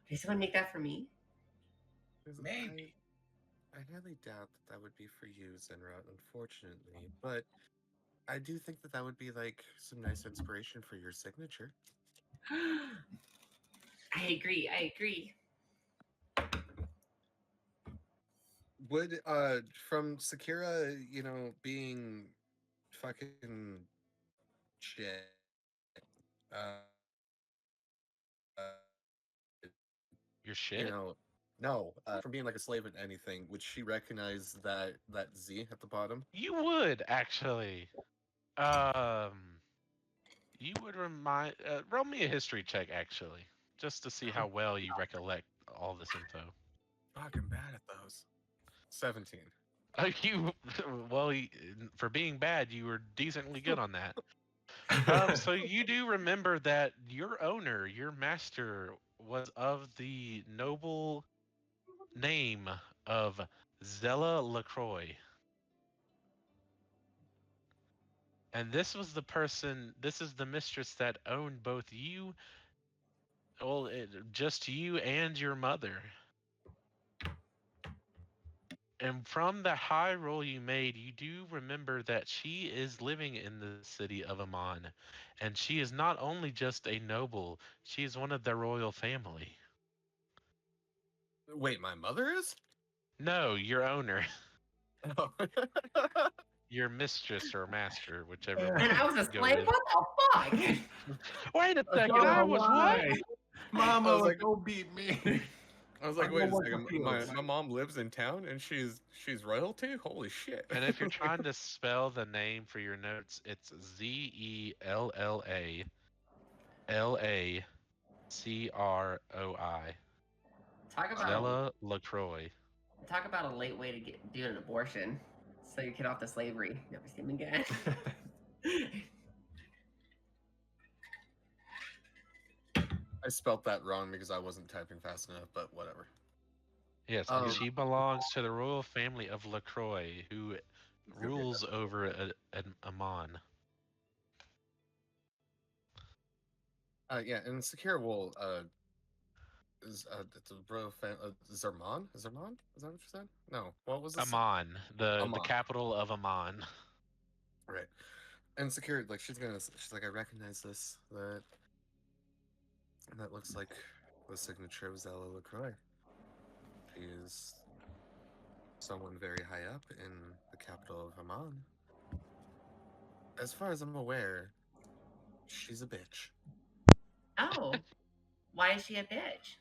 Did someone make that for me? Maybe. I highly doubt that would be for you, Zenrot, unfortunately. But I do think that would be like some nice inspiration for your signature. I agree. Would from Sakira, being fucking shit. Your shit. No, from being like a slave in anything, would she recognize that Z at the bottom? You would actually. You would roll me a history check actually, just to see how well you recollect all this info. Fucking bad at those. 17. For being bad, you were decently good on that. So you do remember that your owner, your master, was of the noble name of Zella LaCroix. And this is the mistress that owned both you, just you and your mother. And from the high roll you made, you do remember that she is living in the city of Amon. And she is not only just a noble, she is one of the royal family. Wait, my mother is? No, your owner. Oh. Your mistress or master, whichever one And I you was a go slave. with. What the fuck? Wait a I second, don't I know was why. what? Mama, like- don't beat me. I was like, I wait a don't want second. the My feels. mom lives in town and she's royalty? Holy shit. And if you're trying to spell the name for your notes, it's ZELLA LACROI. Talk about Zella LaCroix. talk about a late way to do an abortion, so you get off the slavery. Never see him again. I spelt that wrong because I wasn't typing fast enough, but whatever. Yes, and she belongs to the royal family of LaCroix, who rules over Amon. Yeah, and Sakira will is the bro Zerman? Zerman? Is that what you said? No. What was this? Amon, the Amon. capital of Amon. Right. And Sakira, like she's like, I recognize this. That looks like the signature of Zella LaCroix. She is someone very high up in the capital of Amon. As far as I'm aware, she's a bitch. Oh, why is she a bitch?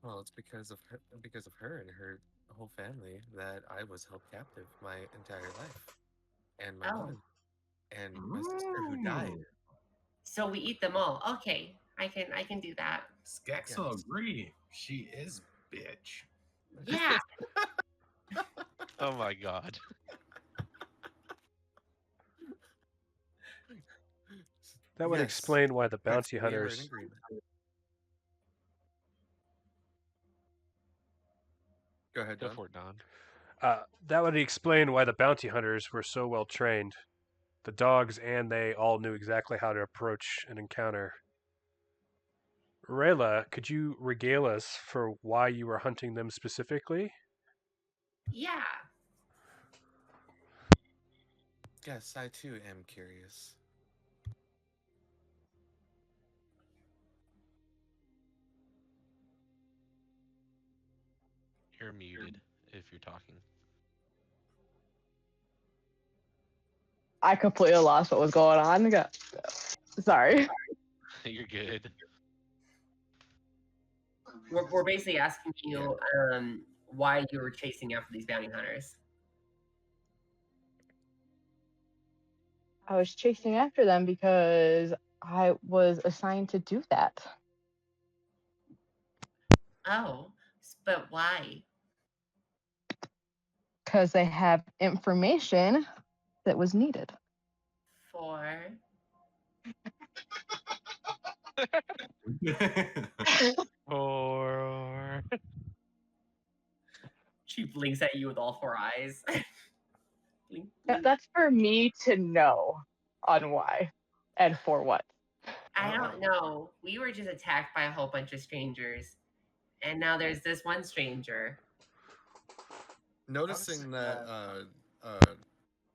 Well, it's because of her and her whole family that I was held captive my entire life, and my Oh. mother, and my sister who died. So we eat them all. Okay, I can do that. Skexel Yes. agree. She is bitch. Yeah. Oh my god. That would Yes. explain why the Yes, bounty we are in hunters. agreement. Go ahead, Go Don. for it, Don. That would explain why the bounty hunters were so well trained. The dogs and they all knew exactly how to approach an encounter. Rela, could you regale us for why you were hunting them specifically? Yeah. Yes, I too am curious. You're muted if you're talking. I completely lost what was going on. Sorry. You're good. We're basically asking you why you were chasing after these bounty hunters. I was chasing after them because I was assigned to do that. Oh, but why? Because they have information that was needed. For Or she blinks at you with all four eyes. Blink, blink. That's for me to know on why and for what. I don't know. We were just attacked by a whole bunch of strangers, and now there's this one stranger. Noticing that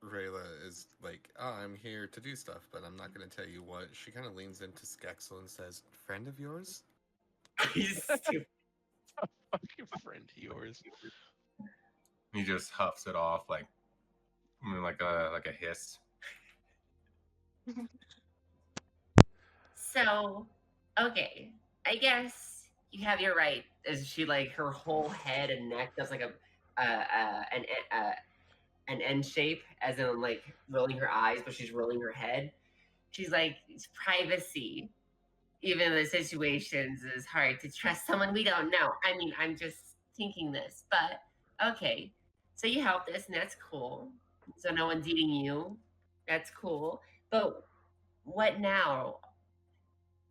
Rayla is like, oh, I'm here to do stuff, but I'm not going to tell you what. She kind of leans into Skexel and says, "Friend of yours?" He's stupid. fucking friend of yours. He just huffs it off like a hiss. So, okay, I guess you have your right. Is she like her whole head and neck does like an N shape, as in like rolling her eyes, but she's rolling her head. She's like, it's privacy. Even in the situations is hard to trust someone we don't know. I mean, I'm just thinking this, but okay. So you helped us, and that's cool. So no one's eating you. That's cool. But what now?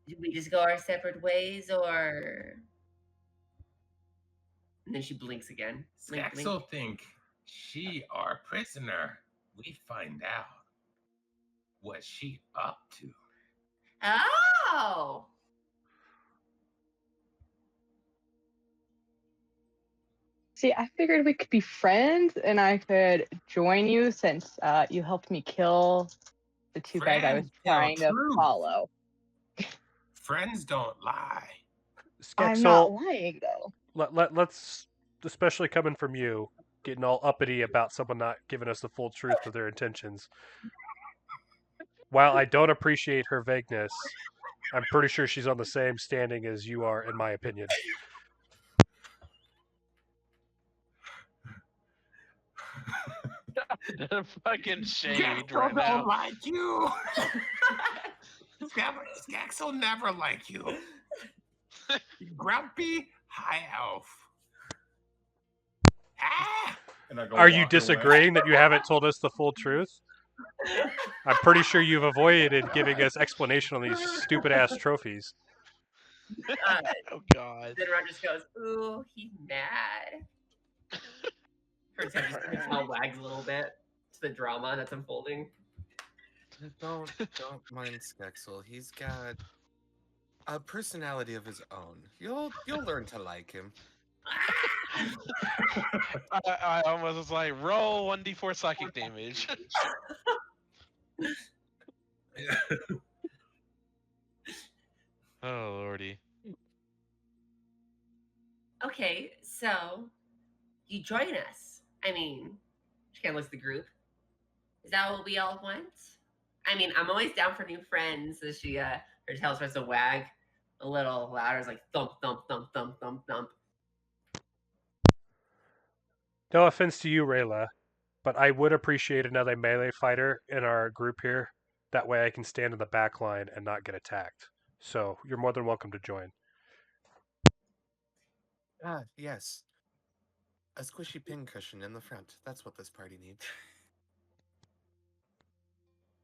Do we just go our separate ways, or? And then she blinks again. Blink, blink. Skexel think she our prisoner. We find out what she up to. See, I figured we could be friends and I could join you since you helped me kill the two guys I was Friends tell trying to truth. follow. Friends don't lie. I'm not Skexel, lying, though. let's, especially coming from you, getting all uppity about someone not giving us the full truth of their intentions. While I don't appreciate her vagueness, I'm pretty sure she's on the same standing as you are, in my opinion. Fucking shade Skexel right don't now. like you. Skexel never like you. You grumpy high elf. Ah! And I go Are you walking away. disagreeing that you haven't told us the full truth? I'm pretty sure you've avoided giving us explanation on these stupid ass trophies. Oh God. Zinra just goes, "Ooh, he's mad." Her tail wags a little bit to the drama that's unfolding. Don't mind Skexel. He's got a personality of his own. You'll learn to like him. I almost was like, roll 1d4 psychic damage. Oh lordy. Okay, so you join us. I mean, she kind of looks at the group. Is that what we all want? I mean, I'm always down for new friends. As she, her tail starts to wag a little louder. It's like thump, thump, thump, thump, thump, thump. No offense to you, Rela, but I would appreciate another melee fighter in our group here. That way I can stand in the back line and not get attacked. So you're more than welcome to join. Ah, yes. A squishy pincushion in the front. That's what this party needs.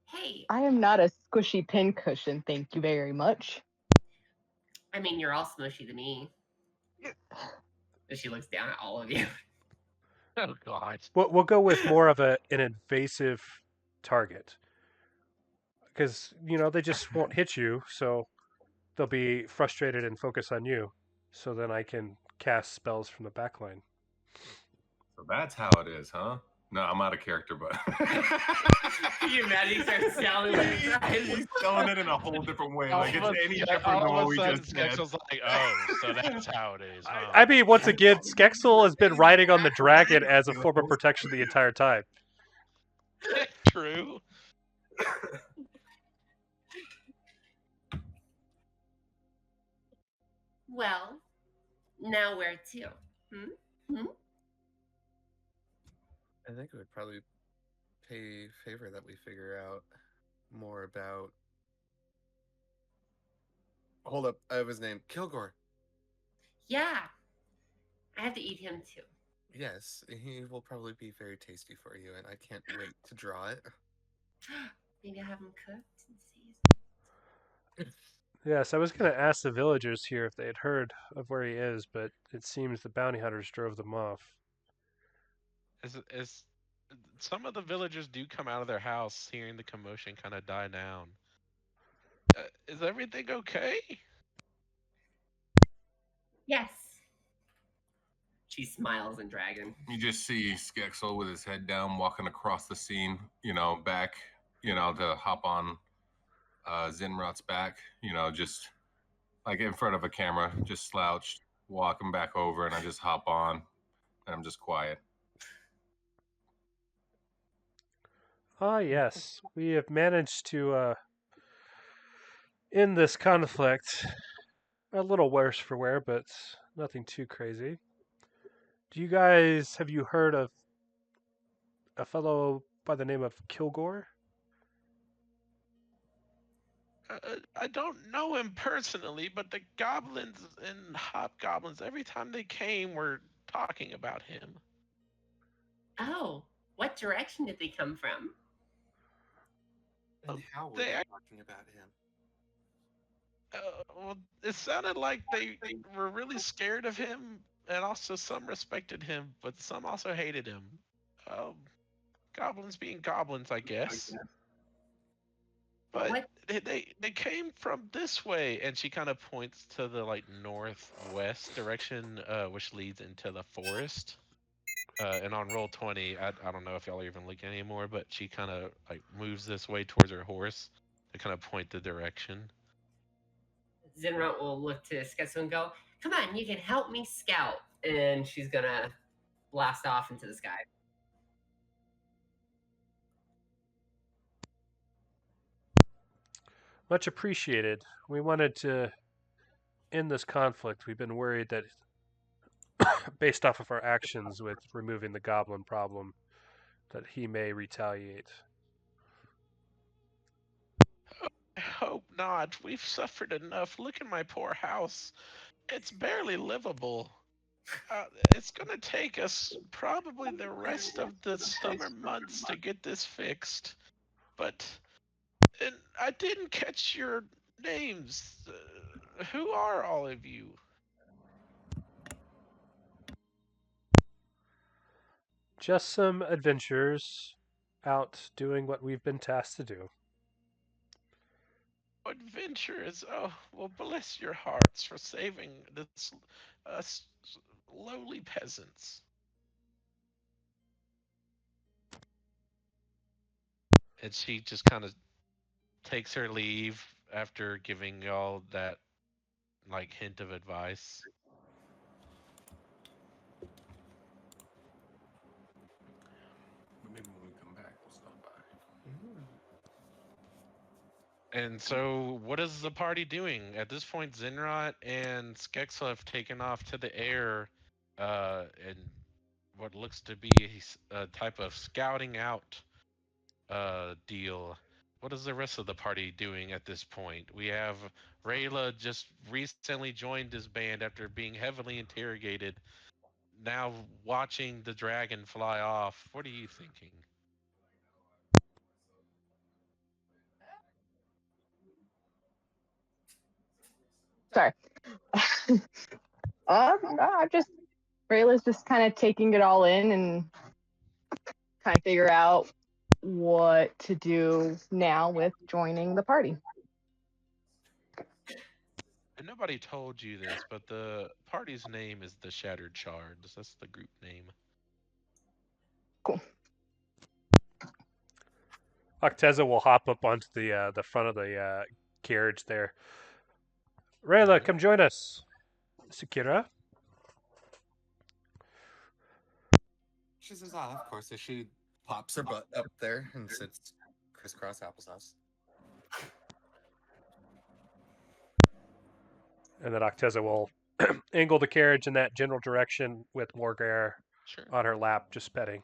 Hey, I am not a squishy pincushion, thank you very much. I mean, you're all smushy to me. And she looks down at all of you. Oh God. We'll go with more of an invasive target. Because, they just won't hit you, so they'll be frustrated and focus on you. So then I can cast spells from the back line. So that's how it is, huh? No, I'm out of character, but Can you imagine he starts selling he's selling it in a whole different way. Like it's any different all than what of we a sudden, just said. Skexel's like, oh, so that's how it is, huh? I mean, once again, Skexel has been riding on the dragon as a form of protection the entire time. True. Well, now where to? I think it would probably pay favor that we figure out more about. Hold up, I have his name. Kilgore. Yeah, I have to eat him too. Yes, he will probably be very tasty for you, and I can't wait to draw it. Maybe I'll have him cooked and seasoned. Yes, I was going to ask the villagers here if they had heard of where he is, but it seems the bounty hunters drove them off. Is some of the villagers do come out of their house hearing the commotion kind of die down. Is everything okay? Yes. She smiles in dragon. You just see Skexel with his head down, walking across the scene, back, to hop on Zinrat's back, just like in front of a camera, just slouched, walking back over, and I just hop on, and I'm just quiet. Ah, yes. We have managed to end this conflict. A little worse for wear, but nothing too crazy. Have you heard of a fellow by the name of Kilgore? I don't know him personally, but the goblins and hobgoblins, every time they came, were talking about him. Oh, what direction did they come from? And how were they they act- talking about him? Well, it sounded like they were really scared of him, and also some respected him, but some also hated him. Goblins being goblins, I guess. But What? they came from this way, and she kind of points to the northwest direction, which leads into the forest. And on roll 20, I don't know if y'all are even looking anymore, but she kind of like moves this way towards her horse to kind of point the direction. Zinrot will look to Sketsu and go, "Come on, you can help me scout." And she's gonna blast off into the sky. Much appreciated. We wanted to end this conflict. We've been worried that, based off of our actions with removing the goblin problem, that he may retaliate. I hope not. We've suffered enough. Look at my poor house. It's barely livable. It's gonna take us probably the rest of the summer months to get this fixed. But and I didn't catch your names. Who are all of you? Just some adventurers out doing what we've been tasked to do. Adventurers. Oh, well, bless your hearts for saving this us lowly peasants. And she just kind of takes her leave after giving y'all that like hint of advice. But maybe when we come back, we'll stop by. And so, what is the party doing at this point? Zinrot and Skexel have taken off to the air, and what looks to be a type of scouting out deal. What is the rest of the party doing at this point? We have Rela just recently joined this band after being heavily interrogated. Now watching the dragon fly off. What are you thinking? Sorry. I'm just Rayla's just kind of taking it all in and kind of figure out what to do now with joining the party. And nobody told you this, but the party's name is the Shattered Shards. That's the group name. Cool. Acteza will hop up onto the front of the carriage there. Rela, come join us. Sakira. She says, "Ah, of course." So she pops her butt up there and sits crisscross applesauce. And then Acteza will angle the carriage in that general direction with Morgar Sure. on her lap, just petting.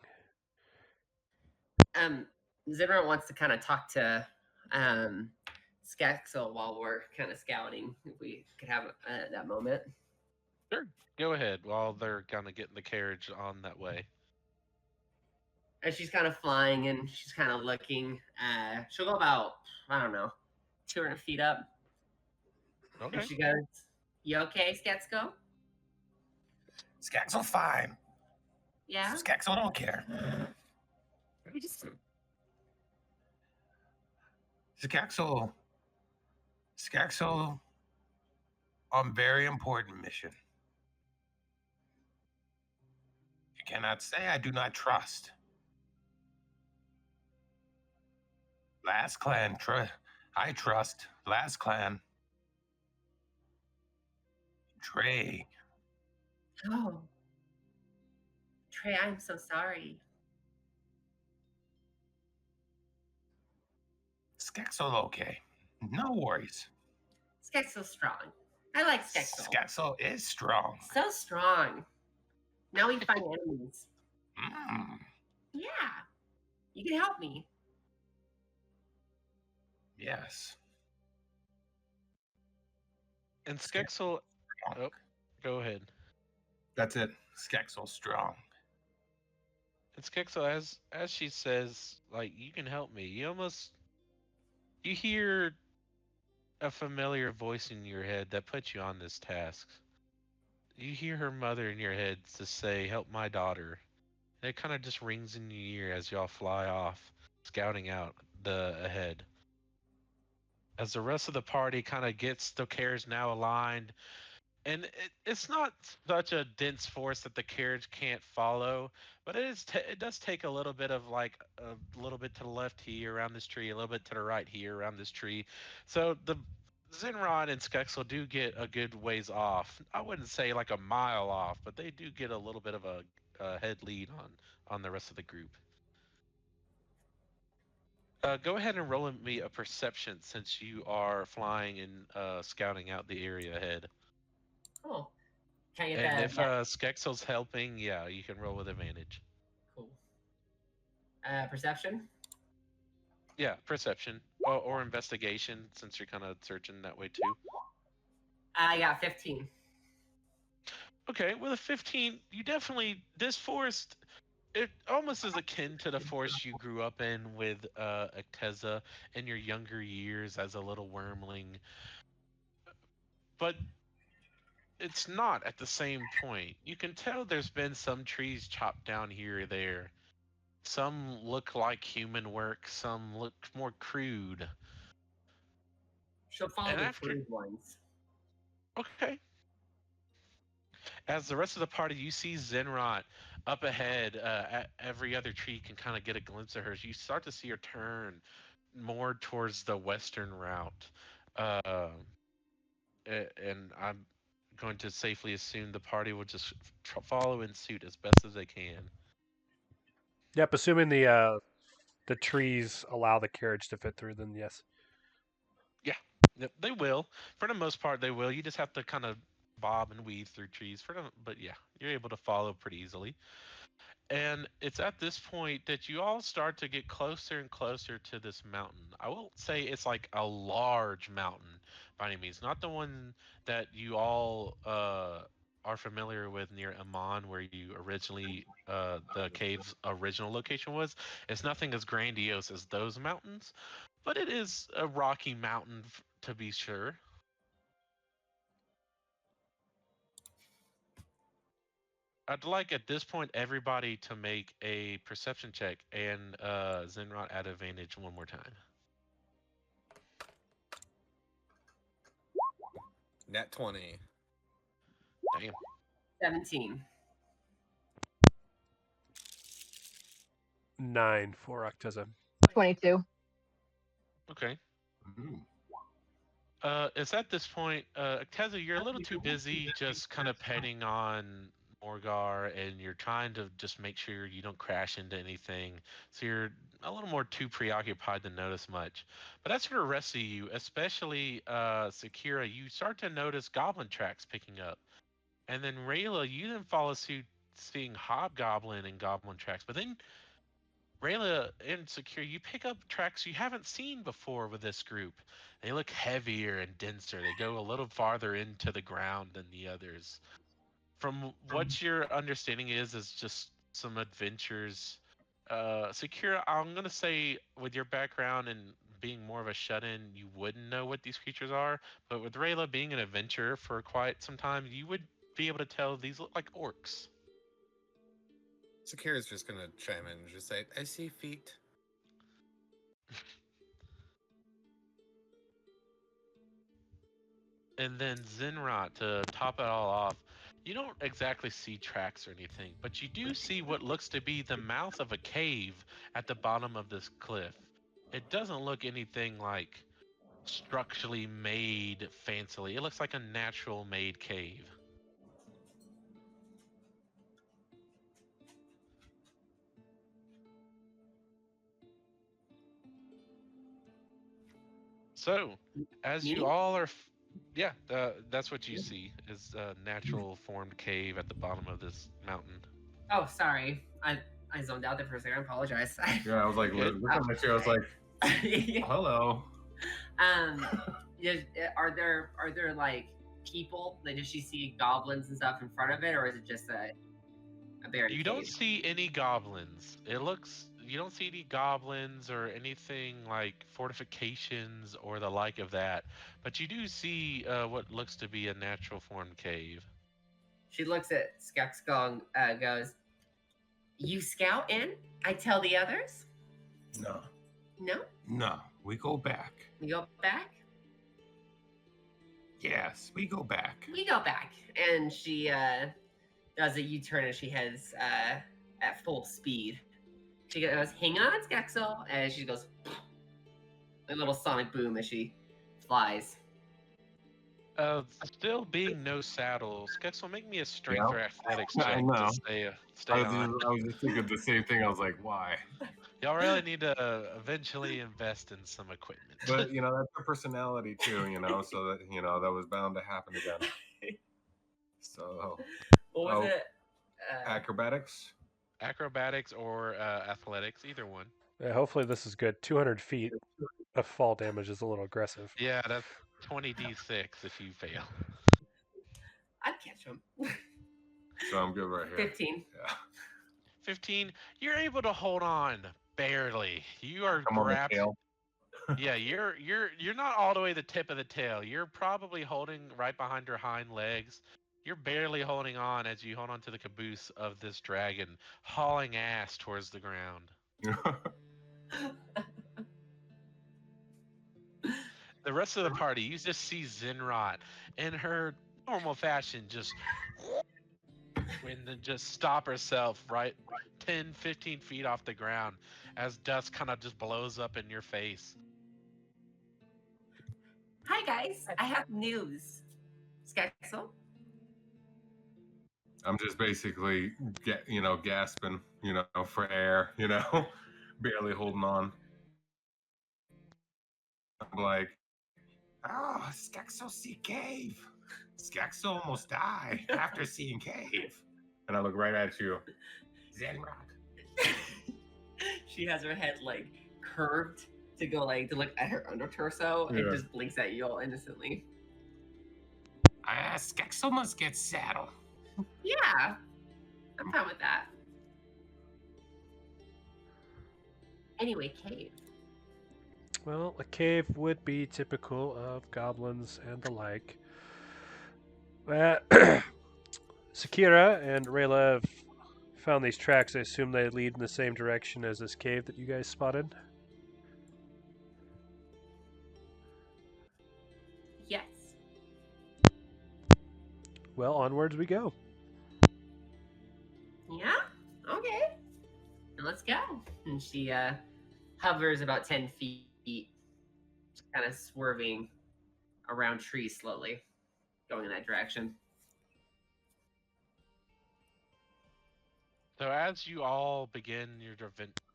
Zinrot wants to kind of talk to Skexel while we're kind of scouting. If we could have that moment. Sure. Go ahead while they're kind of getting the carriage on that way. And she's kind of flying and she's kind of looking. She'll go about, I don't know, 200 feet up. Okay. And she goes, "You okay, Skexel?" Skaxel fine. Yeah. Skaxel don't care. Skaxel on very important mission. You cannot say I do not trust. Last clan, I trust. Last clan. Trey. Oh. Trey, I'm so sorry. Skaxel okay. No worries. Skexel's strong. I like Skexel. Skaxel is strong. So strong. Now we find enemies. Mm, Yeah. You can help me. yes. And Skexel. Oh, go ahead. That's it. Skaxel strong. And Skexel, as she says, like, you can help me. You hear a familiar voice in your head that puts you on this task. You hear her mother in your head to say, "Help my daughter." And it kind of just rings in your ear as y'all fly off, scouting out the ahead. As the rest of the party kind of gets the carriage now aligned, And it's not such a dense forest that the carriage can't follow, but it does take a little bit of like a little bit to the left here around this tree, a little bit to the right here around this tree. So the Zenrod and Skexel do get a good ways off. I wouldn't say like a mile off, but they do get a little bit of a head lead on the rest of the group. Go ahead and roll me a perception since you are flying and scouting out the area ahead. Cool. Can I get And that? if Skexel's helping, yeah, you can roll with advantage. Cool. Perception? Yeah, perception or investigation, since you're kind of searching that way too. I got 15. Okay, with a 15, you definitely this forest. It almost is akin to the forest you grew up in with Acteza in your younger years as a little wormling, but it's not at the same point. You can tell there's been some trees chopped down here or there. Some look like human work, some look more crude. She'll follow And the after, crude ones. okay. As the rest of the party, you see Zenrot up ahead. At every other tree can kind of get a glimpse of her. You start to see her turn more towards the western route. Uh, and I'm going to safely assume the party will just follow in suit as best as they can. Yep, assuming the trees allow the carriage to fit through, then yes. Yeah, yep, they will. For the most part, they will. You just have to kind of bob and weave through trees for them. But yeah, you're able to follow pretty easily. And it's at this point that you all start to get closer and closer to this mountain. I won't say it's like a large mountain by any means, not the one that you all are familiar with near Amman, where you originally the cave's original location was. It's nothing as grandiose as those mountains, but it is a rocky mountain to be sure. I'd like at this point everybody to make a perception check and Zenrot at advantage one more time. Nat 20. Damn. 17. 9 for Acteza. 22. Okay. Mm. It's at this point, Acteza, you're a little too busy just kind of petting on Morgar, and you're trying to just make sure you don't crash into anything. So you're a little more too preoccupied to notice much. But as for the rest of you, especially Sakira, you start to notice goblin tracks picking up. And then Rela, you then follow suit seeing hobgoblin and goblin tracks. But then Rayla and Sakira, you pick up tracks you haven't seen before with this group. They look heavier and denser. They go a little farther into the ground than the others. From what your understanding is just some adventures. Sakira, I'm gonna say with your background and being more of a shut-in, you wouldn't know what these creatures are. But with Rayla being an adventurer for quite some time, you would be able to tell these look like orcs. Sakira's just gonna chime in and just say, I see feet. And then Zenrot, to top it all off, you don't exactly see tracks or anything, but you do see what looks to be the mouth of a cave at the bottom of this cliff. It doesn't look anything like structurally made fancily. It looks like a natural made cave. So, as you all are, yeah, that's what you see is a natural formed cave at the bottom of this mountain. Oh, sorry. I zoned out there for a second. I apologize. Yeah, I was like, Good. looking at you, I was like, hello. Are there like people? Like, does she see goblins and stuff in front of it, or is it just a buried You don't cave? see any goblins. You don't see any goblins or anything like fortifications or the like of that. But you do see what looks to be a natural formed cave. She looks at Skexgong, goes, "You scout in? I tell the others? No, No? no, we go back. You go back? Yes, we go back. We go back, and she does a U-turn, and she heads at full speed. She goes, "Hang on, Skexel," and she goes a little sonic boom as she flies. Still being no saddle, Skexel, make me a strength Yeah. or athletics I check know. to stay on. I was just thinking the same thing. I was like, why? Y'all really need to eventually invest in some equipment. But that's her personality too. So that that was bound to happen again. So What was it? acrobatics. Acrobatics or athletics, either one. Yeah, hopefully this is good. 200 feet of fall damage is a little aggressive. Yeah, that's 20d6 if you fail. I'd catch him. So I'm good right here. 15. Yeah. 15. You're able to hold on barely. You are Come on the grabbed. tail. Yeah, you're not all the way the tip of the tail. You're probably holding right behind her hind legs. You're barely holding on as you hold on to the caboose of this dragon, hauling ass towards the ground. The rest of the party, you just see Zinrot in her normal fashion just and then just stop herself right 10, 15 feet off the ground as dust kind of just blows up in your face. Hi, guys. I have news. Skexel? I'm just basically gasping, for air, barely holding on. I'm like, Oh, Skexel see cave. Skexel almost died after seeing cave. and I look right at you. Zenrod. She has her head curved to go to look at her under torso and Yeah. just blinks at you all innocently. Skexel must get saddle. Yeah, I'm fine with that. Anyway, cave. Well, a cave would be typical of goblins and the like. Sakira and Rela have found these tracks. I assume they lead in the same direction as this cave that you guys spotted. Yes. Well, onwards we go. Yeah? Okay. Then let's go. And she hovers about 10 feet, kind of swerving around trees slowly, going in that direction. So as you all begin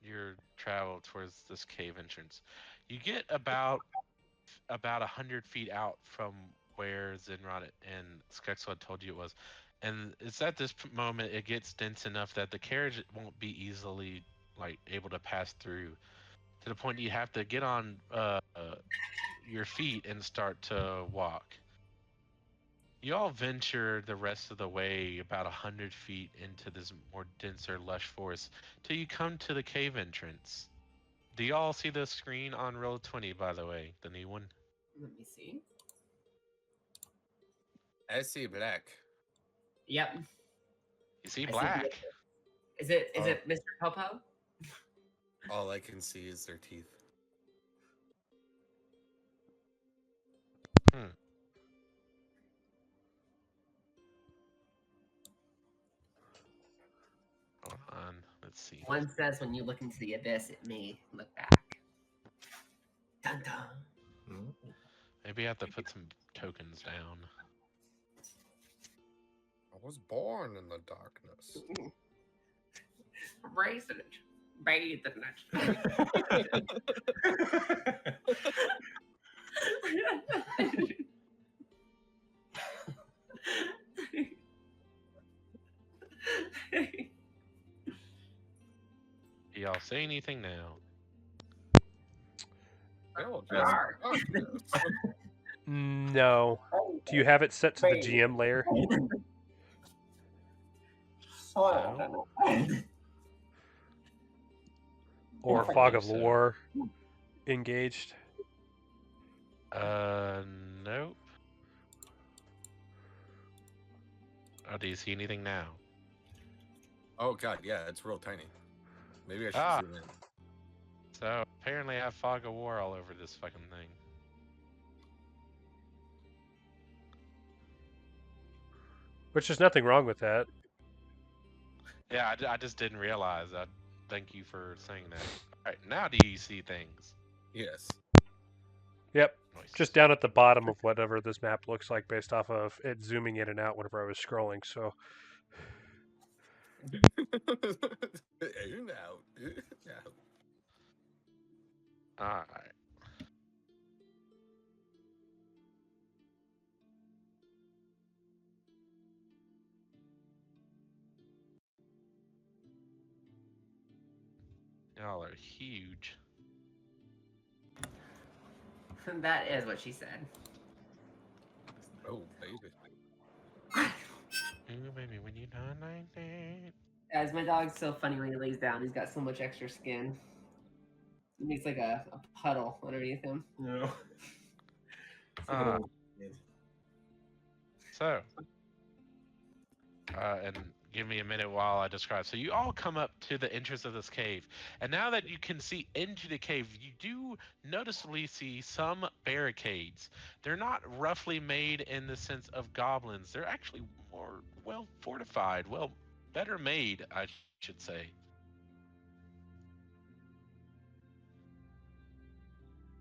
your travel towards this cave entrance, you get about 100 feet out from where Zinrod and Skexel had told you it was, and it's at this moment it gets dense enough that the carriage won't be easily able to pass through, to the point you have to get on your feet and start to walk. You all venture the rest of the way about 100 feet into this more denser, lush forest till you come to the cave entrance. Do you all see the screen on roll 20, by the way, the new one? Let me see. I see black. Yep. You see I see black. Is it Mr. Popo? All I can see is their teeth. Hold on, let's see. One says when you look into the abyss, it may look back. Dun dun. Maybe I have to put some tokens down. I was born in the darkness. Raised in it. Bathed in it. Do y'all say anything now? Oh, Sure. No. Do you have it set to the GM layer? No? Or I Fog believe of so. War engaged? Nope. Oh, do you see anything now? Oh god, yeah, it's real tiny. Maybe I should zoom in. So apparently I have Fog of War all over this fucking thing. Which there's nothing wrong with that. Yeah, I just didn't realize that. Thank you for saying that. All right, now do you see things? Yes. Yep. Nice. Just down at the bottom of whatever this map looks like based off of it zooming in and out whenever I was scrolling. So In and out. In and out. All right. Y'all are huge. That is what she said. Oh, baby. Ooh, baby, when you done like that. Guys, my dog's so funny when he lays down. He's got so much extra skin. He makes like a puddle underneath him. No. Uh, So, and give me a minute while I describe. So you all come up to the entrance of this cave, and now that you can see into the cave, you do noticeably see some barricades. They're not roughly made in the sense of goblins. They're actually more well fortified, well, better made, I should say.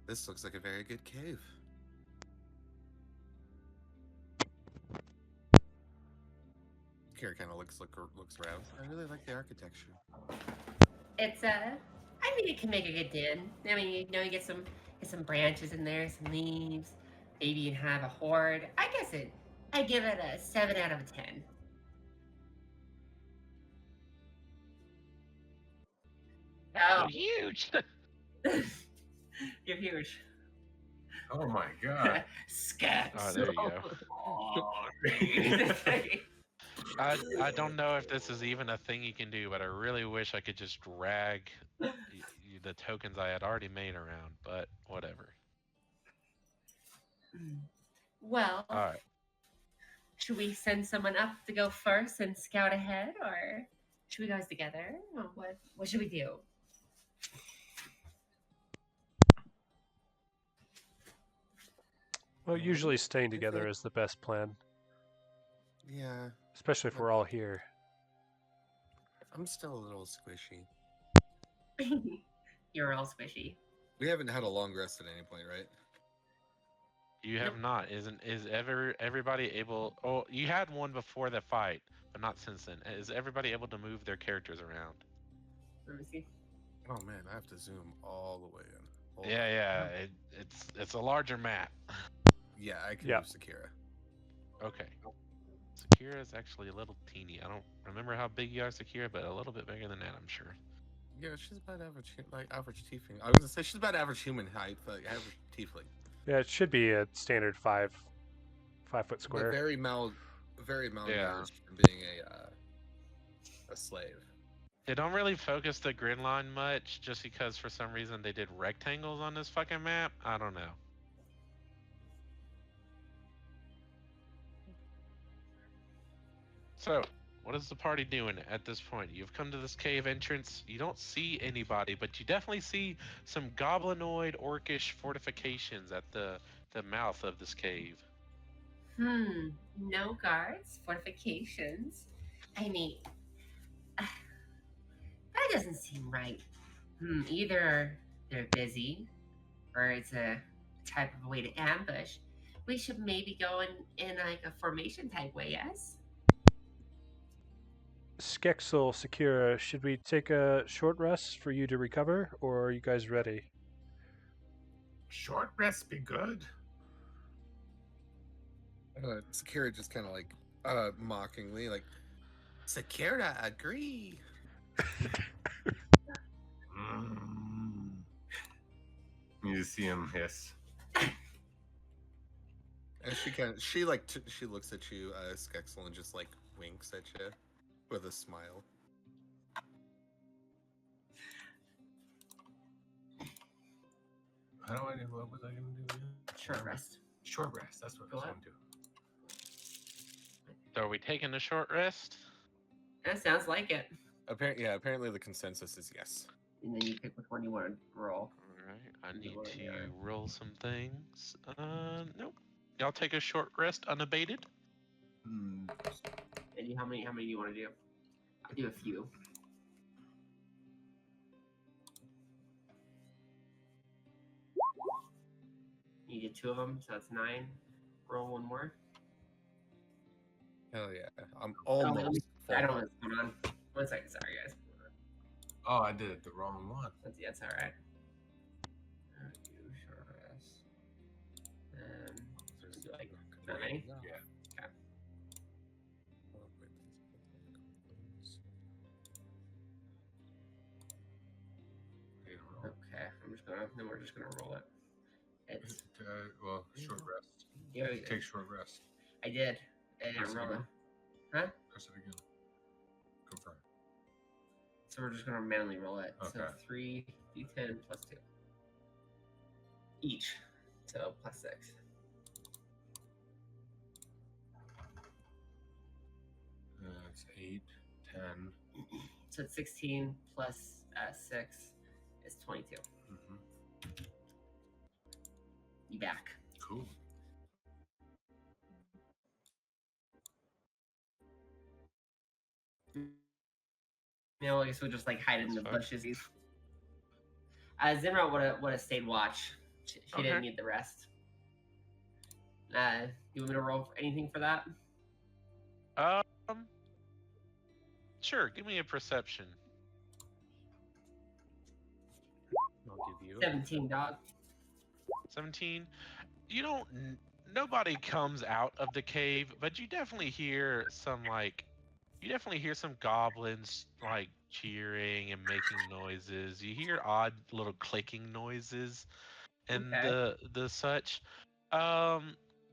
This looks like a very good cave. Kira kind of looks around. I really like the architecture. It's I mean, it can make a good den. I mean, you know, you get some branches in there, some leaves. Maybe you have a horde. I give it a 7 out of a 10. Oh, Huge. you're huge. Oh my god. Scats. Oh, there you go. I don't know if this is even a thing you can do, but I really wish I could just drag the tokens I had already made around, but whatever. Well, All right. should we send someone up to go first and scout ahead, or should we go together? Or what should we do? well, usually staying together is the best plan, Yeah, especially if we're all here. I'm still a little squishy. You're all squishy. We haven't had a long rest at any point, right? You have not. Is everybody able? Oh, you had one before the fight, but not since then. Is everybody able to move their characters around? Let me see. Oh man, I have to zoom all the way in. Hold on. Yeah. It's a larger map. Yeah, I can Yeah. move Sakira. Okay. Sakira is actually a little teeny. I don't remember how big you are, Sakira, but a little bit bigger than that, I'm sure. Yeah, she's about average, like average tiefling. I was gonna say she's about average human height, but like average tiefling. Yeah, it should be a standard 5 foot But square. very malnourished from being a slave. They don't really focus the grid line much, just because for some reason they did rectangles on this fucking map. I don't know. So, what is the party doing at this point? You've come to this cave entrance. You don't see anybody, but you definitely see some goblinoid orcish fortifications at the mouth of this cave. No guards, fortifications. I mean, that doesn't seem right. Either they're busy, or it's a type of a way to ambush. We should maybe go in like a formation type way, yes? Skexel, Sakira, should we take a short rest for you to recover, or are you guys ready? Short rest be good. Sakira just kind of like mockingly, like, Sakira, agree. You just see him hiss. And she looks at you, Skexel, and just like winks at you with a smile. How do I do? What was I gonna do again? Short rest. Short rest. That's what I was Go gonna do. So are we taking a short rest? That sounds like it. Apparently the consensus is yes. And then you pick which one you want to roll. Alright, I need Roll to there. roll some things. Nope. Y'all take a short rest unabated. Hmm. And how many do you want to do? I'll do a few. You did 2 of them, so that's 9. Roll 1 more. Hell yeah. I'm Oh, almost I don't know full. what's going on. 1 second, sorry guys. Oh, I did it the wrong one. That's all right. Do short rest. Let's do like 9. Yeah. Okay, then we're just gonna roll it. It's Well, short rest. yeah, Take short rest. I did. I Press didn't it roll it. again. Huh? Press it again. Confirm. So we're just gonna manually roll it. So Okay. 3 d10 plus 2 each. So plus 6. It's 8, 10. So it's 16 plus 6 is 22. Mm-hmm. You back. Cool. You know, I guess we'll just like hide it in the That's bushes. Zinra would have stayed watch. She Okay. didn't need the rest. You want me to roll anything for that? Sure. Give me a perception. I'll give you 17, dog. 17. You don't. Nobody comes out of the cave, but you definitely hear some goblins like cheering and making noises. You hear odd little clicking noises and Okay. the such. I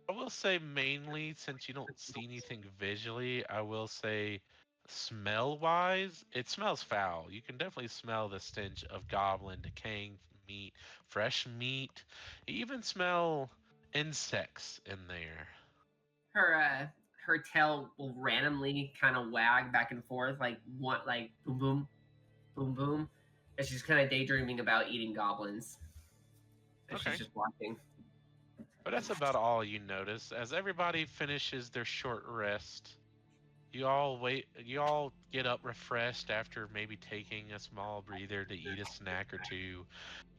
will say mainly since you don't see anything visually, I will say smell wise, it smells foul. You can definitely smell the stench of goblin decaying meat, fresh meat. You even smell insects in there. Her tail will randomly kind of wag back and forth like boom boom boom boom. And she's kind of daydreaming about eating goblins. And Okay. she's just watching. But that's about all you notice. As everybody finishes their short rest, you all get up refreshed after maybe taking a small breather to eat a snack or two.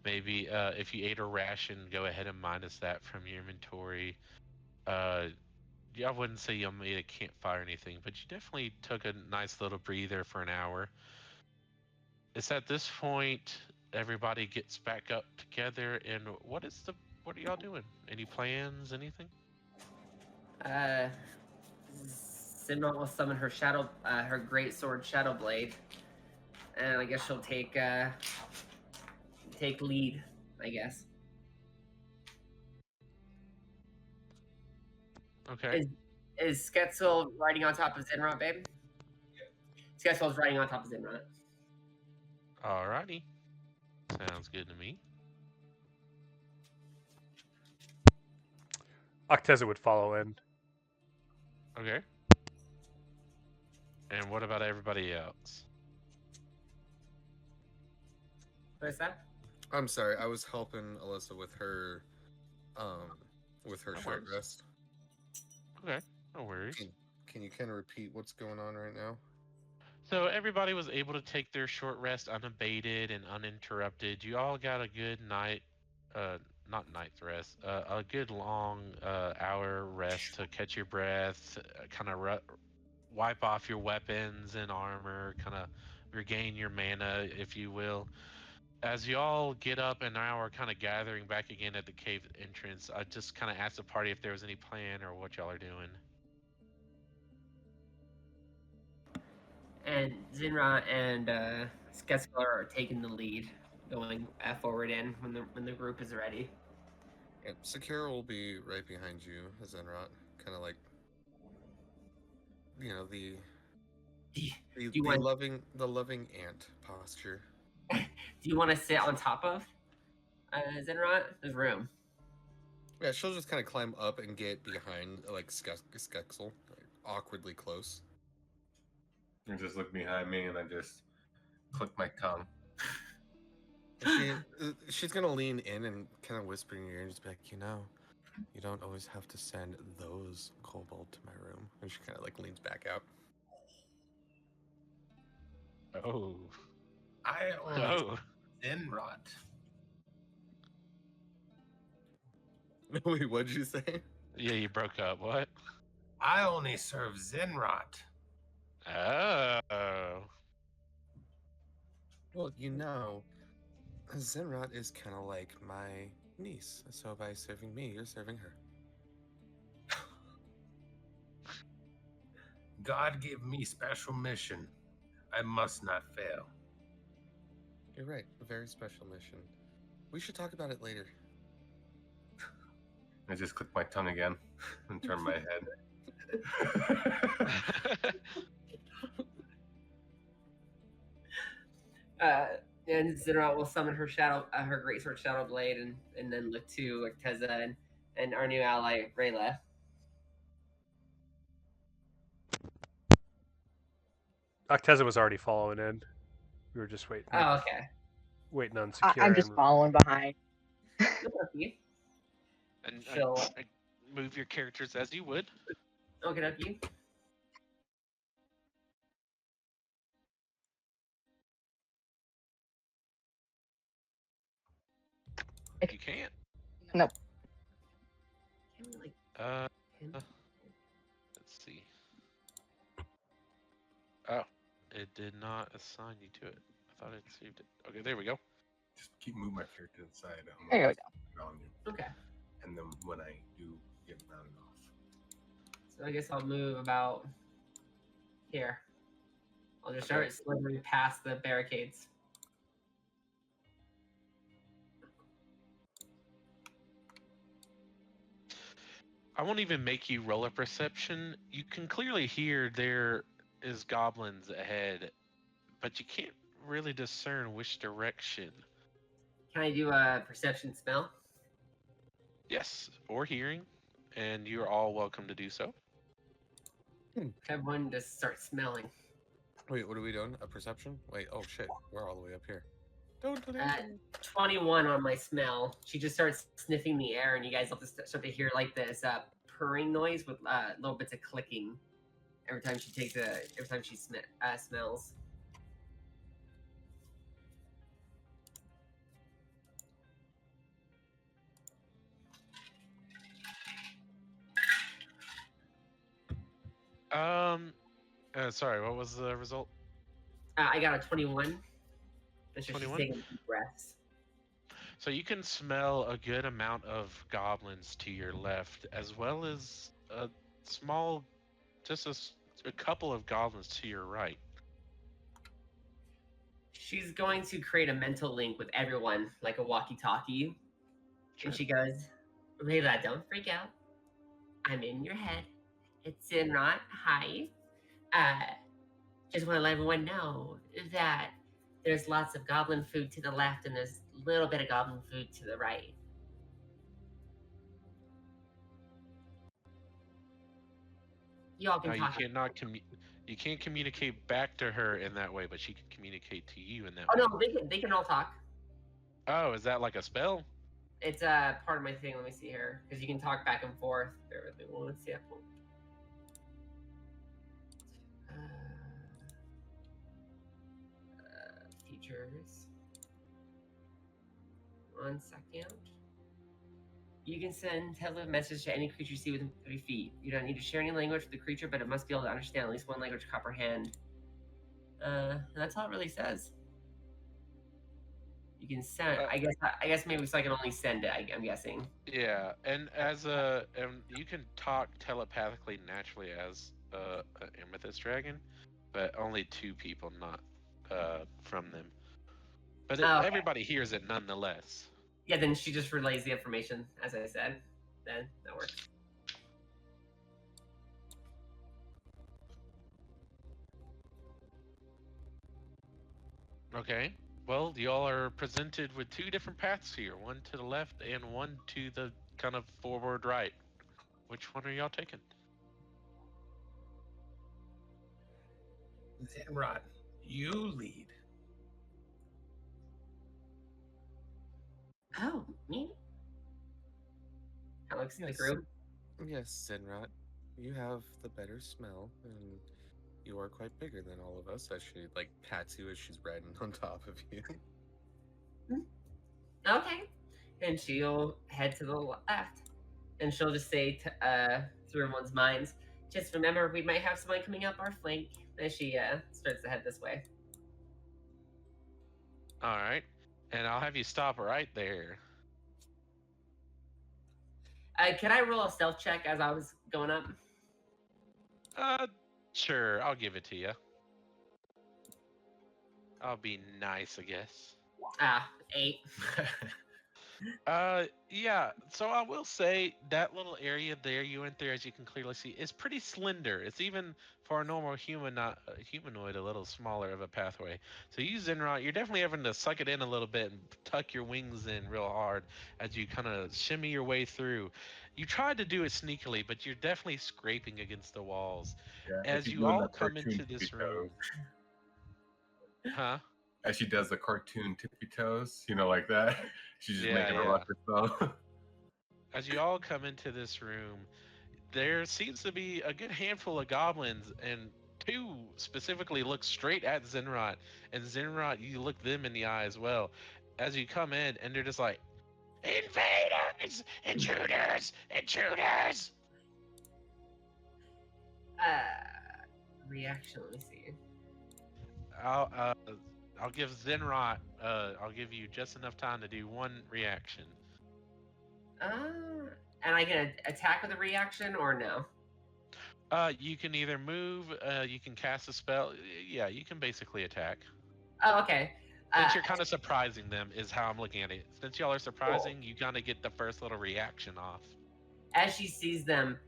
Maybe if you ate a ration, go ahead and minus that from your inventory. Yeah, I wouldn't say you made a campfire or anything, but you definitely took a nice little breather for an hour. It's at this point everybody gets back up together, and what are y'all doing? Any plans? Anything? Simba will summon her her great sword Shadow Blade, and I guess she'll take lead. I guess. Okay. Is Sketzel riding on top of Zinrot, babe? Sketzel's riding on top of Zinrot. Alrighty. Sounds good to me. Acteza would follow in. Okay. And what about everybody else? What is that? I'm sorry, I was helping Alyssa with her That short works. rest. Okay. No worries. Can you kind of repeat what's going on right now? So everybody was able to take their short rest unabated and uninterrupted. You all got a good night, not night's rest, a good long hour rest to catch your breath, kind of wipe off your weapons and armor, kind of regain your mana, if you will. As you all get up and now are kind of gathering back again at the cave entrance, I just kind of asked the party if there was any plan or what y'all are doing. And Zinra and Sketzel are taking the lead, going forward in when the group is ready. Yeah, Sakira will be right behind you, Zenrot. Kind of like, you know, the loving aunt posture. Do you want to sit on top of Zinrot? There's room. Yeah, she'll just kind of climb up and get behind like Skexel, like, awkwardly close. You just look behind me and I just click my tongue. She's gonna lean in and kind of whisper in your ear and just be like, You don't always have to send those kobold to my room. And she kind of like leans back out. Oh. I only Oh. Zinrot. Wait, what did you say? Yeah, you broke up. What? I only serve Zinrot. Oh. Well, you know, Zenrot is kind of like my niece. So by serving me, you're serving her. God gave me special mission. I must not fail. You're right. A very special mission. We should talk about it later. I just click my tongue again and turn my head. And Zinrat will summon her shadow, her greatsword Shadow Blade, and then look to Acteza and our new ally Rela. Acteza was already following in. We were just waiting. Oh, okay. Waiting on Sakira. I'm just following behind. Okay. And She'll move your characters as you would. okay. You can't. Nope. Can we, like, pin? Let's see. Oh, it did not assign you to it. I thought it saved it. Okay, there we go. Just keep moving my character to the side. There we go. On you. Okay. And then when I do get rounded off. So I guess I'll move about here. I'll just start slithering past the barricades. I won't even make you roll a perception. You can clearly hear there is goblins ahead, but you can't really discern which direction. Can I do a perception spell? Yes, or hearing, and you're all welcome to do so. Everyone just start smelling. Wait, what are we doing? A perception? Wait, oh shit. We're all the way up here. Don't do At 21 on my smell, she just starts sniffing the air, and you guys will just start to hear like this purring noise with little bits of clicking every time she smells. Sorry, what was the result? I got a 21. That's just she's 21? taking deep breaths. So you can smell a good amount of goblins to your left, as well as a small, just a couple of goblins to your right. She's going to create a mental link with everyone, like a walkie-talkie. Sure. And she goes, Rela, don't freak out. I'm in your head. It's Zinrot. Hi. Just want to let everyone know that there's lots of goblin food to the left and there's a little bit of goblin food to the right. You all can talk. You can't communicate back to her in that way, but she can communicate to you in that Oh way. no, they can all talk. Oh, is that like a spell? It's part of my thing. Let me see here, because you can talk back and forth. Bear with me one second. Features. 1 second. You can send a message to any creature you see within 30 feet. You don't need to share any language with the creature, but it must be able to understand at least one language to comprehend. And that's all it really says. You can send. I guess maybe so I can only send it. I'm guessing. Yeah, and you can talk telepathically naturally as an amethyst dragon, but only 2 people, not from them. But Okay. everybody hears it nonetheless. Yeah, then she just relays the information, as I said. Then that works. Okay. Well, y'all are presented with 2 different paths here, one to the left and one to the kind of forward right. Which one are y'all taking? Zinrot, you lead. Oh, me? looks at the Yes. group. Yes, Zenrot, you have the better smell, and you are quite bigger than all of us. As she like pats you as she's riding on top of you. Okay. And she'll head to the left. And she'll just say through everyone's minds, just remember we might have someone coming up our flank as she starts to head this way. All right, and I'll have you stop right there. Can I roll a stealth check as I was going up? Sure, I'll give it to you. I'll be nice, I guess. 8. Yeah. So I will say that little area there you went there, as you can clearly see, is pretty slender. It's even for a normal humanoid a little smaller of a pathway. So you Zenrot, you're definitely having to suck it in a little bit and tuck your wings in real hard as you kind of shimmy your way through. You tried to do it sneakily, but you're definitely scraping against the walls. Yeah, As she's you doing all the come cartoon into this tippy room, toes. huh? As she does the cartoon tippy toes, like that. She's just Yeah, making a yeah. rock herself. As you all come into this room, there seems to be a good handful of goblins, and 2 specifically look straight at Zenrot. And Zenrot, you look them in the eye as well. As you come in, and they're just like, invaders, intruders, intruders. Reaction, let me see. I'll give Zenrot. I'll give you just enough time to do 1 reaction. And I can attack with a reaction or no? You can either move, you can cast a spell. Yeah, you can basically attack. Oh, okay. Since you're kind of surprising them, is how I'm looking at it. Since y'all are surprising, you kind of get the first little reaction off. As she sees them,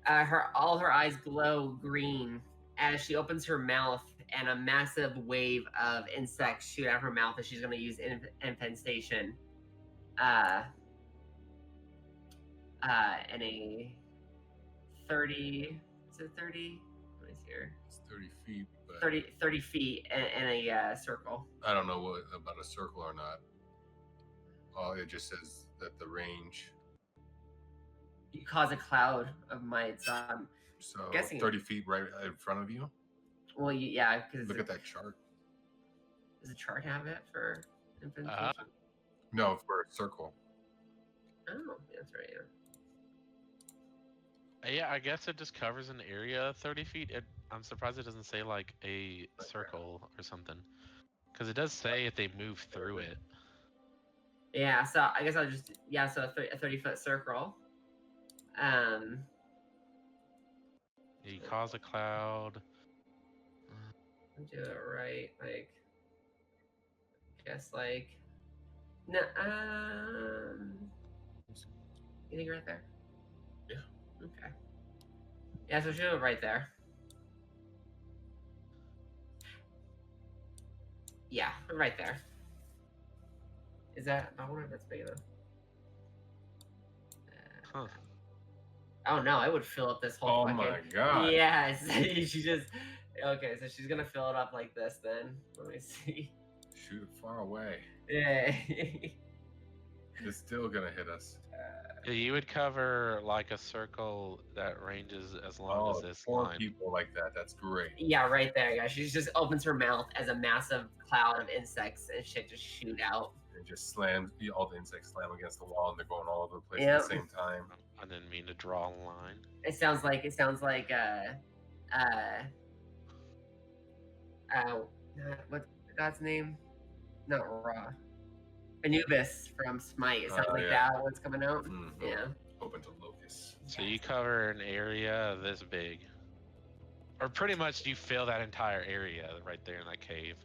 all her eyes glow green as she opens her mouth, and a massive wave of insects shoot out of her mouth as she's going to use infestation. And a 30. Is it 30? Let me see here. It's 30 feet, but 30 feet in a circle. I don't know what about a circle or not. Oh, it just says that the range. You cause a cloud of mites. So Guessing- 30 feet right in front of you. Well, yeah, because Look at that chart. Does the chart have it for infestation? No, for a circle. Oh, that's right. Yeah. Yeah, I guess it just covers an area 30 feet. I'm surprised it doesn't say like a circle or something, because it does say if they move through it. Yeah, so I guess I'll just so a 30-foot circle. You cause a cloud. Do it right, no. You think right there? Yeah. Okay. Yeah, so she'll do it right there. Yeah, right there. Is that? I wonder if that's big enough. Huh. Oh no, it would fill up this whole. Oh my god. Yes, she just. Okay, so she's gonna fill it up like this then. Let me see. Shoot it far away. Yeah. It's still gonna hit us. Yeah, you would cover like a circle that ranges as long as this 4 line. people like that. That's great. Yeah, right there, guys. She just opens her mouth as a massive cloud of insects and shit just shoot out. And just slams. All the insects slam against the wall, and they're going all over the place at the same time. I didn't mean to draw a line. It sounds like what's the god's name? Not Ra. Anubis from Smite. It sounds like yeah. that what's coming out. Mhm. Yeah. Open to locust. So you cover an area this big, or pretty much you fill that entire area right there in that cave.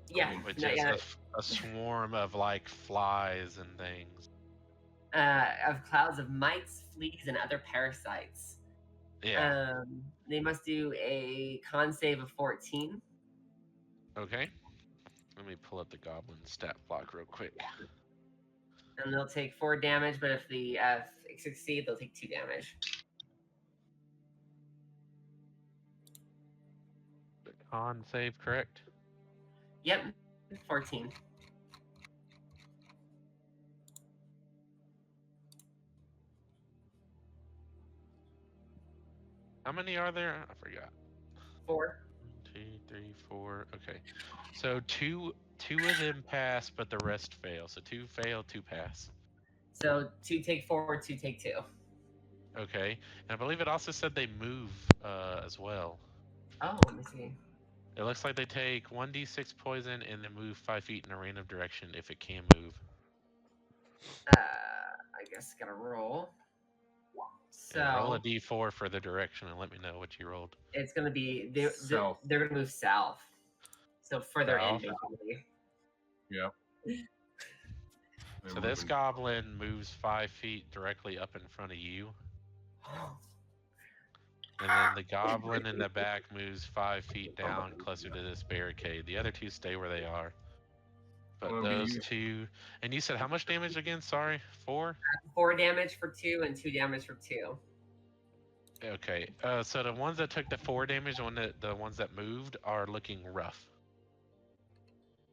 Yeah. Which no, is yeah. a swarm of like flies and things. Of clouds of mites, fleas, and other parasites. Yeah. They must do a con save of 14. Okay. Let me pull up the goblin stat block real quick. And they'll take 4 damage, but if they succeed, they'll take 2 damage. The con save, correct? Yep, 14. How many are there? I forgot. 4. 1, 2, 3, 4. Okay. So two of them pass, but the rest fail. So 2 fail, 2 pass. So 2 take 4, 2 take 2. Okay. And I believe it also said they move as well. Oh, let me see. It looks like they take 1d6 poison and then move 5 feet in a random direction if it can move. I guess gotta roll. So And roll a d4 for the direction and let me know what you rolled. it's gonna be South. they're gonna move south. So further in South? basically. Yeah. So this goblin moves 5 feet directly up in front of you. And then the goblin in the back moves 5 feet down closer to this barricade. The other two stay where they are. But Wanna be those you. two... And you said how much damage again? Sorry? 4? 4 damage for 2 and 2 damage for 2. Okay. So the ones that took the 4 damage, the ones that moved, are looking rough.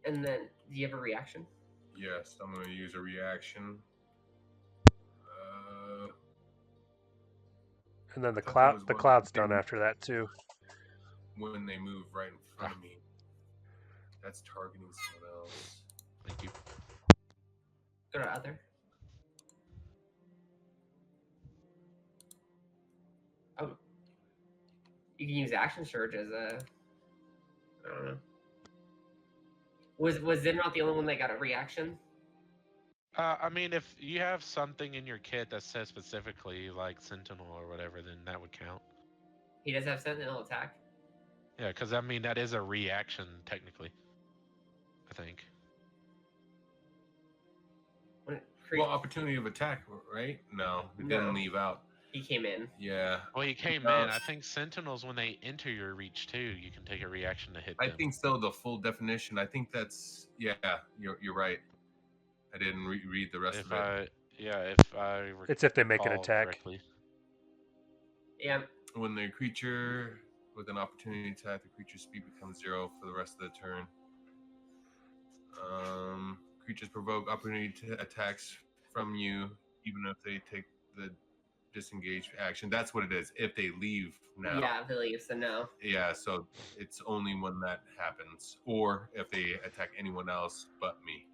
And then do you have a reaction? Yes, I'm gonna use a reaction. And then the I thought there was one cloud's they done move after that too. when they move right in front of me. That's targeting someone else. Thank you. Go to other. Oh. You can use action surge as a I don't know. Was Zinrot the only one that got a reaction? I mean, if you have something in your kit that says specifically, like Sentinel or whatever, then that would count. He does have Sentinel attack. Yeah, because, I mean, that is a reaction, technically. I think. Well, opportunity of attack, right? No, it No. didn't leave out. He came in. Yeah. Well, he came in. I think Sentinels, when they enter your reach too, you can take a reaction to hit them. I think so. The full definition. I think that's You're right. I didn't read the rest of it. If I It's if they make an recall attack. correctly. Yeah. When the creature with an opportunity attack, the creature's speed becomes 0 for the rest of the turn. Creatures provoke opportunity attacks from you, even if they take the disengage action. That's what it is. If they leave now. Yeah, if they leave, so no. Yeah, so it's only when that happens, or if they attack anyone else but me.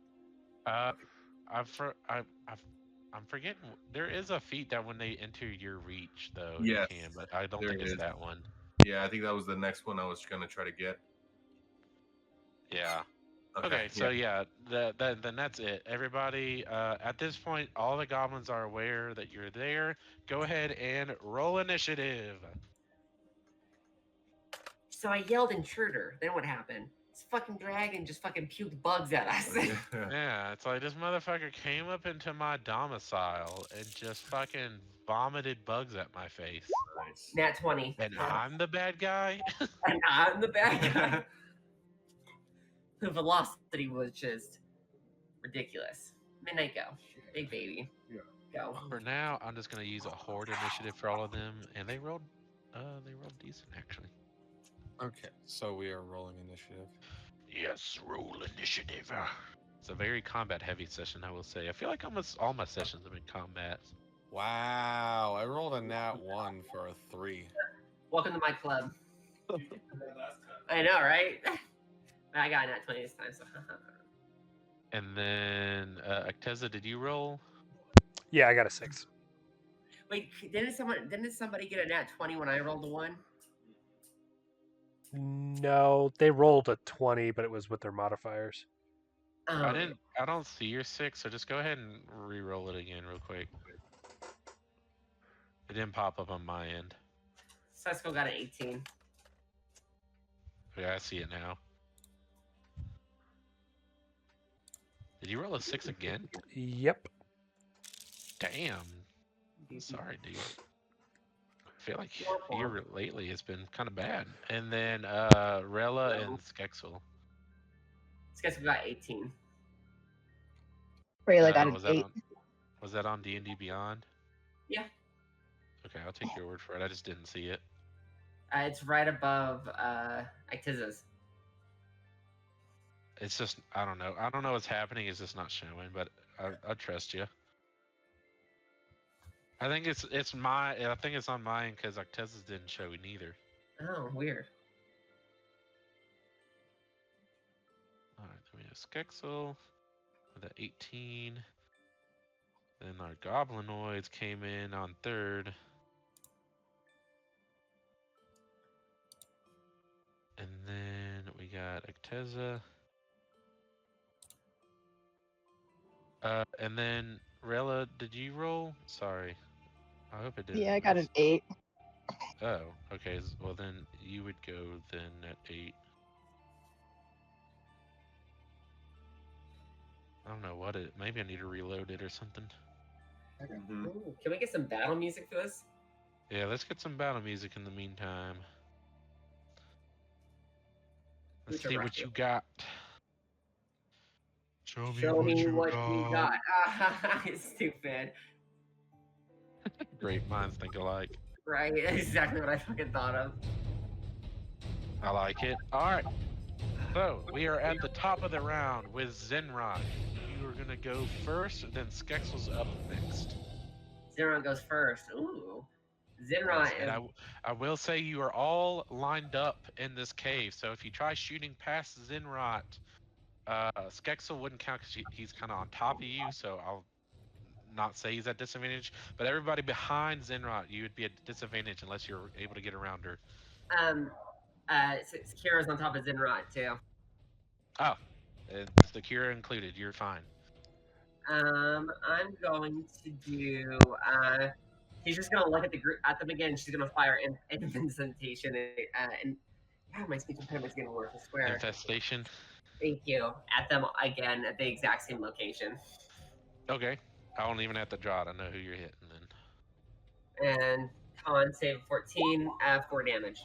I'm forgetting. There is a feat that when they enter your reach, though, Yes, you can, but I don't there think it's is. that one. Yeah, I think that was the next one I was gonna try to get. Yeah. Okay, so then that's it. Everybody, at this point, all the goblins are aware that you're there. Go ahead and roll initiative. So I yelled intruder. Then what happened? This fucking dragon just fucking puked bugs at us. Yeah, it's like this motherfucker came up into my domicile and just fucking vomited bugs at my face. Nice. Nat 20. And I'm the bad guy? And I'm the bad guy. The velocity was just ridiculous. Midnight go. Big baby. Yeah. Go. For now, I'm just gonna use a horde initiative for all of them, and they rolled decent actually. Okay, so we are rolling initiative. Yes, roll initiative. It's a very combat heavy session, I will say. I feel like almost all my sessions have been combat. Wow, I rolled a nat 1 for a 3. Welcome to my club. I know, right? I got a nat 20 this time, so. And then, Acteza, did you roll? Yeah, I got a 6. Wait, didn't somebody get a nat 20 when I rolled a 1? No, they rolled a 20, but it was with their modifiers. I don't see your 6, so just go ahead and re-roll it again real quick. It didn't pop up on my end. Sesko got an 18. Okay, I see it now. Did you roll a 6 again? Yep. Damn. Sorry, dude. I feel like here lately it's been kind of bad. And then Rela and Skexel. Skexel got 18. Rela got an was 8. Was that on D&D Beyond? Yeah. Okay, I'll take your word for it. I just didn't see it. It's right above Acteza's. It's just, I don't know. I don't know what's happening. It's just not showing, but I trust you. I think it's on mine because Acteza's didn't show it neither. Oh, weird. All right, then we have Skexel with an 18. Then our Goblinoids came in on 3rd. And then we got Acteza. And then Rela, did you roll? Sorry. I hope it didn't. Yeah, I got an 8. Oh, okay. Well, then you would go then at 8. I don't know what it. Maybe I need to reload it or something. Ooh, can we get some battle music for this? Yeah, let's get some battle music in the meantime. Let's see what you got. Show me what you got. Stupid. Great minds think alike. Right, exactly what I fucking thought of. I like it. All right. So we are at the top of the round with Zenrod. You are gonna go first, then Skexel's up next. Zenron goes first. Ooh. Zenron Yes, and is... I will say you are all lined up in this cave. So if you try shooting past Zenrot, Skexel wouldn't count because he's kind of on top of you. So I'll not say he's at disadvantage. But everybody behind Zenrot, you would be at disadvantage unless you're able to get around her. Sakira's on top of Zenron too. Oh, and Sakira included. You're fine. I'm going to do. He's just gonna look at the group at them again. She's gonna fire incantation and my speech impediment is getting worse. I swear. Infestation. Thank you. At them again at the exact same location. Okay. I don't even have to draw it. I know who you're hitting then. And con save 14, 4 damage.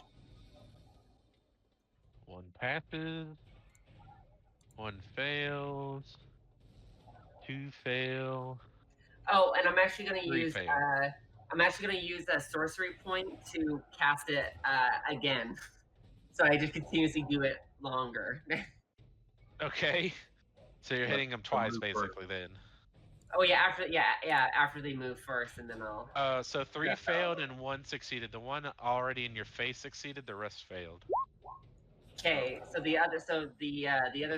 1 passes. 1 fails. 2 fail. Oh, and I'm actually gonna 3 use. fail. I'm actually gonna use a sorcery point to cast it again. So I just continuously do it longer. Okay. So you're hitting them twice basically then. Oh yeah, after they move first, and then I'll. So 3 failed and 1 succeeded. The one already in your face succeeded. The rest failed. Okay, so the other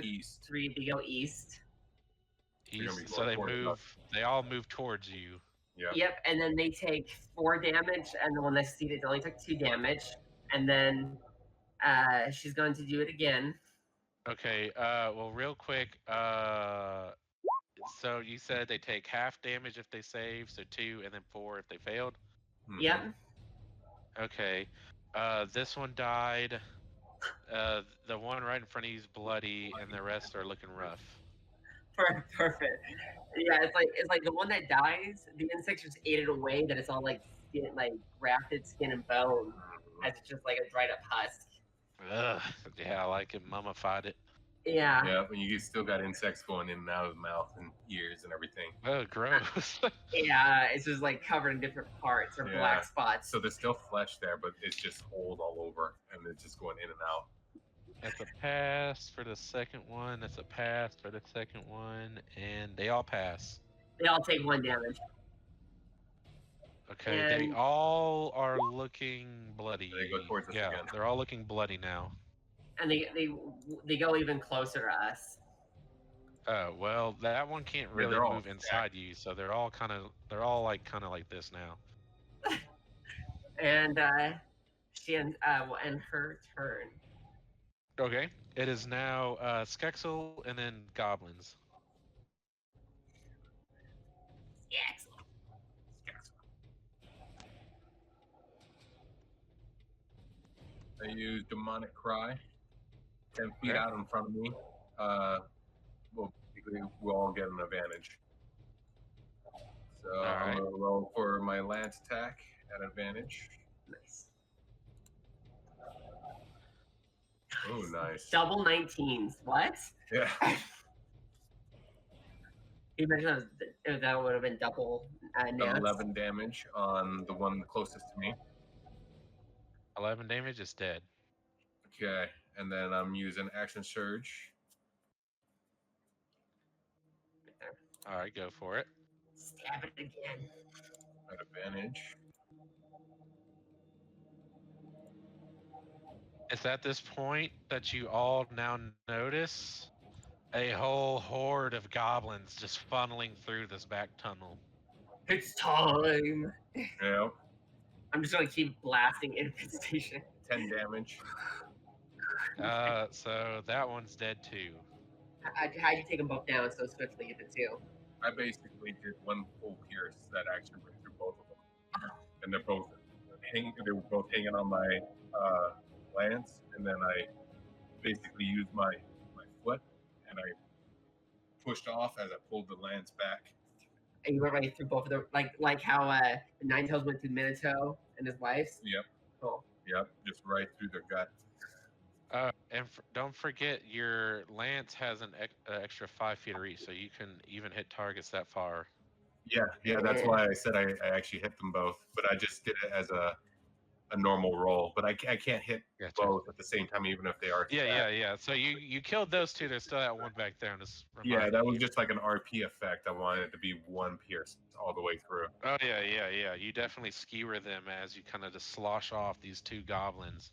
East. 3 they go east. East. So they move. They all move towards you. Yeah. Yep, and then they take 4 damage, and the one that succeeded only took 2 damage, and then she's going to do it again. Okay. Well, real quick. So you said they take half damage if they save, so 2, and then 4 if they failed. Yep. Okay. This one died. The one right in front of you is bloody, and the rest are looking rough. Perfect. Yeah, it's like the one that dies, the insects just ate it away. That it's all like skin, like grafted skin and bone, as it's just like a dried up husk. Ugh. Yeah, I like it. Mummified it. Yeah. Yeah, and you still got insects going in and out of the mouth and ears and everything. Oh, gross. Yeah, it's just like covered in different parts or black spots. So there's still flesh there, but it's just holes all over, and it's just going in and out. That's a pass for the second one. That's a pass for the second one, and they all pass. They all take 1 damage. Okay, And they all are looking bloody. They go towards us yeah, again. they're all looking bloody now. and they go even closer to us. Oh well, that one can't really they're all move inside you, so they're all kind of like this now. And she ends will end her turn. Okay, it is now Skexel and then goblins. Yeah, excellent. I use demonic cry. 10 feet Okay. out in front of me. Well, basically, we'll all get an advantage. So I'm gonna roll for my lance attack at advantage. Nice. Oh, nice. Double 19s. What? Yeah. You mentioned that would have been double nats. 11 damage on the one closest to me. 11 damage is dead. Okay, and then I'm using action surge. All right, go for it. Stab it again. At advantage. It's at this point that you all now notice a whole horde of goblins just funneling through this back tunnel. It's time. Yeah. I'm just gonna keep blasting infestation. 10 damage. So that one's dead too. How'd you take them both down so swiftly at the two? I basically did one full pierce that actually went through both of them, and they're both they were both hanging on my lance, and then I basically used my foot and I pushed off as I pulled the lance back. And you went right through both of them, like how the Nine Tails went through Minato and his wife's. Yep. Cool. Yep, just right through their gut. And don't forget, your lance has an extra 5 feet of reach, so you can even hit targets that far. Yeah, that's why I said I actually hit them both, but I just did it as a normal roll. But I can't hit Gotcha. both at the same time, even if they are. Yeah. So you killed those two. There's still that one back there. Yeah, that was just like an RP effect. I wanted it to be one pierce all the way through. Oh yeah. You definitely skewer them as you kind of just slosh off these two goblins.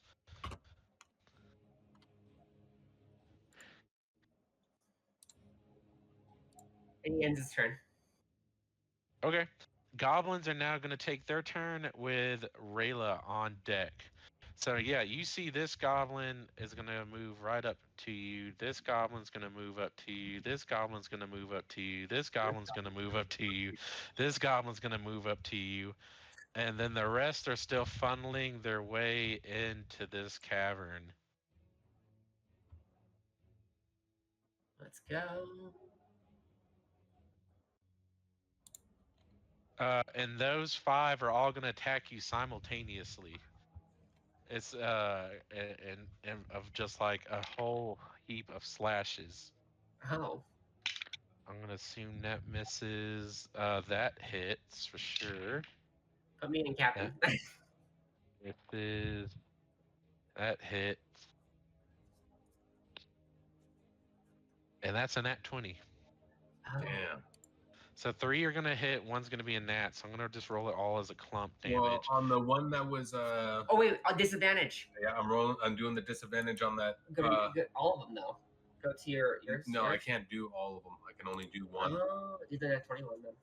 And he ends his turn. Okay. Goblins are now going to take their turn with Rela on deck. So yeah, you see this goblin is going to move right up to you. This goblin's going to move up to you. This goblin's going to move up to you. This goblin's going to move up to you. This goblin's going to move up to you. And then the rest are still funneling their way into this cavern. Let's go. And those 5 are all going to attack you simultaneously. It's and of just like a whole heap of slashes. Oh. I'm gonna assume that misses. That hits for sure. Put me in captain. Misses. That hits. And that's a nat 20. Oh. Damn. So 3 are gonna hit. 1's gonna be a nat. So I'm gonna just roll it all as a clump damage. Well, on the one that was Oh wait, disadvantage. yeah, I'm doing the disadvantage on that. All of them though. Go to your No, I can't do all of them. I can only do one. Oh, do the nat 21 then.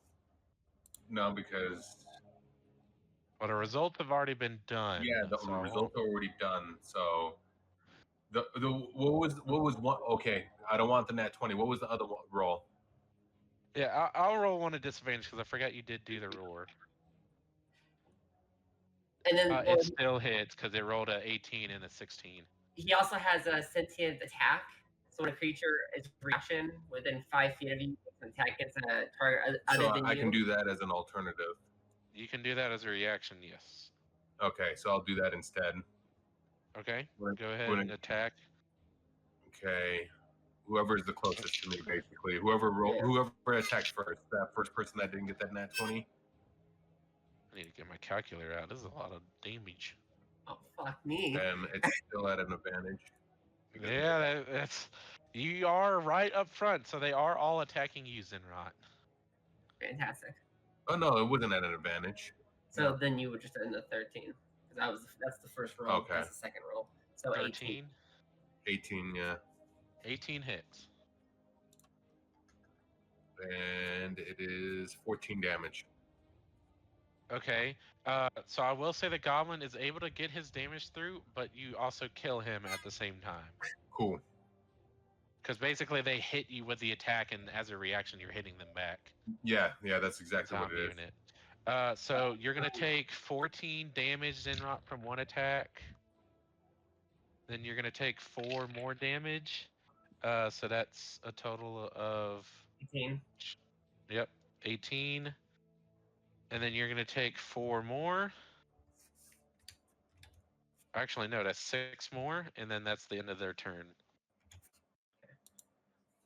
No, because But the results have already been done. yeah, the so I results won't- are already done. So the what was one? Okay, I don't want the nat 20. What was the other one, roll? Yeah, I'll roll one at disadvantage because I forgot you did do the roar. And then It still hits because it rolled a 18 and a 16. he also has a sentient attack. So when a creature is reaction within 5 feet of you, an attack against a target other So than I you. can do that as an alternative. You can do that as a reaction, yes. Okay, so I'll do that instead. Okay, When- go ahead when and it- attack. Okay. Whoever is the closest to me, basically. Whoever attacked first. That first person that didn't get that nat 20. I need to get my calculator out. This is a lot of damage. Oh fuck me. And it's still at an advantage. because Yeah, that's you are right up front, so they are all attacking you, Zinrot. Fantastic. Oh no, it wasn't at an advantage. So then you would just end the 13. Because that's the first roll. Okay. That's the second roll. So 18. 18, yeah. 18 hits. And it is 14 damage. Okay. So I will say the goblin is able to get his damage through, but you also kill him at the same time. Cool. Because basically they hit you with the attack, and as a reaction, you're hitting them back. Yeah, that's exactly what it is. Zombie unit. So you're gonna take 14 damage, Zinrot, from one attack. Then you're gonna take 4 more damage. So that's a total of 18. 18. And then you're gonna take 4 more. Actually, no, that's 6 more, and then that's the end of their turn.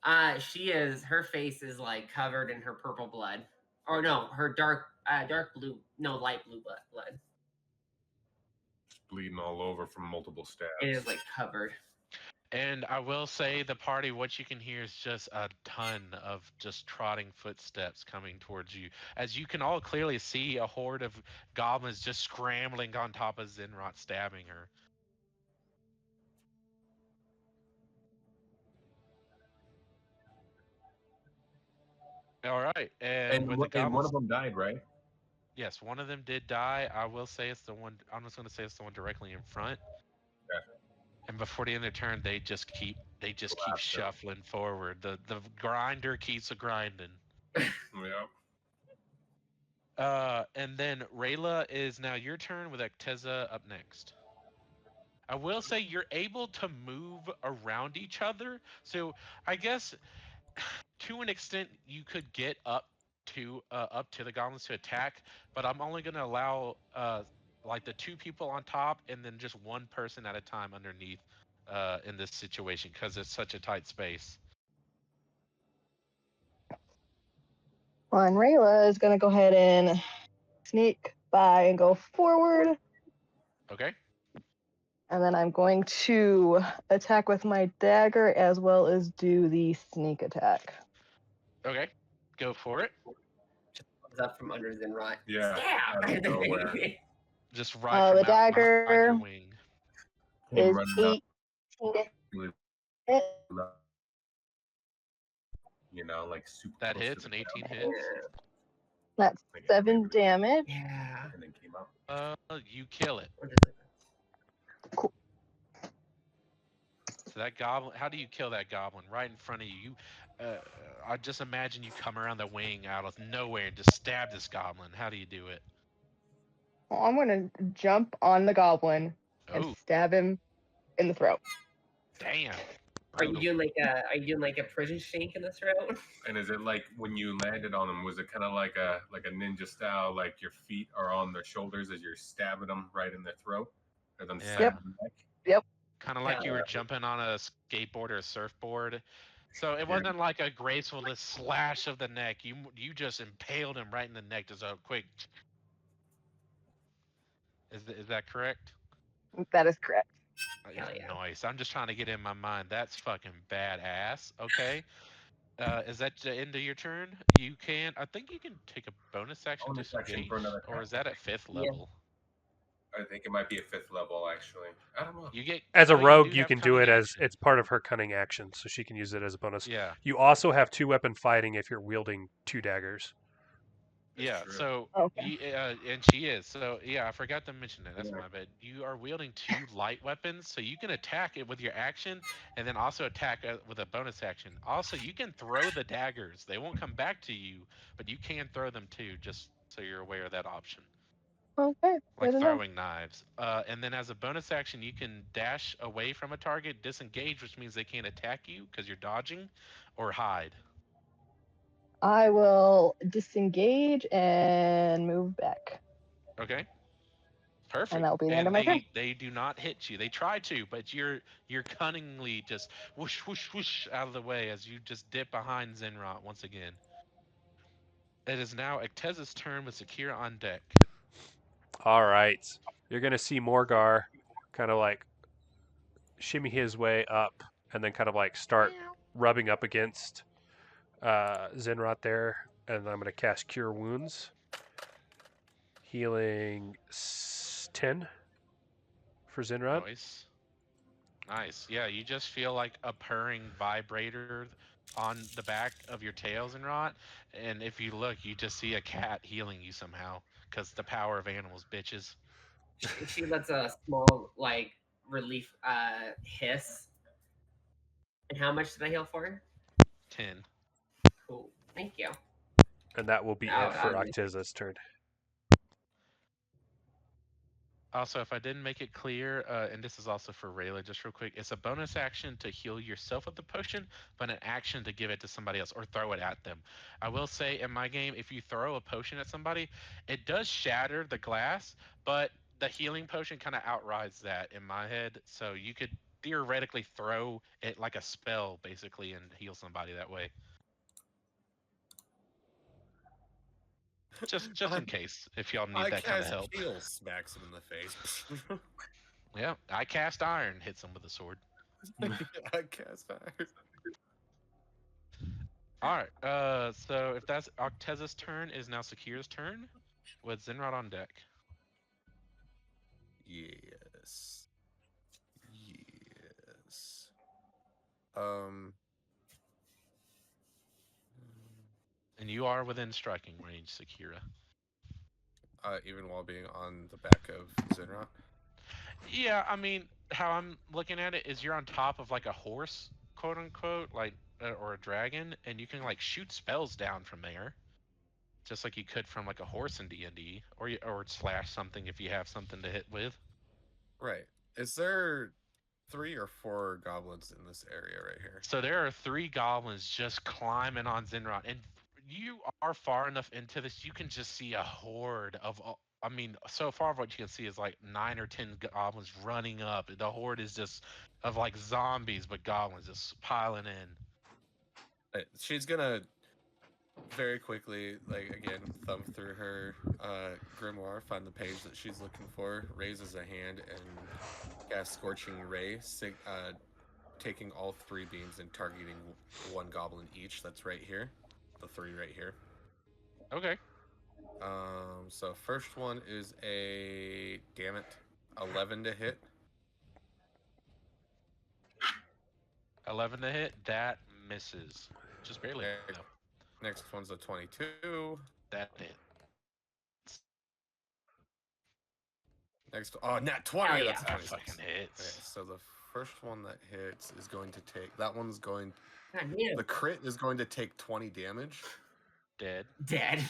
Her face is like covered in her purple blood. Or no, her dark blue, no, light blue blood. It's bleeding all over from multiple stabs. It is like covered. And I will say, the party, what you can hear is just a ton of just trotting footsteps coming towards you. As you can all clearly see, a horde of goblins just scrambling on top of Zinrot, stabbing her. All right, and with the And one goblins, of them died, right? yes, one of them did die. I will say it's the one. I'm just going to say it's the one directly in front. Okay. And before the end of the turn, they just keep Collapse, so. shuffling forward. The grinder keeps a grinding. Yeah. And then Rela, is now your turn with Acteza up next. I will say you're able to move around each other, so I guess to an extent you could get up to the goblins to attack, but I'm only going to allow like the 2 people on top and then just 1 person at a time underneath in this situation because it's such a tight space. Well, and Rayla is going to go ahead and sneak by and go forward. Okay. And then I'm going to attack with my dagger as well as do the sneak attack. Okay. Go for it. Just comes up from under Zinrot. Yeah. Stab! Out of nowhere. Just right from the out behind dagger your wing. Came is running 18 up, to hit. you know, like super That close to hits, the an 18 ground, hits. That's like 7 damage. Yeah. and then came up. You kill it. What is it? Cool. So that goblin, how do you kill that goblin? Right in front of you. I just imagine you come around the wing out of nowhere and just stab this goblin. How do you do it? Well, I'm going to jump on the goblin and Oh, stab him in the throat. damn. Are you doing like a prison shank in this route? And is it like when you landed on them? Was it kind of like a ninja style? Like your feet are on their shoulders as you're stabbing them right in their throat, or them Yeah. slapping the neck? Yep. Kind of like you were jumping on a skateboard or a surfboard. So it Yeah. wasn't like a graceful slash of the neck. You just impaled him right in the neck. Just a quick. Is that correct? That is correct. Hell yeah. Nice. I'm just trying to get in my mind. That's fucking badass. Okay. Is that the end of your turn? You can. I think you can take a bonus action Bonus to action engage, for another or is that at 5th Yeah. level? I think it might be a 5th level actually. I don't know. You get As a oh, rogue, do you have can do cunning it as action. it's part of her cunning action, so she can use it as a bonus. Yeah. You also have 2-weapon fighting if you're wielding 2 daggers. That's Yeah. true. So. Okay. And she is. So yeah, I forgot to mention that. That's Yeah. my bad. You are wielding 2 light weapons, so you can attack it with your action, and then also attack with a bonus action. Also, you can throw the daggers. They won't come back to you, but you can throw them too. Just so you're aware of that option. Okay. Like Good enough. throwing knives. And then as a bonus action, you can dash away from a target, disengage, which means they can't attack you because you're dodging, or hide. I will disengage and move back. Okay. Perfect. And that will be the end of my turn. They do not hit you. They try to, but you're cunningly just whoosh whoosh whoosh out of the way as you just dip behind Zinrot once again. It is now Acteza's turn with Sakira on deck. All right. You're going to see Morgar kind of like shimmy his way up and then kind of like start rubbing up against Zinrot there. And I'm going to cast Cure Wounds. Healing 10 for Zinrot. Nice. Yeah, you just feel like a purring vibrator on the back of your tail, Zinrot. And if you look, you just see a cat healing you somehow. Because the power of animals, bitches. She lets a small like relief hiss. And how much did I heal for? 10. Cool. Thank you. And that will be it for Acteza's turn. Also, if I didn't make it clear, and this is also for Rayla, just real quick, it's a bonus action to heal yourself with the potion, but an action to give it to somebody else or throw it at them. I will say in my game, if you throw a potion at somebody, it does shatter the glass, but the healing potion kind of outrides that in my head. So you could theoretically throw it like a spell, basically, and heal somebody that way. Just in case, if y'all need that kind of help. Heal smacks him in the face. Yeah, I cast iron, hits him with a sword. I cast fire. All right. So if that's Acteza's turn, is now Sakira's turn with Zenrod on deck. Yes. Yes. Um. And you are within striking range, Sakira. Even while being on the back of Zenrot. Yeah, I mean, how I'm looking at it is you're on top of like a horse, quote unquote, like or a dragon, and you can like shoot spells down from there, just like you could from like a horse in D&D, or slash something if you have something to hit with. Right. Is there 3 or 4 goblins in this area right here? So there are 3 goblins just climbing on Zenrot, and you are far enough into this, you can just see a horde of. I mean, so far what you can see is like 9 or 10 goblins running up. The horde is just of like zombies, but goblins just piling in. She's gonna very quickly, like again, thumb through her grimoire, find the page that she's looking for, raises a hand, and cast Scorching Ray, taking all 3 beams and targeting 1 goblin each. That's right here, the 3 right here. Okay. So first one is a 11 to hit. 11 to hit. That misses. Just barely. Okay. No. Next one's a 22. That hit. Next, nat 20. Oh, yeah. That's a That 26. fucking hits. Okay, so the first one that hits is going to take. That one's going. God damn. The crit is going to take 20 damage. Dead. Dead.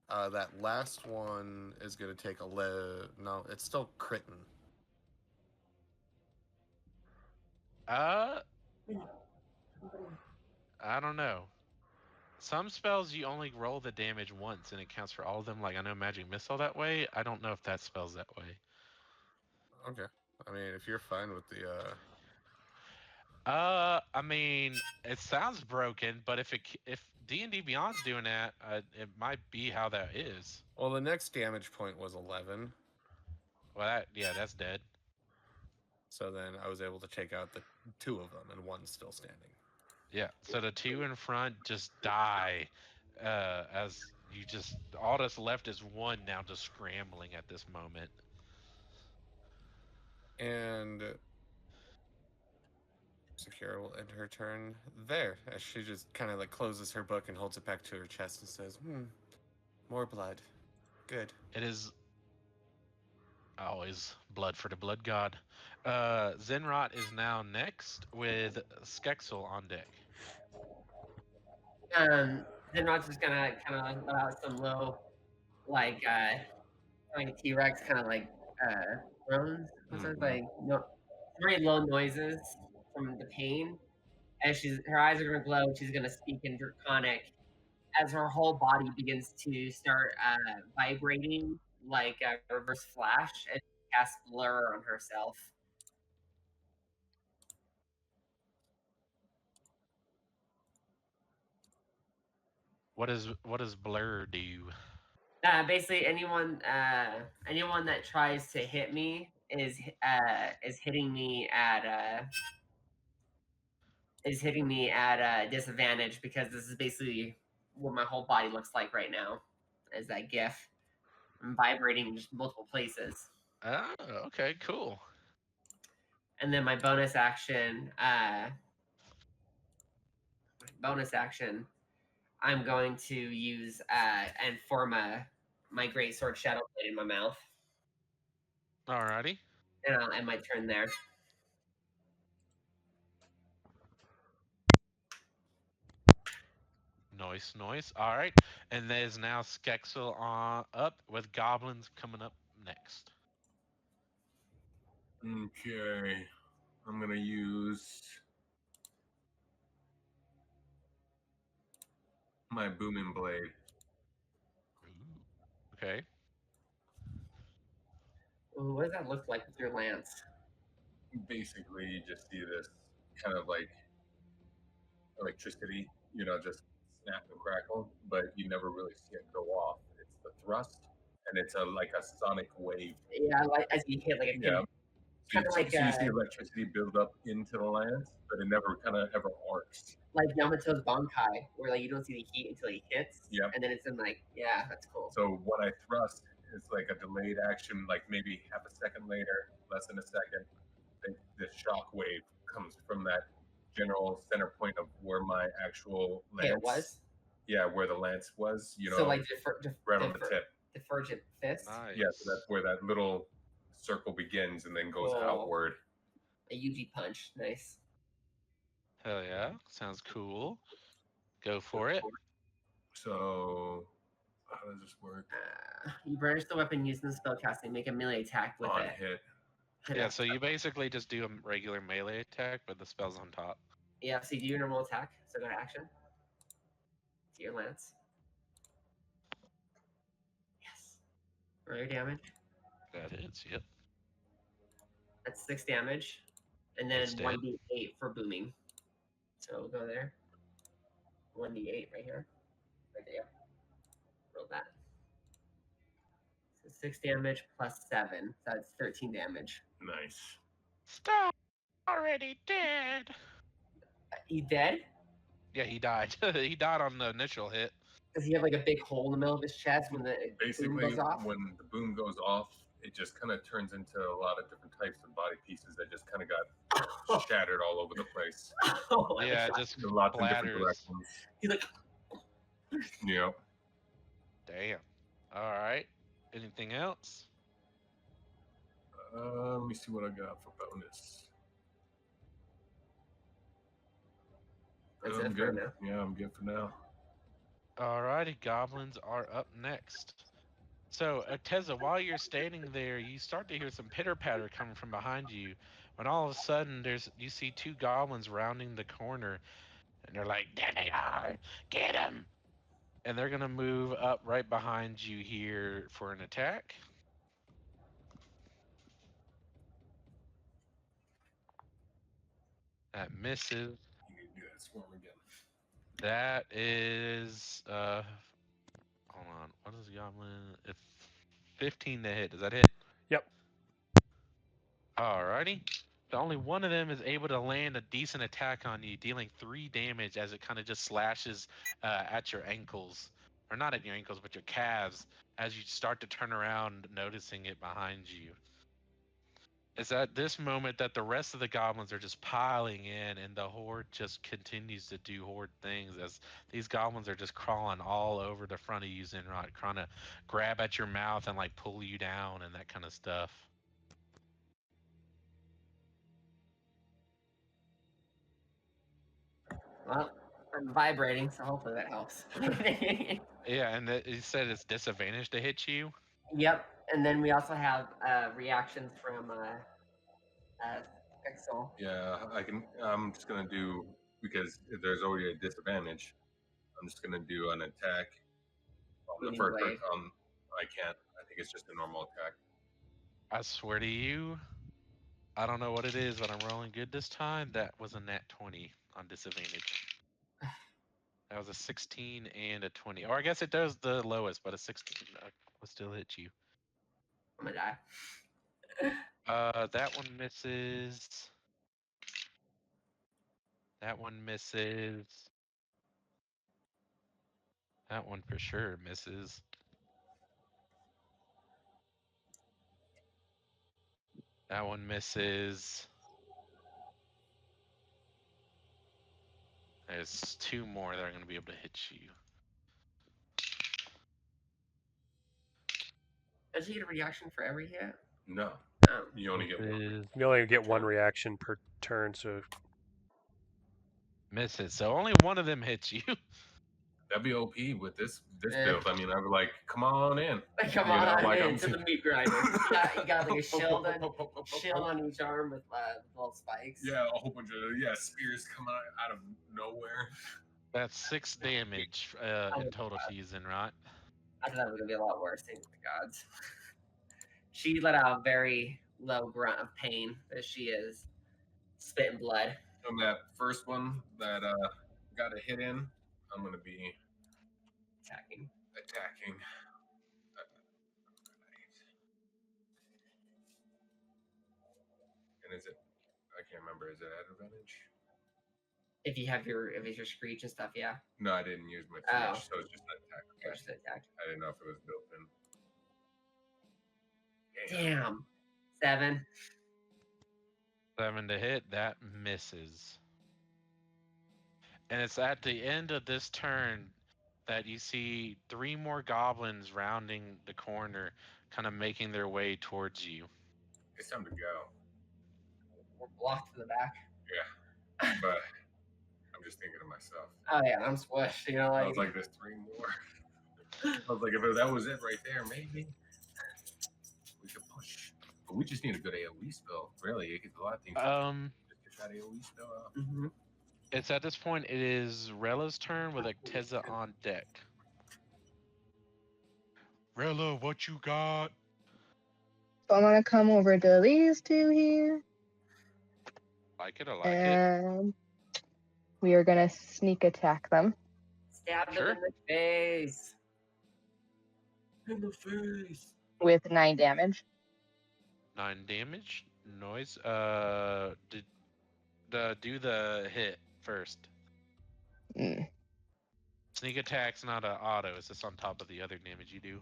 That last one is going to take 11. No, it's still critting. I don't know. Some spells you only roll the damage once and it counts for all of them. Like I know Magic Missile that way. I don't know if that spells that way. Okay. I mean, if you're fine with the. I mean, it sounds broken, but if D&D Beyond's doing that, it might be how that is. Well, the next damage point was 11. Well, that's dead. So then I was able to take out the 2 of them, and 1's still standing. Yeah. So the 2 in front just die, as you just all that's left is 1 now, just scrambling at this moment. And Sakira will end her turn there, as she just kind of like closes her book and holds it back to her chest and says, more blood. Good. It is always blood for the blood god. Zenrot is now next with Skexel on deck. Zenrod's just gonna kind of let out some low, like T-Rex kind of like groans. Like no, very low noises from the pain. As her eyes are gonna glow, she's gonna speak in Draconic as her whole body begins to start vibrating like a reverse flash and cast blur on herself. What does blur do? Basically, anyone that tries to hit me is hitting me at disadvantage, because this is basically what my whole body looks like right now. Is that GIF? I'm vibrating just multiple places. Oh, okay, cool. And then my bonus action. I'm going to use and form my greatsword Shadowblade in my mouth. Alrighty. And I'll end my turn there. Nice. All right, and there's now Skexel up with goblins coming up next. Okay, I'm gonna use my booming blade. Okay. Ooh, what does that look like with your lance? Basically, you just see this kind of like electricity, just snap and crackle, but you never really see it go off. It's the thrust, and it's like a sonic wave. Yeah, like as you hit like a Yeah. Kinda like, so you see electricity build up into the lance, but it never kind of ever arcs. like Yamato's Bankai, where like you don't see the heat until he hits. Yep. And then it's in like, yeah, that's cool. So when I thrust, it's like a delayed action, like maybe half a second later, less than a second. The shock wave comes from that general center point of where my actual lance It was. Yeah, where the lance was, you know, So like right on the tip. Divergent fist. Nice. Yeah, so that's where that little circle begins and then goes Cool. outward. A UG punch. Nice. Hell yeah. Sounds cool. Go for it. So how does this work? You brandish the weapon using the spellcasting, make a melee attack with On it. hit. Yeah, so you basically just do a regular melee attack, but the spell's on top. Yeah, so you do your normal attack. So go to action. To your lance. Yes. Roll your damage. That hits, yep. That's 6 damage. And then It's dead. 1d8 for booming. So go there. 1d8 right here. Right there. Roll that. So 6 damage plus 7. So that's 13 damage. Nice. Stop already dead. He dead? Yeah, he died. He died on the initial hit. Does he have like a big hole in the middle of his chest when the boom Basically, goes off? when the boom goes off, it just kind of turns into a lot of different types of body pieces that just kind of got shattered all over the place. Oh, my Yeah, God. just In lots of different splatters. directions. He's like, Yeah. Damn. All right. Anything else? Let me see what I got for bonus. that's I'm it for good. now. Yeah, I'm good for now. Alrighty, goblins are up next. So, Acteza, while you're standing there, you start to hear some pitter patter coming from behind you. When all of a sudden, you see 2 goblins rounding the corner, and they're like, "There they are! Get them!" And they're gonna move up right behind you here for an attack. That misses. You need to do that swarm again. That is hold on. What is goblin? If 15 to hit, does that hit? Yep. Alrighty. So only one of them is able to land a decent attack on you, dealing 3 damage as it kind of just slashes at your ankles. Or not at your ankles, but your calves as you start to turn around, noticing it behind you. It's at this moment that the rest of the goblins are just piling in, and the horde just continues to do horde things as these goblins are just crawling all over the front of you, Zenrot, trying to grab at your mouth and like pull you down and that kind of stuff. Well, I'm vibrating, so hopefully that helps. Yeah, and it said it's disadvantage to hit you. Yep. And then we also have reactions from Pixel. Yeah, I'm just gonna do, because there's already a disadvantage. I'm just gonna do an attack. On the Meaning first wave. I can't. I think it's just a normal attack. I swear to you, I don't know what it is, but I'm rolling good this time. That was a nat 20 on disadvantage. That was a 16 and a 20. Or I guess it does the lowest, but a 16 will still hit you. I'm gonna die. That one misses. That one misses. That one for sure misses. That one misses. There's 2 more that are going to be able to hit you. Does he get a reaction for every hit? No, Oh. you only get one. Misses. You only get 1 reaction per turn, so Misses. So only one of them hits you. That'd be OP with this Eh. build. I mean, I'd be like, come on in. Come You know, on like, into the meat grinder. You got like a shield on each arm with little spikes. Yeah, a whole bunch of spears coming out of nowhere. That's 6 damage in total to you, Zenrot. I thought that was gonna be a lot worse. Thank the gods. She let out a very low grunt of pain as she is spitting blood. On that first one that got a hit in, I'm gonna be Attacking. attacking. Is it? I can't remember. Is it at advantage? If you have your screech and stuff, yeah. No, I didn't use my Oh. screech, so it's just an attack. Yeah, just an attack. I didn't know if it was built in. Damn. 7. 7 to hit. That misses. And it's at the end of this turn that you see 3 more goblins rounding the corner, kind of making their way towards you. It's time to go. We're blocked in the back. Yeah, but I'm just thinking to myself. Oh yeah, I'm squished. You know, I like, was like, there's 3 more. I was like, if that was it right there, maybe we could push. But we just need a good AoE spell. Really, it gets a lot of things. Just get that AoE spell out. mhm. It's at this point, it is Rela's turn with Acteza on deck. Rela, what you got? So I'm gonna come over to these two here, Like it, I like it. and we are gonna sneak attack them. Stab Sure. them in the face. In the face. With 9 damage. 9 damage. Noise. Do the hit first. Mm. Sneak attack's not an auto. It's just on top of the other damage you do.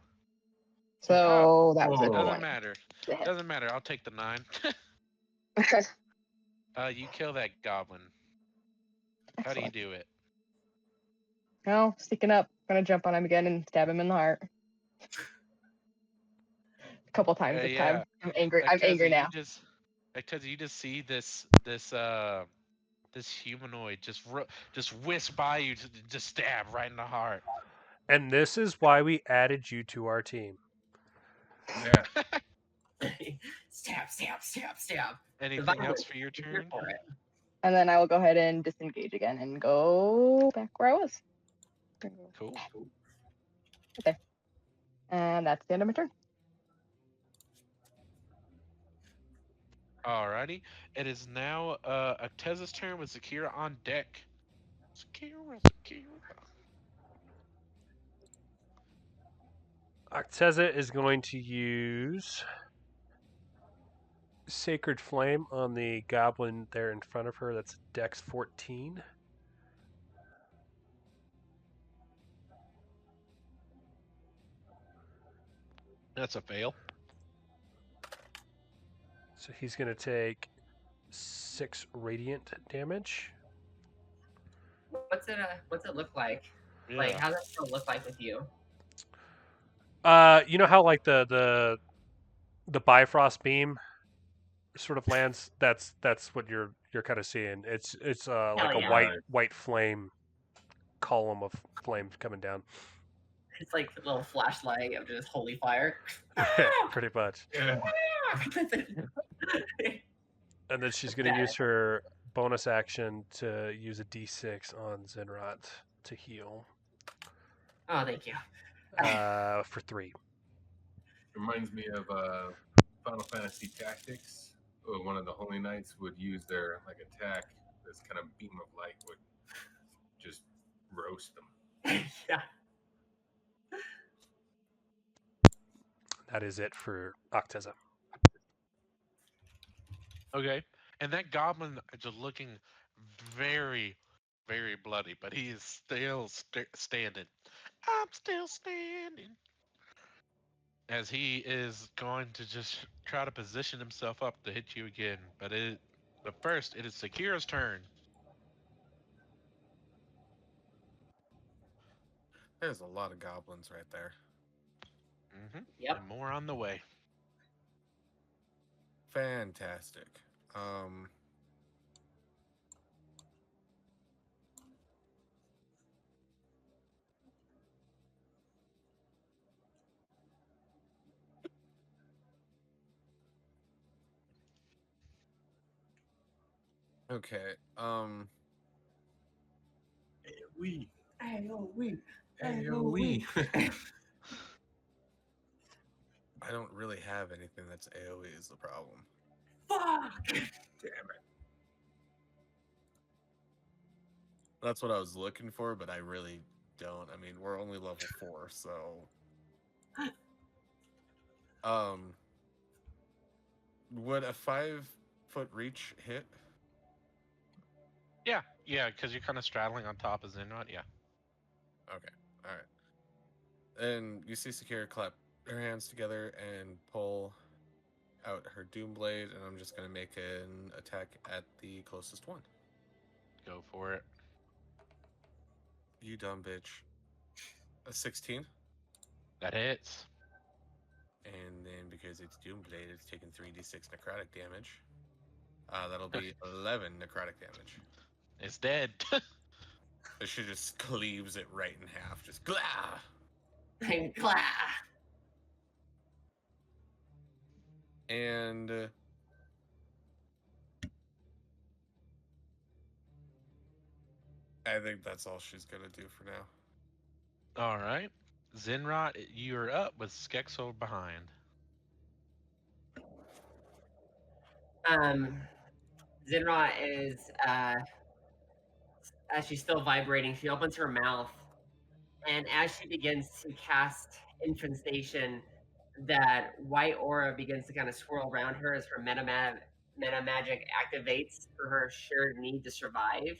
So that was a Whoa. Doesn't 20. matter. to hit. Doesn't matter. I'll take the 9. You kill that goblin. How do you Excellent. do it? No, sticking up. Gonna jump on him again and stab him in the heart. A couple times this yeah. time. I'm angry. I'm Acteza, angry now. Acteza, you just see this humanoid just whisk by you, to just stab right in the heart. And this is why we added you to our team. Yeah. Stab, stab, stab, stab. Anything violence else for your is here turn? for it. And then I will go ahead and disengage again and go back where I was. Cool. And that's the end of my turn. Alrighty. It is now Acteza's turn with Sakira on deck. Sakira. Acteza is going to use Sacred Flame on the goblin there in front of her. That's Dex 14. That's a fail. So he's going to take 6 radiant damage. What's it look like? Yeah. Like, how does it still look like with you? You know how like the Bifrost beam sort of lands? That's what you're kind of seeing. It's like yeah. a white flame column of flames coming down. It's like a little flashlight of just holy fire. Pretty much. Yeah. And then she's going to use her bonus action to use a d6 on Zenrot to heal. Oh, thank you. For 3. Reminds me of Final Fantasy Tactics. One of the Holy Knights would use their attack. This kind of beam of light would just roast them. Yeah. That is it for Acteza. Okay. And that goblin is just looking very, very bloody, but he is still standing. I'm still standing. As he is going to just try to position himself up to hit you again. But first, it is Sakira's turn. There's a lot of goblins right there. Mm-hmm. Yep. And more on the way. Fantastic. Okay. We. AOE. AoE. I don't really have anything that's AoE is the problem. Fuck! Damn it. That's what I was looking for, but I really don't. I mean, we're only level 4, so would a 5 foot reach hit? Yeah, because you're kind of straddling on top of Zinrod. Yeah. Okay, all right. And you see Sakira clap her hands together and pull out her Doom Blade, and I'm just gonna make an attack at the closest one. Go for it. You dumb bitch. A 16. That hits. And then because it's Doom Blade, it's taking 3d6 necrotic damage. That'll be 11 necrotic damage. It's dead. So she just cleaves it right in half. Just glah! And clap. And I think that's all she's gonna do for now. All right. Zinrot, you're up with Skexel behind. Zinra is as she's still vibrating, she opens her mouth, and as she begins to cast infestation, that white aura begins to kind of swirl around her as her meta magic activates for her sheer need to survive.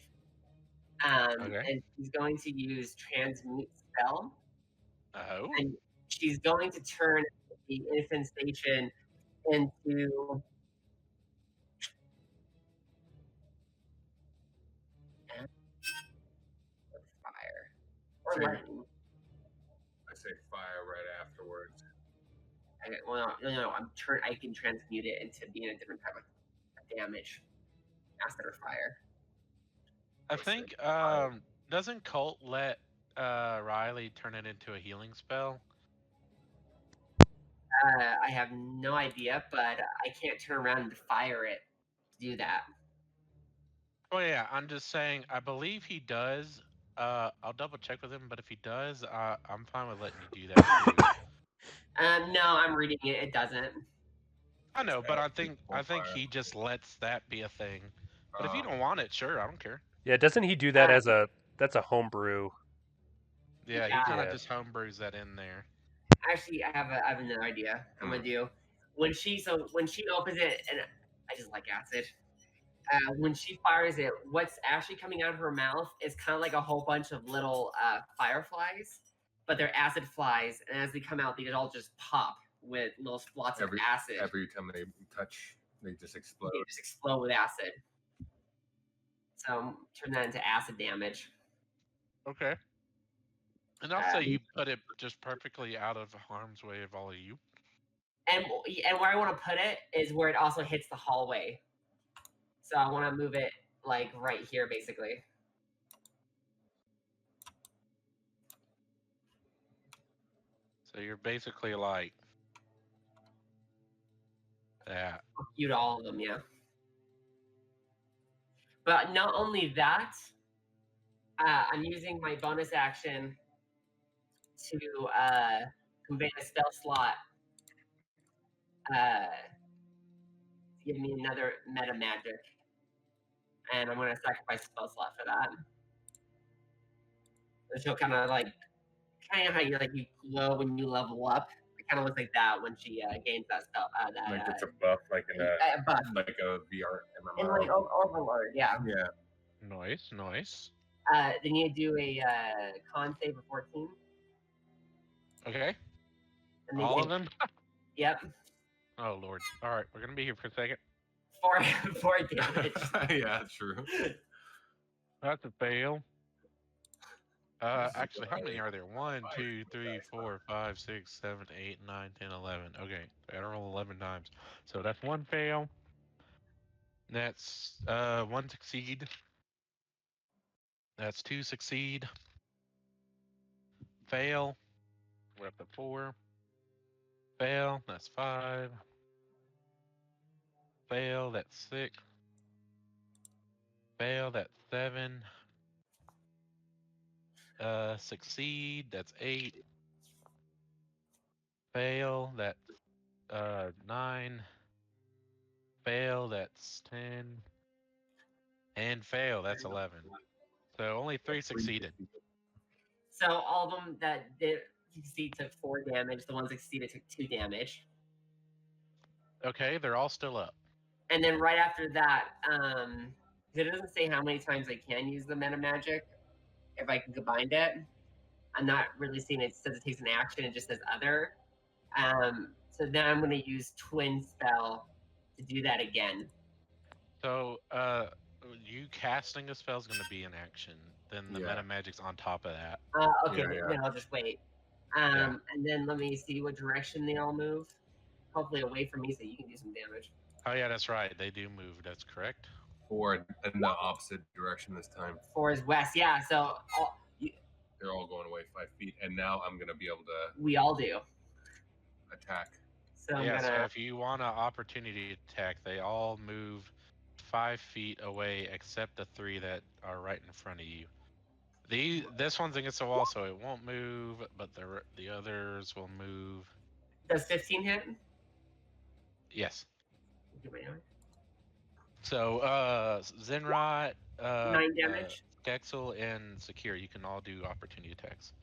Okay. And she's going to use transmute spell, Oh. and she's going to turn the infestation into fire or Same. lightning. I say fire right afterwards. Okay, well, no, I can transmute it into being a different type of damage after fire. I think doesn't Colt let Riley turn it into a healing spell? I have no idea, but I can't turn around and fire it to do that. Oh yeah, I'm just saying. I believe he does. I'll double check with him, but if he does, I'm fine with letting you do that too. No, I'm reading it. It doesn't. I know, but I think Fire. he just lets that be a thing. But if you don't want it, sure, I don't care. Yeah, doesn't he do that as that's a homebrew? Yeah, he Yeah. kind of just homebrews that in there. Actually, I have another idea. I'm gonna do when she opens it, and I just like acid. When she fires it, what's actually coming out of her mouth is kind of like a whole bunch of little fireflies, but they're acid flies, and as they come out, they all just pop with little spots of acid. Every time they touch, they just explode. They just explode with acid. So turn that into acid damage. Okay. And I'll say you put it just perfectly out of harm's way of all of you. And where I want to put it is where it also hits the hallway. So I want to move it like right here, basically. So you're basically like that. You to all of them, yeah. But not only that, I'm using my bonus action to convey a spell slot. Give me another meta magic, and I'm gonna sacrifice a spell slot for that. So she'll kind of how you glow when you level up. It kind of looks like that when she gains that spell. Like it's a buff, like in a buff. like a VR In MMO. like Overlord, yeah. Yeah. Nice. Then you do a con save of 14. Okay. And All of them? Yep. Oh Lord. All right, we're gonna be here for a second. 4 damage. Yeah, true. That's a fail. Actually, how many are there? 1, 2, 3, 4, 5, 6, 7, 8, 9, 10, 11. Okay, I roll 11 times. So that's 1 fail. That's 1 succeed. That's 2 succeed. Fail. We're up to 4. Fail. That's 5. Fail. That's 6. Fail. That's 7. Succeed. That's 8. Fail. That's 9. Fail. That's 10. And fail. That's 11. So only 3 succeeded. So all of them that did succeed took 4 damage. The ones that succeeded took 2 damage. Okay, they're all still up. And then right after that, it doesn't say how many times I can use the meta magic. If I can combine it, I'm not really seeing it. It says it takes an action. It just says other. So then I'm going to use twin spell to do that again. So, you casting a spell is going to be an action. Then the Yeah. meta magic's on top of that. Okay, Yeah, yeah. then I'll just wait. Yeah. And then let me see what direction they all move. Hopefully away from me so you can do some damage. Oh yeah, that's right. They do move. That's correct. 4 in the opposite direction this time. 4 is west. Yeah, so They're all going away 5 feet, and now I'm gonna be able to we all do. attack. So I'm Yeah. So gonna. if you want an opportunity attack, they all move 5 feet away, except the 3 that are right in front of you. This one's against the wall, so it won't move, but the others will move. Does 15 hit? Yes. Okay, So Zenrot, 9 damage. Skexel, and Sakira, you can all do opportunity attacks.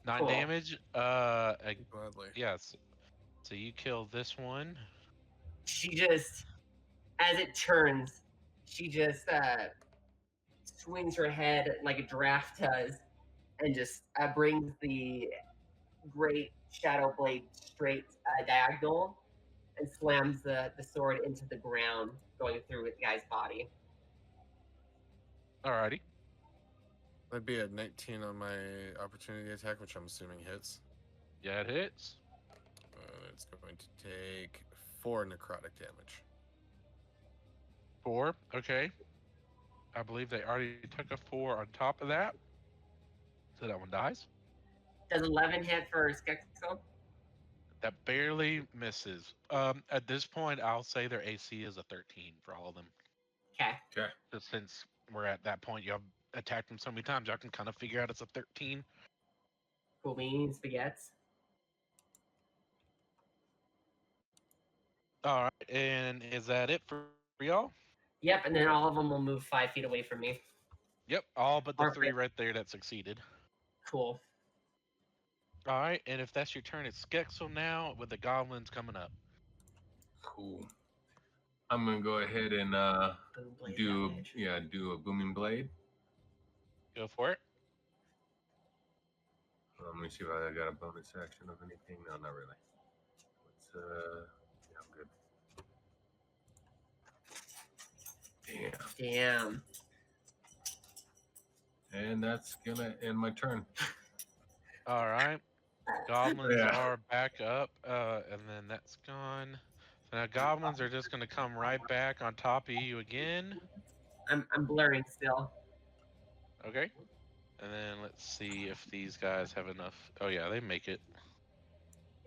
9 Cool. damage. Gladly. Yes. So you kill this one. She just, as it turns, she just swings her head like a giraffe does, and just brings the great shadow blade straight diagonal, and slams the sword into the ground, going through the guy's body. Alrighty. That'd be a 19 on my opportunity attack, which I'm assuming hits. Yeah, it hits. It's going to take 4 necrotic damage. 4. Okay. I believe they already took a 4 on top of that. So that one dies. Does 11 hit for Skexel? That barely misses. At this point, I'll say their AC is a 13 for all of them. Okay. Okay. Just since we're at that point, y'all attacked them so many times, y'all can kind of figure out it's a 13. Cool beans, spaghettis. All right, and is that it for y'all? Yep, and then all of them will move 5 feet away from me. Yep, all but the Perfect. 3 right there that succeeded. Cool. All right, and if that's your turn, it's Skexel now with the goblins coming up. Cool. I'm gonna go ahead and Boom blade do damage. do a booming blade. Go for it. Let me see if I got a bonus action of anything. No, not really. Let's yeah, I'm good. Damn. And that's gonna end my turn. All right. Goblins Yeah. are back up, and then that's gone. So now goblins are just going to come right back on top of you again. I'm blurring still. Okay. And then let's see if these guys have enough. Oh, yeah, they make it.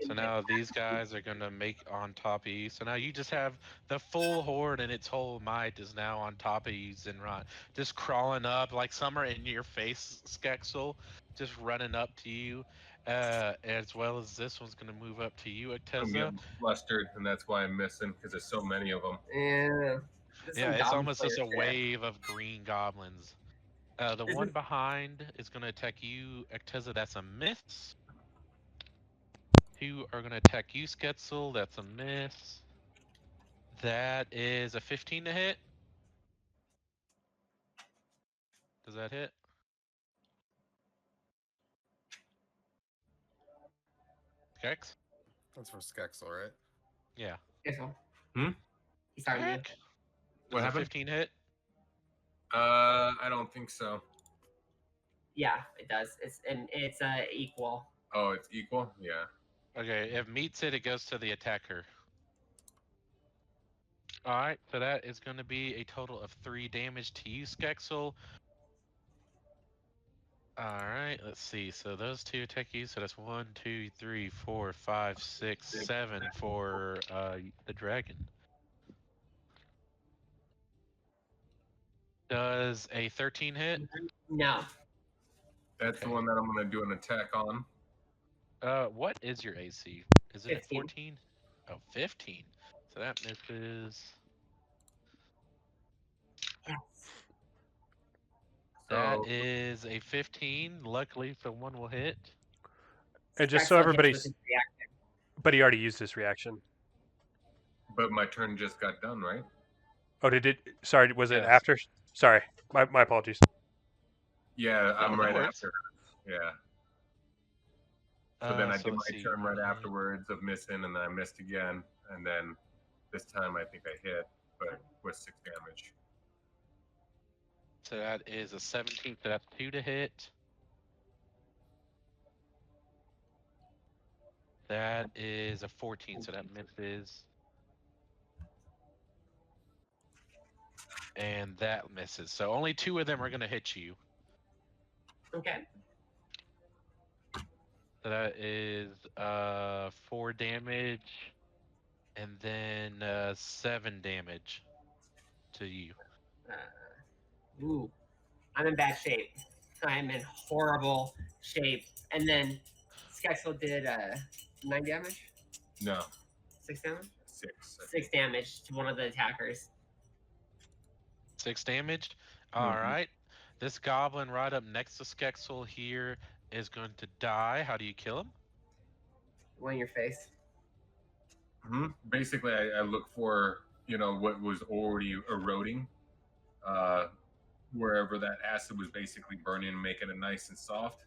So now these guys are going to make on top of you. So now you just have the full horde and its whole might is now on top of you, Zenrot. Just crawling up, like some are in your face, Skexel, just running up to you. As well as this one's going to move up to you, I'm Acteza. getting flustered, and that's why I'm missing, because there's so many of them. Yeah. Yeah, it's almost just a wave of green goblins. The one behind is going to attack you, Acteza. That's a miss. 2 are going to attack you, Sketzel. That's a miss. That is a 15 to hit. Does that hit? Kex? That's for Skexel, right? Yeah. Careful. Hmm? He's starting you. Heck. What Does a happened? 15 hit? I don't think so. Yeah, it does. It's equal. Oh, it's equal? Yeah. Okay, if meets it, it goes to the attacker. Alright, so that is going to be a total of 3 damage to you, Skexel. Alright, let's see. So those 2 attack you, so that's 1, 2, 3, 4, 5, 6, 7 for the dragon. Does a 13 hit? No. That's the Okay. one that I'm going to do an attack on. What is your AC? Is it 15. at 14? Oh, 15. So that misses. Yes. That So is a 15. Luckily, so one will hit. And just so Skexel hits everybody's, with his reaction. but he already used his reaction. but my turn just got done, right? Oh, did it? Sorry, was it Yes. after? Sorry, my apologies. Yeah, I'm no right worries. after. Yeah. So then I So did let's my see, turn right one hit. afterwards of missing, and then I missed again, and then this time I think I hit, but with 6 damage. So that is a 17. So that's 2 to hit. That is a 14. So that misses. And that misses. So only 2 of them are going to hit you. Okay. So that is 4 damage. And then 7 damage to you. Ooh, I'm in bad shape. I'm in horrible shape. And then Skexel did 9 damage, No, 6 damage, 6. 6 damage to one of the attackers. 6 damage. All right. This goblin right up next to Skexel here is going to die. How do you kill him? One in your face. Basically, I look for what was already eroding, wherever that acid was basically burning and making it nice and soft,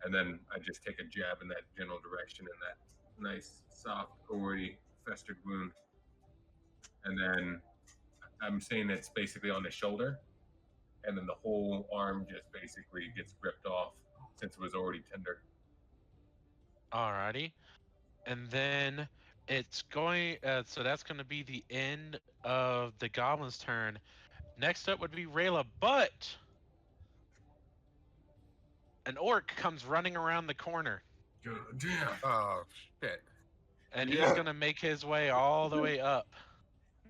and then I just take a jab in that general direction in that nice, soft, already festered wound, and then I'm saying it's basically on the shoulder, and then the whole arm just basically gets ripped off since it was already tender. Alrighty. And then it's going, so that's going to be the end of the goblin's turn. Next up would be Rela, but an orc comes running around the corner. God damn. Oh shit! And he's Yeah. going to make his way all the way up.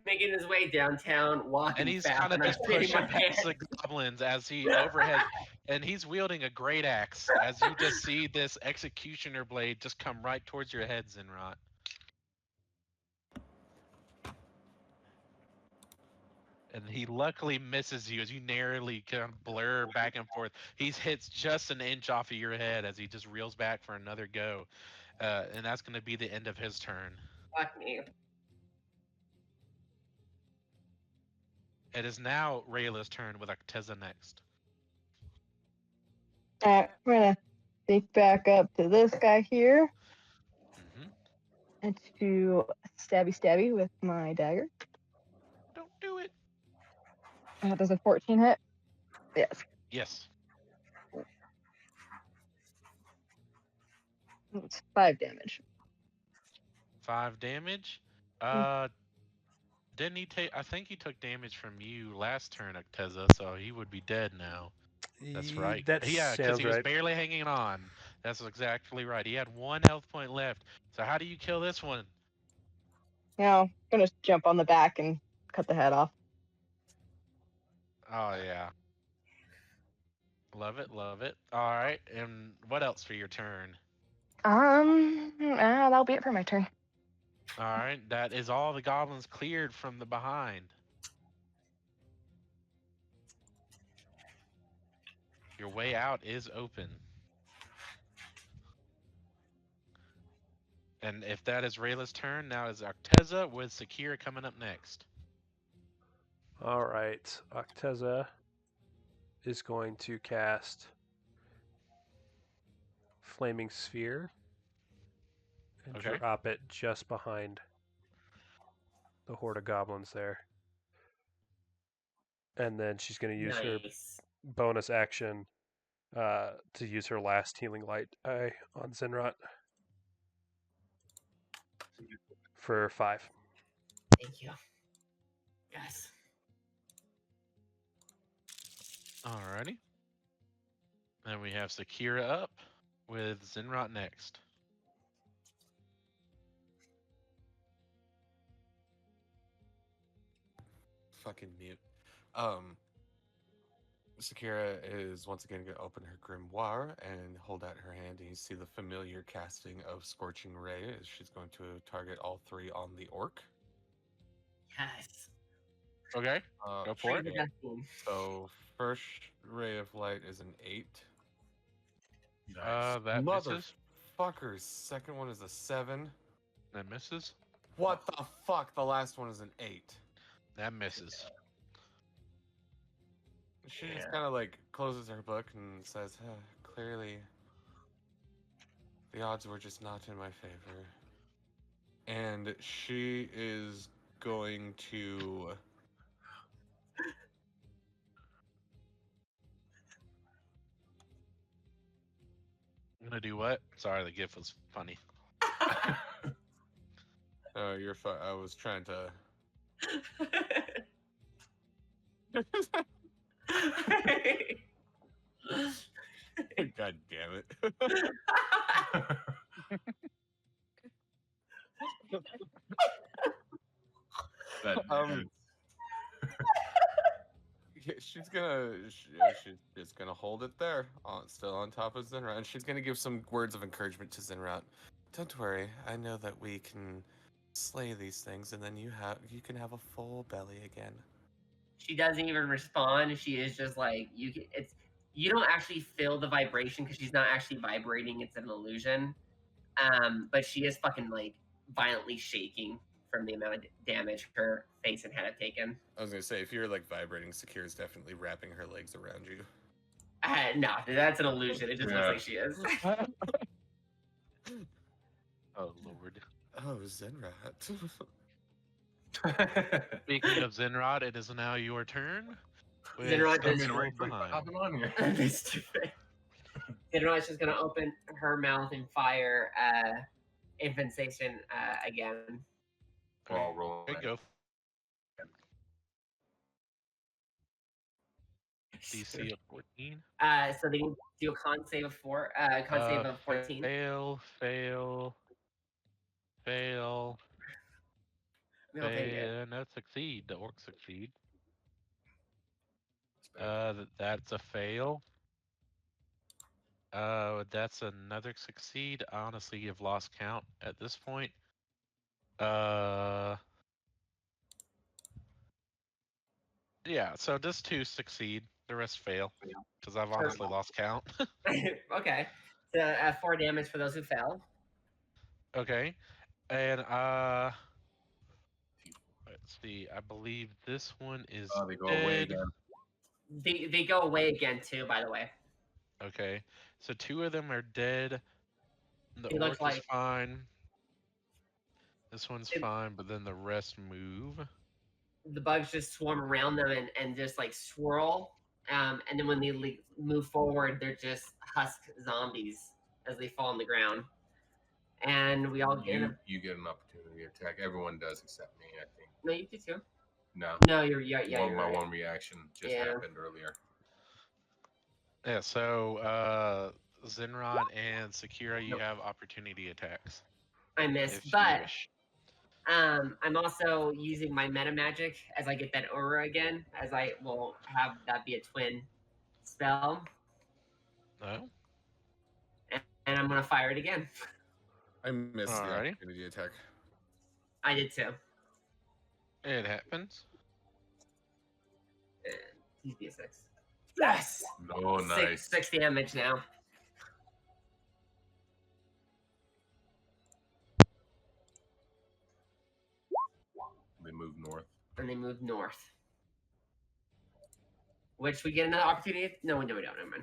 Making his way downtown, walking And he's fast, kind of and I'm just hitting my pushing past hand. the goblins as he overhead, and he's wielding a great axe as you just see this executioner blade just come right towards your head, Zinrot. And he luckily misses you as you narrowly kind of blur back and forth. He hits just an inch off of your head as he just reels back for another go. And that's going to be the end of his turn. Fuck me. It is now Rayla's turn with Acteza next. Alright, we're gonna sneak back up to this guy here Mm-hmm. and to stabby with my dagger. Don't do it. Does a 14 hit? Yes. Yes. It's 5 damage. 5 damage. Didn't he take? I think he took damage from you last turn, Acteza, so he would be dead now. That's right. That Yeah, because sounds he was right. barely hanging on. That's exactly right. He had 1 health point left. So how do you kill this one? Now, I'm gonna jump on the back and cut the head off. Oh yeah. Love it, love it. All right, and what else for your turn? That'll be it for my turn. All right, that is all the goblins cleared from the behind. Your way out is open. And if that is Rayla's turn, now is Acteza with Sakira coming up next. All right, Acteza is going to cast Flaming Sphere and Okay. drop it just behind the horde of goblins there. And then she's going to use her Nice. bonus action to use her last healing light eye on Zinrot for 5. Thank you. Yes. Alrighty. Then we have Sakira up with Zinrot next. Fucking mute. Sakira is once again going to open her grimoire and hold out her hand, and you see the familiar casting of Scorching Ray as she's going to target all 3 on the orc. Yes. Okay, go for Bring it. the death beam. So first ray of light is an 8. That misses. Motherfuckers. Second one is a 7. That misses. What the fuck? The last one is an 8. That misses. She just kind of like closes her book and says, clearly, the odds were just not in my favor. And she is going to... I'm gonna do what? Sorry, the GIF was funny. Oh, you're fine. I was trying to... God damn it. She's just gonna hold it there, still on top of Zenrat, and she's gonna give some words of encouragement to Zenrat. Don't worry, I know that we can slay these things, and then you can have a full belly again. She doesn't even respond. She is just like you don't actually feel the vibration because she's not actually vibrating. It's an illusion. But she is fucking like violently shaking from the amount of damage her face and head have taken. I was gonna say, if you're like vibrating, Sakira's definitely wrapping her legs around you. No, that's an illusion. It just looks like she is. Oh Lord. Oh, Zenrat. Speaking of Zenrod, it is now your turn. with Zenrod Scope does- Wolf behind. Hopping on here. That's stupid. Zenrod's just gonna open her mouth and fire infestation again. We're all rolling. Okay, go. DC of 14. So they do a con save of 14. Fail. I'll take it. No, succeed. The orcs succeed. That's a fail. That's another succeed. I honestly have lost count at this point. Yeah, so just 2 succeed. The rest fail. Because I've honestly lost count. Okay. So 4 damage for those who fell. Okay. And let's see. I believe this one is Oh, they go away dead. again. They go away again too, by the way. Okay. So 2 of them are dead. The It looks orc is like- fine. This one's fine, but then the rest move. The bugs just swarm around them and just like swirl. And then when they move forward, they're just husk zombies as they fall on the ground. And we all get You get an opportunity attack. Everyone does except me, I think. No, you do too. No. No, you're my right. one reaction just happened earlier. Yeah, so Zenrod and Sakira, you have opportunity attacks. I missed, if you but wish. I'm also using my meta magic as I get that aura again, as I will have that be a twin spell, No? and I'm gonna fire it again. I missed the Alrighty. opportunity attack. I did too. It happens. Please be a 6. Yes. Oh, nice. 6 damage now. They move north. And they move north. Which we get another opportunity. No, we don't. Never mind.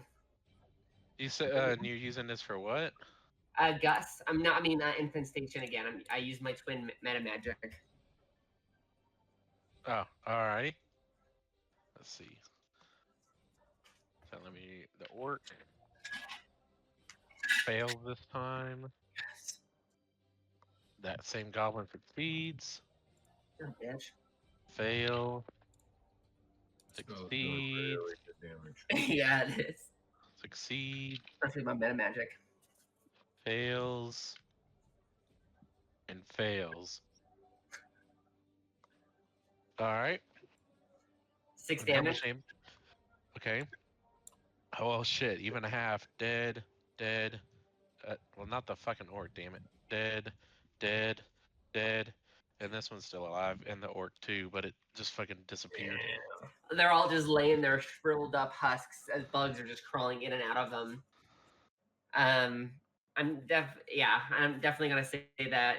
You said you're using this for what? Gus. Infestation again. I use my twin meta magic. Oh, alrighty. Let's see. So let me. The orc fails this time. Yes. That same goblin succeeds. Oh, bitch. Fail. So it's doing Succeed. really good damage. Yeah, it is. Succeed. Especially my meta magic. Fails. And fails. Alright. 6 And how much damage. Okay. Oh, well, shit. Even a half. Dead. Well, not the fucking orc, damn it. Dead. And this one's still alive. And the orc, too, but it just fucking disappeared. They're all just laying there shriveled up husks as bugs are just crawling in and out of them. I'm definitely gonna say that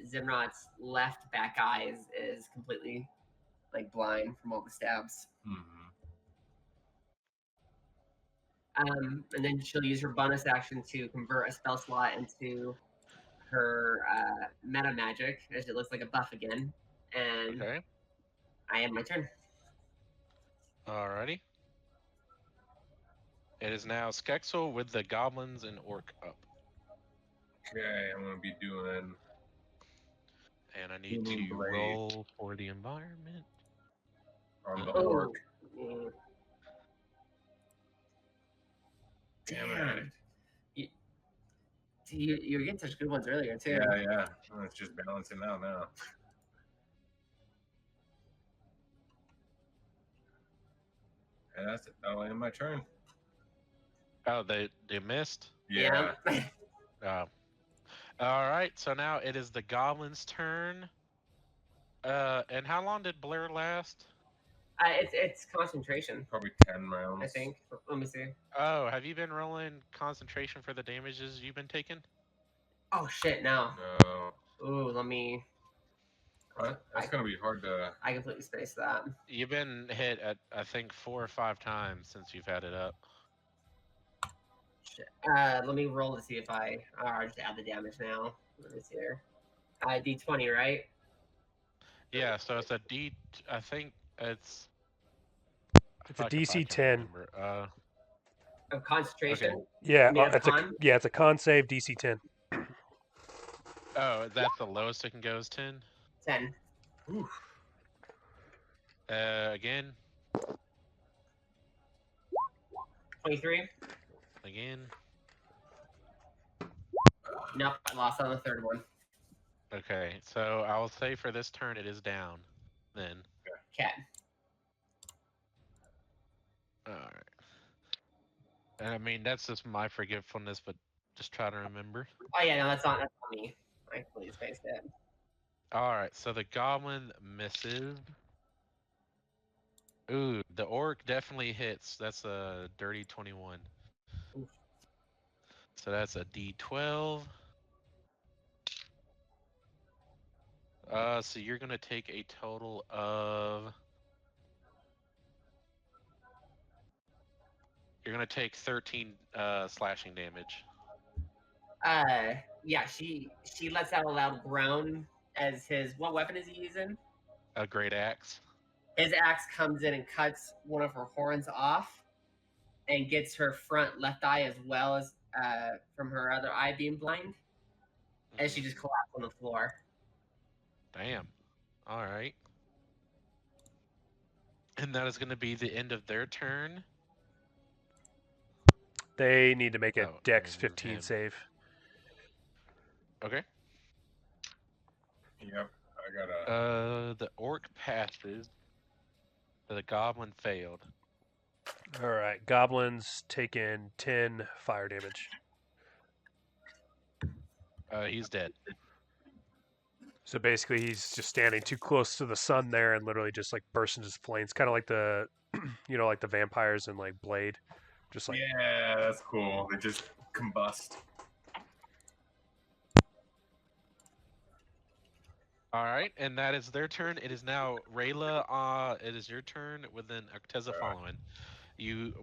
Zenrod's left back eye is completely like blind from all the stabs. Mm-hmm. And then she'll use her bonus action to convert a spell slot into her meta magic, as it looks like a buff again. And Okay. I end my turn. Alrighty. It is now Skexel with the goblins and orc up. Okay, I'm gonna be doing. And I need Booming to blade. roll for the environment. On the Oh. orc. Mm. Damn Damn. it. You were getting such good ones earlier too. Yeah. Oh, it's just balancing out now. And that's it. That'll end my turn. Oh, they missed? Yeah. Oh. Alright, so now it is the goblin's turn. And how long did Blair last? It's concentration, Probably 10 rounds. I think. Let me see. Oh, have you been rolling concentration for the damages you've been taking? Oh shit, no. No. Ooh, let me. That's gonna be hard to. I completely spaced that. You've been hit at, I think, 4 or 5 times since you've had it up. Shit. Let me roll to see if I'll just add the damage now. Let me see here. D20, right? Yeah, so it's a D. I think it's. It's a fuck if I DC can 10. remember. Of concentration. Okay. Yeah, You mean it's con? it's a con save DC 10. Oh, that's the lowest it can go is 10. 10. Oof. Again. 23. Again. Nope, I lost on the third one. Okay, so I will say for this turn it is down. Then. Okay. Alright. And I mean, that's just my forgetfulness, but just try to remember. Oh yeah, no, that's on me. I completely spaced it. Alright, so the goblin misses. Ooh, the orc definitely hits. That's a dirty 21. Oof. So that's a D12. So you're gonna take a total of. You're gonna take 13 slashing damage. Yeah, she lets out a loud groan as what weapon is he using? A great axe. His axe comes in and cuts one of her horns off and gets her front left eye as well as from her other eye being blind. And she just collapsed on the floor. Damn. Alright. And that is gonna be the end of their turn. They need to make a Oh, Dex and 15 him. save. Okay. Yep. I gotta. The orc passes. The goblin failed. All right, goblins taking 10 fire damage. He's dead. So basically, he's just standing too close to the sun there, and literally just like bursts into flames, kind of like the, like the vampires in like Blade, just like. Yeah, that's cool. They just combust. All right, and that is their turn. It is now Rela. It is your turn. With then Acteza following.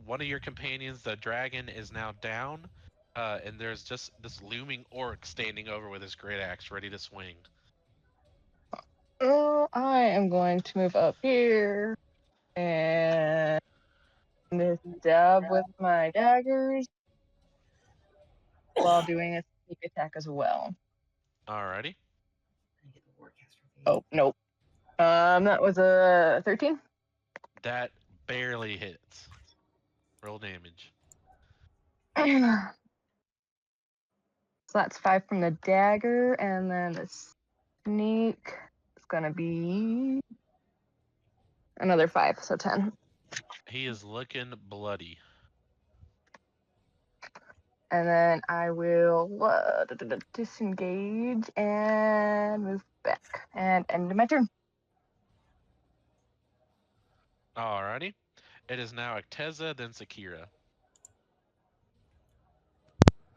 One of your companions, the dragon, is now down, and there's just this looming orc standing over with his great axe, ready to swing. Oh, I am going to move up here and stab with my daggers while doing a sneak attack as well. Alrighty. Oh, nope. That was a 13. That barely hits. Roll damage. So that's 5 from the dagger, and then the sneak is gonna be another 5, so 10. He is looking bloody. And then I will disengage and move back and end my turn. Alrighty. It is now Acteza, then Sakira.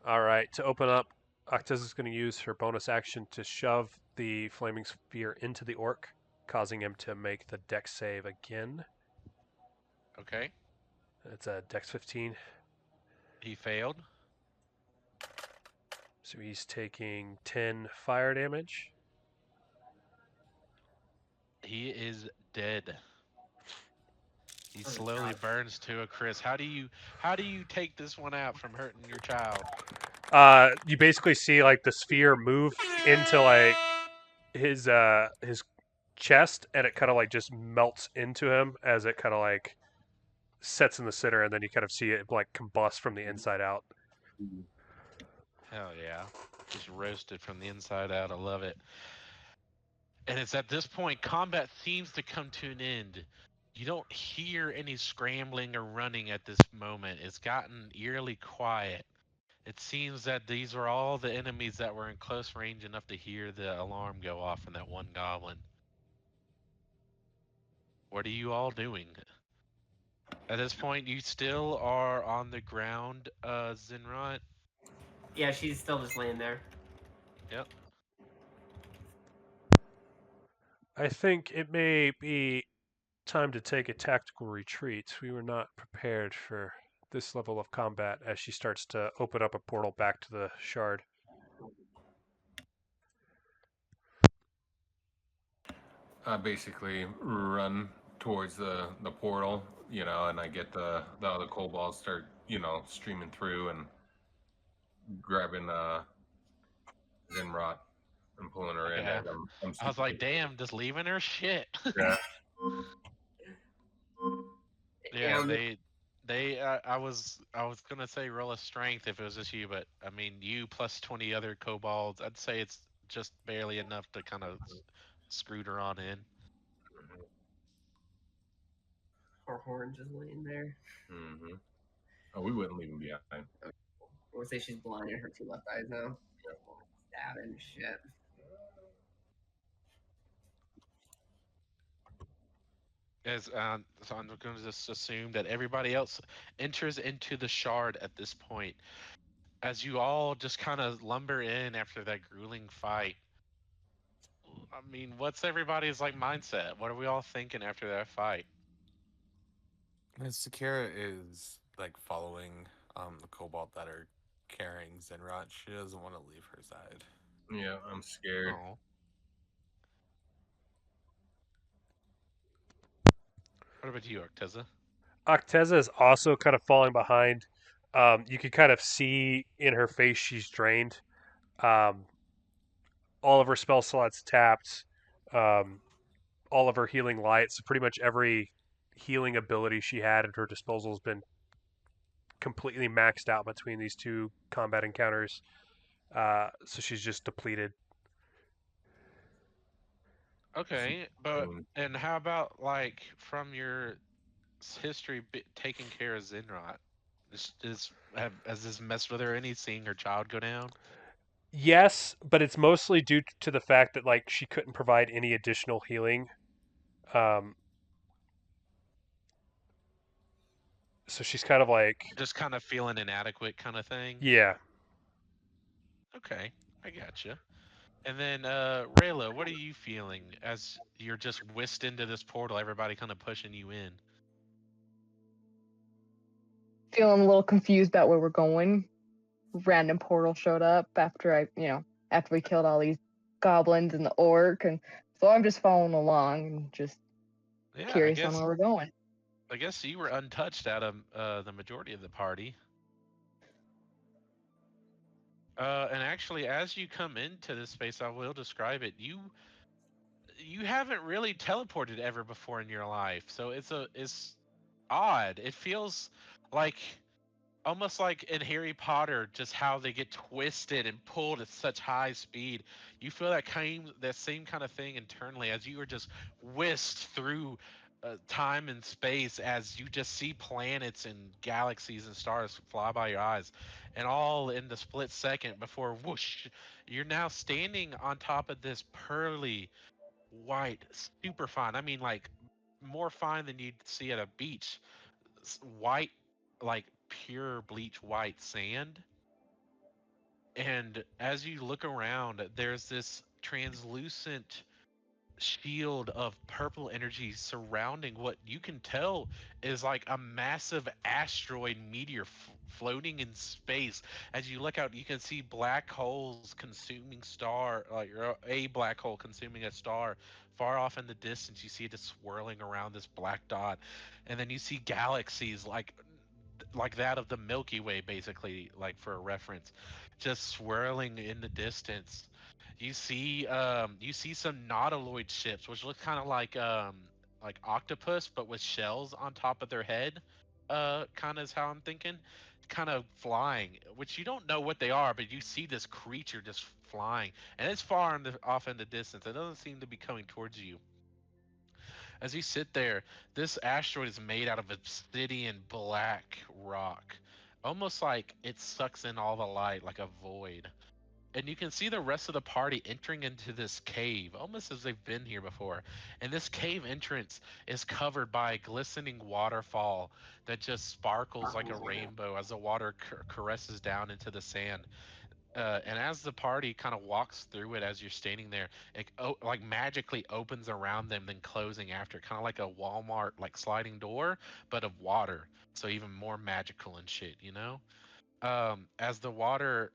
All right, to open up, Acteza's going to use her bonus action to shove the flaming sphere into the orc, causing him to make the Dex save again. Okay. It's a Dex 15. He failed. So he's taking 10 fire damage. He is dead. He Oh, slowly God. burns to a crisp. How do you take this one out from hurting your child? You basically see like the sphere move into like his chest, and it kind of like just melts into him as it kind of like sets in the center, and then you kind of see it like combust from the inside out. Hell yeah. Just roasted from the inside out. I love it. And it's at this point combat seems to come to an end. You don't hear any scrambling or running at this moment. It's gotten eerily quiet. It seems that these were all the enemies that were in close range enough to hear the alarm go off from that one goblin. What are you all doing? At this point, you still are on the ground, Zinrot. Yeah, she's still just laying there. Yep. I think it may be time to take a tactical retreat. We were not prepared for this level of combat as she starts to open up a portal back to the shard. I basically run towards the portal, and I get the other kobolds start, streaming through and grabbing Zinrot and pulling her in Yeah. as I'm I was like, damn, just leaving her? Shit. Yeah. Yeah, And I was gonna say roll a strength if it was just you, but I mean you plus 20 other kobolds, I'd say it's just barely enough to kind of screwed her on in. poor Horn just laying there. Mm-hmm. Oh, we wouldn't leave him behind. I would say she's blind in her two left eyes now. Stabbing shit. So I'm going to just assume that everybody else enters into the shard at this point. As you all just kind of lumber in after that grueling fight. I mean, what's everybody's like mindset? What are we all thinking after that fight? Sakira is like following the kobold that are carrying Zenrot. She doesn't want to leave her side. Yeah, I'm scared. Oh. What about you, Acteza? Acteza is also kind of falling behind. You can kind of see in her face she's drained. Um, all of her spell slots tapped. Um, all of her healing lights. Pretty much every healing ability she had at her disposal has been completely maxed out between these two combat encounters. So she's just depleted. Okay, but Um, and how about like from your history taking care of Zinrot? Has this messed with her any seeing her child go down? Yes, but it's mostly due to the fact that like she couldn't provide any additional healing. Um, so she's kind of like, Just kind of feeling inadequate, kind of thing. yeah. Okay, I gotcha. And then, Rayla, what are you feeling as you're just whisked into this portal? Everybody kind of pushing you in. Feeling a little confused about where we're going. Random portal showed up after we killed all these goblins and the orc, and so I'm just following along and just Yeah, curious on where we're going. I guess you were untouched out of the majority of the party. And actually, as you come into this space, I will describe it. You haven't really teleported ever before in your life, so it's odd. It feels like almost like in Harry Potter, just how they get twisted and pulled at such high speed. You feel that same kind of thing internally as you are just whisked through time and space, as you just see planets and galaxies and stars fly by your eyes, and all in the split second before whoosh, you're now standing on top of this pearly white, super fine. I mean, like more fine than you'd see at a beach. White, like pure bleach white sand. And as you look around, there's this translucent shield of purple energy surrounding what you can tell is like a massive asteroid meteor floating in space. As you look out, you can see black holes consuming a black hole consuming a star. Far off in the distance, you see it just swirling around this black dot, and then you see galaxies like that of the Milky Way, basically, like for a reference, just swirling in the distance. You see some nautiloid ships, which look kind of like octopus, but with shells on top of their head. Kind of is how I'm thinking, kind of flying, which you don't know what they are, but you see this creature just flying, and it's far off in the distance. It doesn't seem to be coming towards you. As you sit there, this asteroid is made out of obsidian black rock, almost like it sucks in all the light like a void. And you can see the rest of the party entering into this cave, almost as they've been here before. And this cave entrance is covered by a glistening waterfall that just sparkles like a rainbow as the water caresses down into the sand. And as the party kind of walks through it, as you're standing there, it like magically opens around them, then closing after, kind of like a Walmart like sliding door, but of water. So even more magical and shit, you know? As the water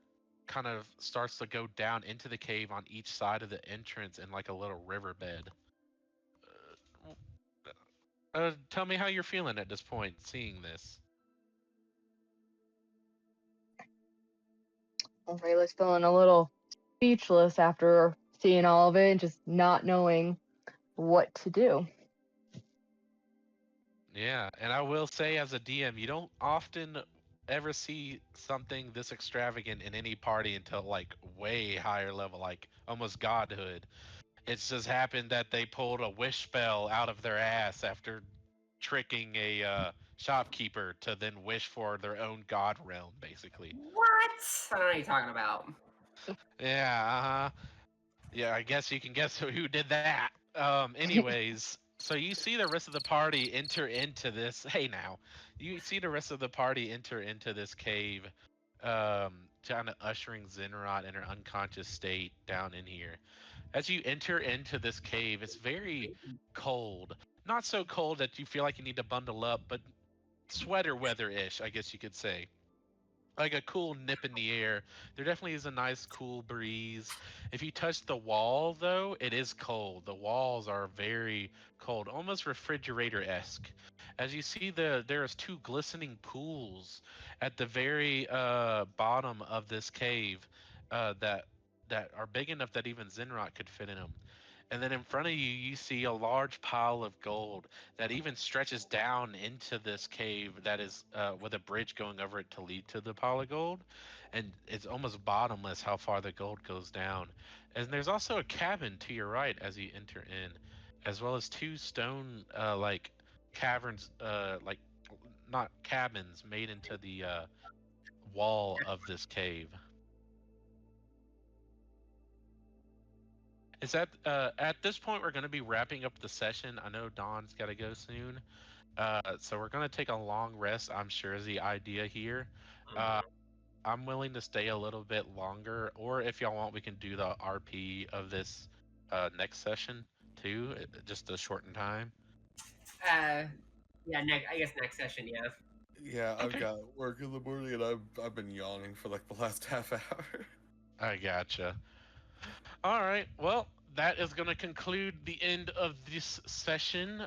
kind of starts to go down into the cave on each side of the entrance in like a little riverbed. Tell me how you're feeling at this point, seeing this. Rayla's feeling a little speechless after seeing all of it and just not knowing what to do. Yeah, and I will say as a DM, you don't often ever see something this extravagant in any party until like way higher level, like almost godhood. It's just happened that they pulled a wish spell out of their ass after tricking a shopkeeper to then wish for their own god realm, basically. What? I don't know what you're talking about. Yeah, yeah, I guess you can guess who did that. Anyways, so you see the rest of the party enter into this. Hey, now, you see the rest of the party enter into this cave, kind of ushering Zenrot in her unconscious state down in here. As you enter into this cave, it's very cold. Not so cold that you feel like you need to bundle up, but sweater weather-ish, I guess you could say. Like a cool nip in the air. There definitely is a nice cool breeze. If you touch the wall though, it is cold. The walls are very cold, almost refrigerator-esque. As you see there's two glistening pools at the very bottom of this cave that are big enough that even Zenrot could fit in them. And then in front of you, you see a large pile of gold that even stretches down into this cave that is with a bridge going over it to lead to the pile of gold. And it's almost bottomless how far the gold goes down. And there's also a cabin to your right as you enter in, as well as two stone like caverns, like not cabins made into the wall of this cave. Is that at this point we're going to be wrapping up the session? I know Dawn's got to go soon, so we're going to take a long rest. I'm sure is the idea here. I'm willing to stay a little bit longer, or if y'all want, we can do the RP of this next session too, just to shorten time. Yeah, I guess next session, yeah. Yeah, I've Okay. got work in the morning and I've been yawning for like the last half hour. I gotcha. All right. Well, that is going to conclude the end of this session.